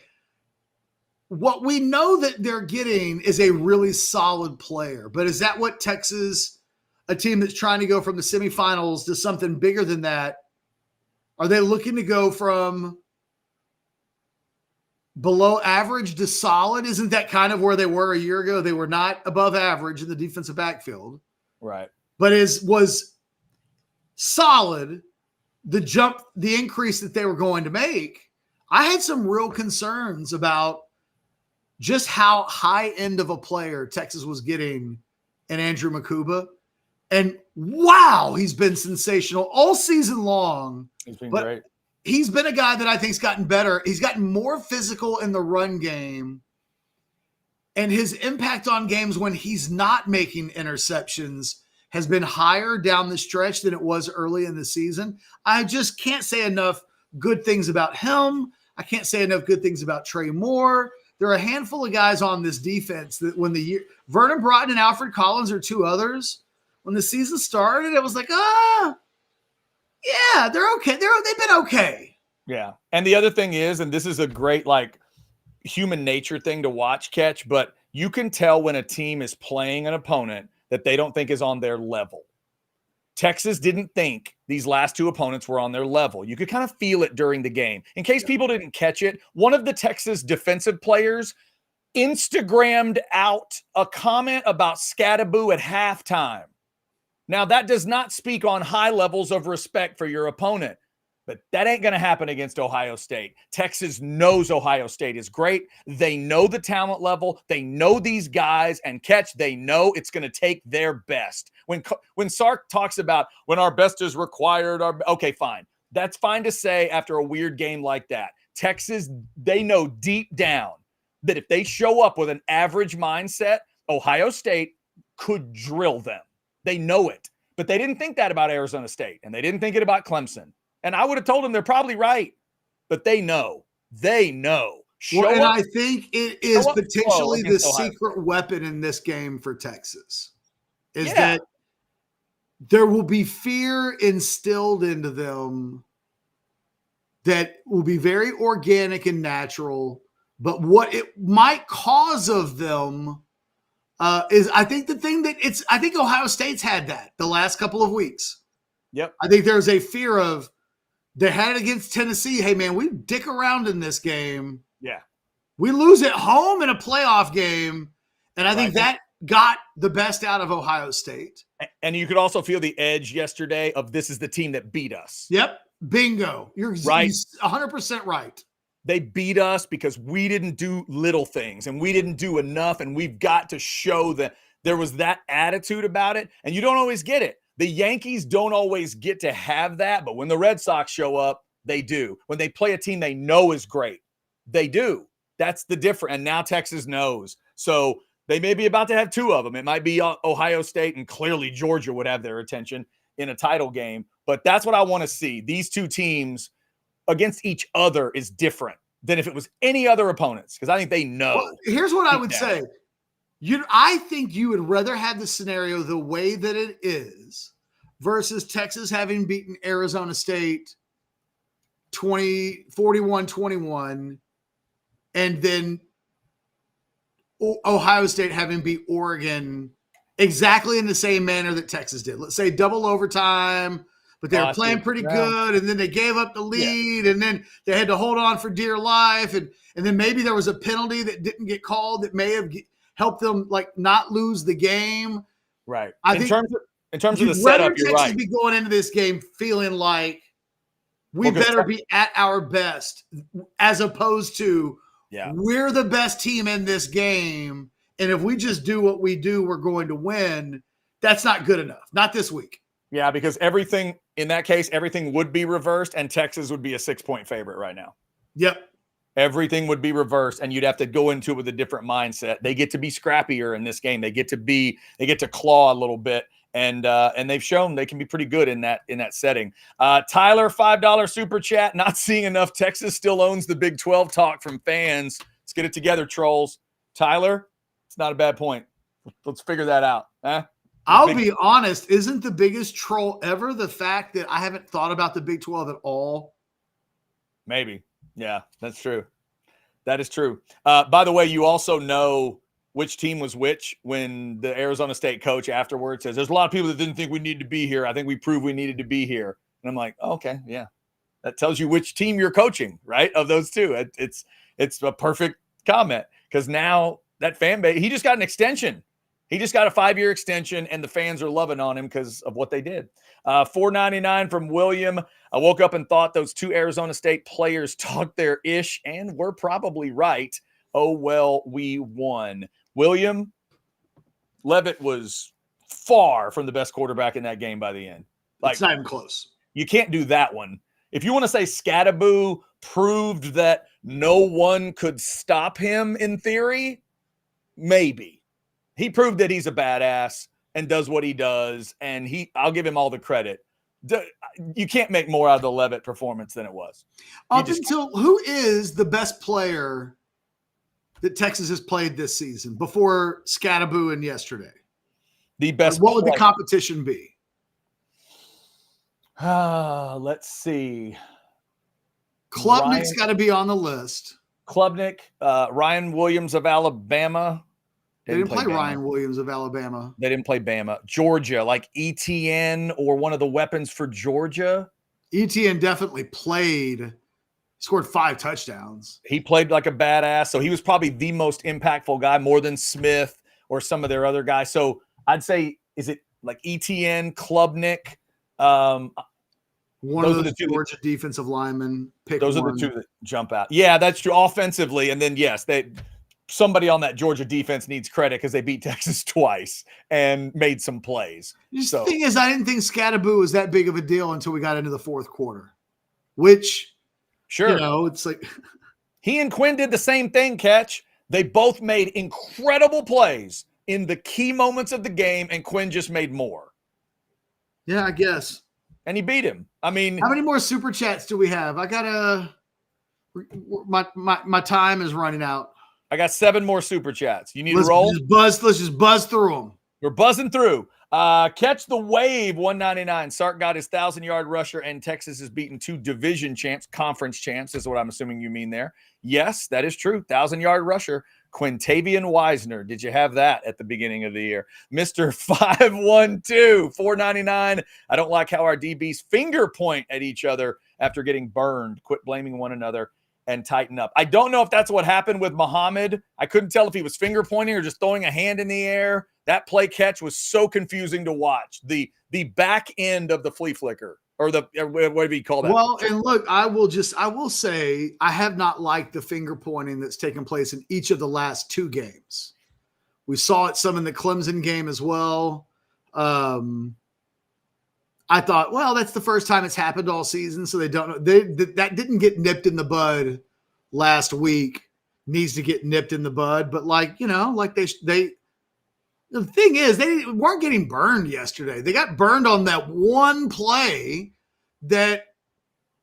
what we know that they're getting is a really solid player. But is that what Texas, a team that's trying to go from the semifinals to something bigger than that, are they looking to go from below average to solid? Isn't that kind of where they were a year ago? They were not above average in the defensive backfield. Right. But was solid, the increase that they were going to make. I had some real concerns about just how high end of a player Texas was getting in Andrew Makuba. And wow, he's been sensational all season long. He's been great. He's been a guy that I think's gotten better. He's gotten more physical in the run game. And his impact on games when he's not making interceptions has been higher down the stretch than it was early in the season. I just can't say enough good things about him. I can't say enough good things about Trey Moore. There are a handful of guys on this defense that when Vernon Broughton and Alfred Collins are two others, when the season started, it was like, yeah, they're okay. They've been okay. Yeah. And the other thing is, and this is a great human nature thing to catch, but you can tell when a team is playing an opponent that they don't think is on their level. Texas didn't think these last two opponents were on their level. You could kind of feel it during the game. In case people didn't catch it, one of the Texas defensive players Instagrammed out a comment about Scattaboo at halftime. Now, that does not speak on high levels of respect for your opponent, but that ain't going to happen against Ohio State. Texas knows Ohio State is great. They know the talent level. They know these guys, and they know it's going to take their best. When Sark talks about when our best is required, okay, fine. That's fine to say after a weird game like that. Texas, they know deep down that if they show up with an average mindset, Ohio State could drill them. They know it, but they didn't think that about Arizona State, and they didn't think it about Clemson. And I would have told them they're probably right, but they know. They know. I think it is potentially the secret weapon in this game for Texas is that there will be fear instilled into them that will be very organic and natural, but what it might cause of them is I think I think Ohio State's had that the last couple of weeks. Yep. I think there's a fear of, they had it against Tennessee. Hey, man, we dick around in this game. Yeah. We lose at home in a playoff game. And I think that got the best out of Ohio State. And you could also feel the edge yesterday of this is the team that beat us. Yep. Bingo. You're right. 100% right. They beat us because we didn't do little things and we didn't do enough. And we've got to show that there was that attitude about it. And you don't always get it. The Yankees don't always get to have that, but when the Red Sox show up, they do. When they play a team they know is great, they do. That's the difference. And now Texas knows. So they may be about to have two of them. It might be Ohio State, and clearly Georgia would have their attention in a title game. But that's what I want to see. These two teams against each other is different than if it was any other opponents, because I think they know. Well, here's what I would say. I think you would rather have the scenario the way that it is versus Texas having beaten Arizona State 41-21 and then Ohio State having beat Oregon exactly in the same manner that Texas did. Let's say double overtime, but they were playing pretty good, and then they gave up the lead, and then they had to hold on for dear life, and then maybe there was a penalty that didn't get called that may have help them not lose the game. Right. In terms of the setup, you're Texas right. Be going into this game feeling like we better be at our best, as opposed to we're the best team in this game, and if we just do what we do, we're going to win. That's not good enough. Not this week. Yeah, because everything would be reversed, and Texas would be a 6-point favorite right now. Yep. Everything would be reversed, and you'd have to go into it with a different mindset. They get to be scrappier in this game. They get to claw a little bit And they've shown they can be pretty good in that setting. Tyler, $5 super chat. Not seeing enough. Texas still owns the Big 12 talk from fans. Let's get it together, trolls. Tyler, it's not a bad point. Let's figure that out. I'll be honest. Isn't the biggest troll ever the fact that I haven't thought about the Big 12 at all? Maybe. Yeah, that's true. That is true. By the way, you also know which team was which when the Arizona State coach afterwards says, there's a lot of people that didn't think we needed to be here. I think we proved we needed to be here. And I'm like, oh, okay, yeah. That tells you which team you're coaching, right? Of those two. It's a perfect comment because now that fan base, he just got an extension. He just got a 5-year extension, and the fans are loving on him because of what they did. $4.99 from William. I woke up and thought those 2 Arizona State players talked their ish and were probably right. Oh, well, we won. William, Levitt was far from the best quarterback in that game by the end. It's not even close. You can't do that one. If you want to say Scattaboo proved that no one could stop him in theory, maybe. He proved that he's a badass and does what he does, and I'll give him all the credit. You can't make more out of the Levitt performance than it was. Who is the best player that Texas has played this season before Scattaboo and yesterday? The best. What would the competition be? Let's see. Klubnik's got to be on the list. Klubnik, Ryan Williams of Alabama. They didn't play Ryan Williams of Alabama. They didn't play Bama. Georgia, like ETN or one of the weapons for Georgia. ETN definitely played. Scored 5 touchdowns. He played like a badass. So he was probably the most impactful guy, more than Smith or some of their other guys. So I'd say, is it like ETN, Klubnik? One of those Georgia defensive linemen. Those are the 2 that jump out. Yeah, that's true. Offensively. And then, yes, somebody on that Georgia defense needs credit because they beat Texas twice and made some plays. The thing is, I didn't think Scattaboo was that big of a deal until we got into the fourth quarter, which, sure, it's like he and Quinn did the same thing. They both made incredible plays in the key moments of the game, and Quinn just made more. Yeah, I guess. And he beat him. I mean, how many more super chats do we have? I gotta. My time is running out. I got 7 more super chats. You need to roll? Let's just buzz through them. We're buzzing through. Catch the wave, $1.99. Sark got his 1,000-yard rusher, and Texas has beaten 2 division champs, conference champs is what I'm assuming you mean there. Yes, that is true. 1,000-yard rusher, Quintavion Wisner. Did you have that at the beginning of the year? Mr. 512, $4.99. I don't like how our DBs finger point at each other after getting burned. Quit blaming one another and tighten up. I don't know if that's what happened with Muhammad. I couldn't tell if he was finger pointing or just throwing a hand in the air. That play catch was so confusing to watch. The back end of the flea flicker, or what do you call that? Well, and look, I will say I have not liked the finger pointing that's taken place in each of the last 2 games. We saw it some in the Clemson game as well. I thought, well, that's the first time it's happened all season, so they don't know. That didn't get nipped in the bud last week. Needs to get nipped in the bud, but the thing is, they weren't getting burned yesterday. They got burned on that one play that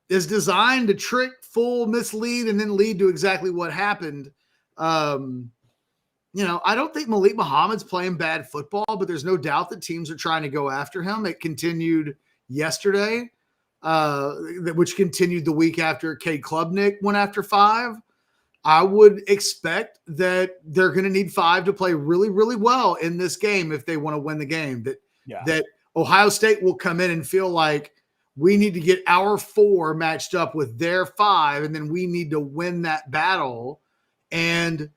is designed to trick, fool, mislead, and then lead to exactly what happened. I don't think Malik Muhammad's playing bad football, but there's no doubt that teams are trying to go after him. It continued yesterday, which continued the week after Cade Klubnik went after 5. I would expect that they're going to need 5 to play really, really well in this game if they want to win the game. That Ohio State will come in and feel like we need to get our 4 matched up with their 5, and then we need to win that battle. And,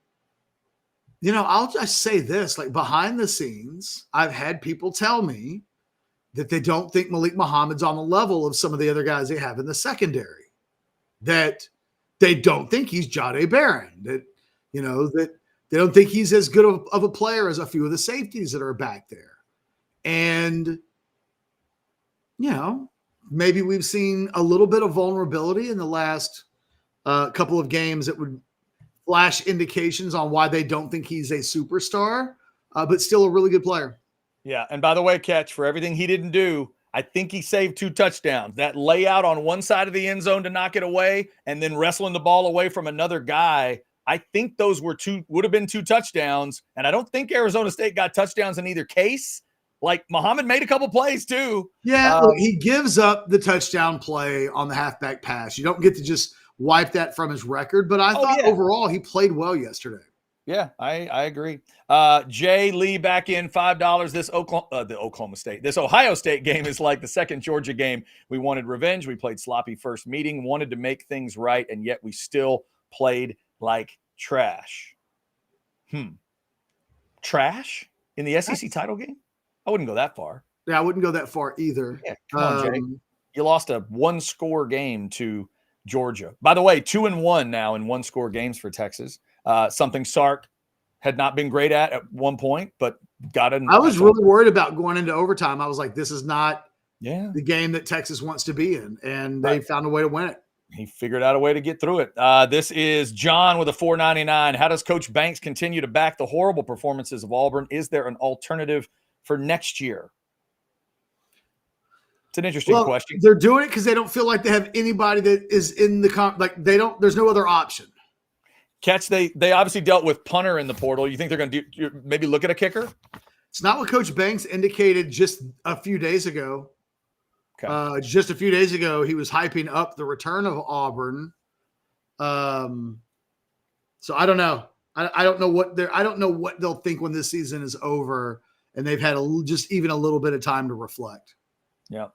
I'll just say this, like behind the scenes, I've had people tell me that they don't think Malik Muhammad's on the level of some of the other guys they have in the secondary, that they don't think he's Jahdae Barron, that they don't think he's as good of a player as a few of the safeties that are back there. And, maybe we've seen a little bit of vulnerability in the last couple of games that would flash indications on why they don't think he's a superstar, but still a really good player. Yeah. And by the way, Catch, for everything he didn't do, I think he saved 2 touchdowns. That layout on one side of the end zone to knock it away and then wrestling the ball away from another guy. I think those would have been 2 touchdowns. And I don't think Arizona State got touchdowns in either case. Like Muhammad made a couple plays too. Yeah, look, he gives up the touchdown play on the halfback pass. You don't get to just wipe that from his record, but I thought overall he played well yesterday. Yeah, I agree. Jay Lee back in $5. This Ohio State game is like the second Georgia game. We wanted revenge. We played sloppy first meeting, wanted to make things right, and yet we still played like trash. Trash in the SEC title game? I wouldn't go that far. Yeah, I wouldn't go that far either. Yeah, come on, Jay. You lost a 1-score game to Georgia. By the way, 2-1 now in 1-score games for Texas. Something Sark had not been great at one point, but got an. I was really worried about going into overtime. I was like, this is not the game that Texas wants to be in, and they found a way to win it. He figured out a way to get through it. This is John with a $4.99. How does Coach Banks continue to back the horrible performances of Auburn? Is there an alternative for next year? It's an interesting question. They're doing it because they don't feel like they have anybody that is in the they don't. There's no other option. Catch, they obviously dealt with punter in the portal. You think they're going to maybe look at a kicker? It's not what Coach Banks indicated just a few days ago. Okay. Just a few days ago, he was hyping up the return of Auburn. So I don't know. I don't know what they'll think when this season is over and they've had just even a little bit of time to reflect. Yeah.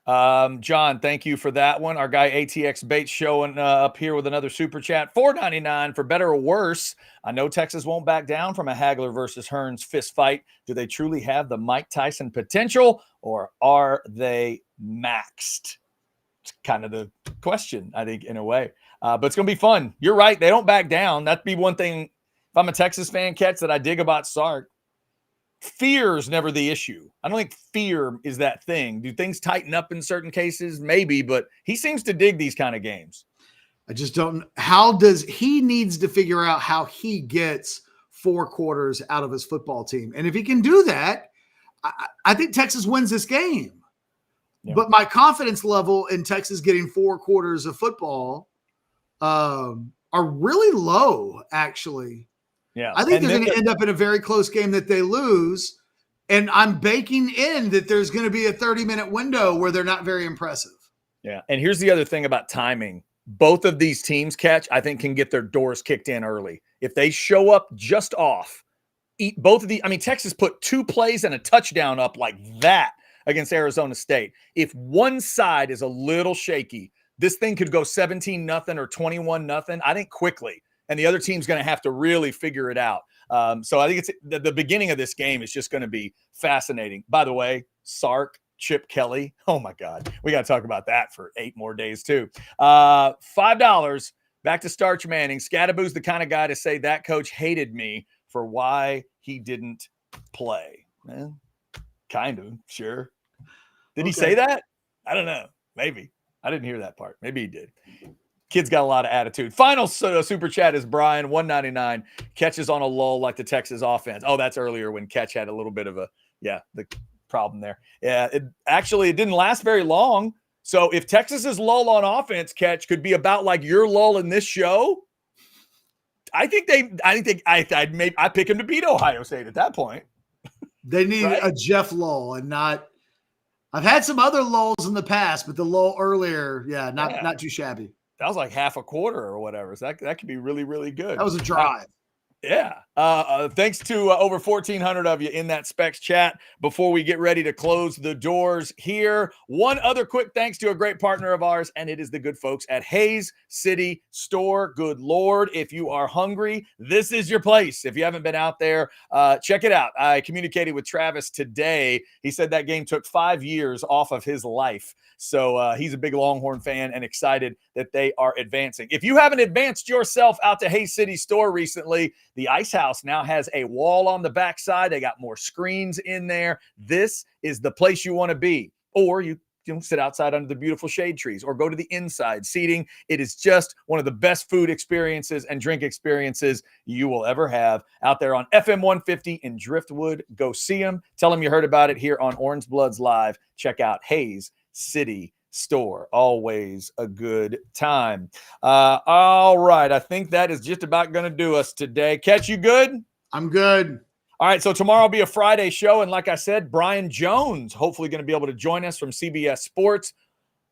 John, thank you for that one. Our guy ATX Bates showing up here with another super chat. $4.99 for better or worse. I know Texas won't back down from a Hagler versus Hearns fist fight. Do they truly have the Mike Tyson potential, or are they maxed? It's kind of the question, I think, in a way. But it's going to be fun. You're right. They don't back down. That'd be one thing, if I'm a Texas fan, Catch, that I dig about Sark. Fear is never the issue. I don't think fear is that thing. Do things tighten up in certain cases? Maybe, but he seems to dig these kind of games. I just don't. He needs to figure out how he gets 4 quarters out of his football team. And if he can do that, I think Texas wins this game. Yeah. But my confidence level in Texas getting 4 quarters of football are really low, actually. Yeah, I think they're going to end up in a very close game that they lose, and I'm baking in that there's going to be a 30-minute window where they're not very impressive. Yeah, and here's the other thing about timing. Both of these teams, Catch, I think, can get their doors kicked in early. If they show up just off, Texas put 2 plays and a touchdown up like that against Arizona State. If one side is a little shaky, this thing could go 17-0 or 21-0, I think, quickly. And the other team's going to have to really figure it out. So I think it's the beginning of this game is just going to be fascinating. By the way, Sark, Chip Kelly. Oh, my God. We got to talk about that for 8 more days, too. $5. Back to Starch Manning. Scadaboo's the kind of guy to say that coach hated me for why he didn't play. Well, kind of, sure. Did he say that? I don't know. Maybe. I didn't hear that part. Maybe he did. Kid's got a lot of attitude. Final super chat is Brian, $1.99. Catches on a lull like the Texas offense. Oh, that's earlier when Catch had a little bit of the problem there. Yeah, it didn't last very long. So if Texas's lull on offense, Catch, could be about like your lull in this show, I pick him to beat Ohio State at that point. They need a Jeff lull and not. I've had some other lulls in the past, but the lull earlier, not too shabby. That was like half a quarter or whatever. So that could be really, really good. That was a drive. Yeah. Thanks to over 1,400 of you in that Specs chat. Before we get ready to close the doors here, one other quick thanks to a great partner of ours, and it is the good folks at Hayes City Store. Good Lord, if you are hungry, this is your place. If you haven't been out there, check it out. I communicated with Travis today. He said that game took 5 years off of his life. So he's a big Longhorn fan and excited that they are advancing. If you haven't advanced yourself out to Hayes City Store recently, the Ice House now has a wall on the backside. They got more screens in there. This is the place you want to be. Or you sit outside under the beautiful shade trees or go to the inside seating. It is just one of the best food experiences and drink experiences you will ever have out there on FM 150 in Driftwood. Go see them. Tell them you heard about it here on Orange Bloods Live. Check out Hayes City Store. Always a good time. All right. I think that is just about going to do us today. Catch, you good? I'm good. All right, so tomorrow will be a Friday show, and like I said, Brian Jones hopefully going to be able to join us from CBS Sports.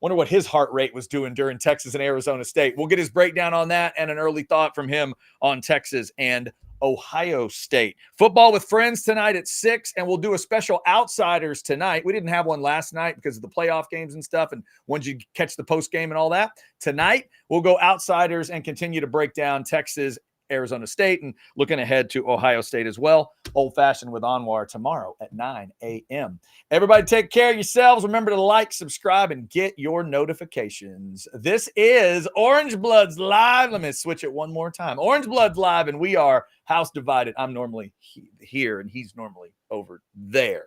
Wonder what his heart rate was doing during Texas and Arizona State. We'll get his breakdown on that and an early thought from him on Texas and Ohio State. Football with Friends tonight at 6, and we'll do a special Outsiders tonight. We didn't have one last night because of the playoff games and stuff, and once you catch the post game and all that. Tonight, we'll go Outsiders and continue to break down Texas, Arizona State, and looking ahead to Ohio State as well. Old Fashioned with Anwar tomorrow at 9 a.m. Everybody take care of yourselves. Remember to like, subscribe, and get your notifications. This is Orange Bloods Live. Let me switch it one more time. Orange Bloods Live, and we are house divided. I'm normally here, and he's normally over there.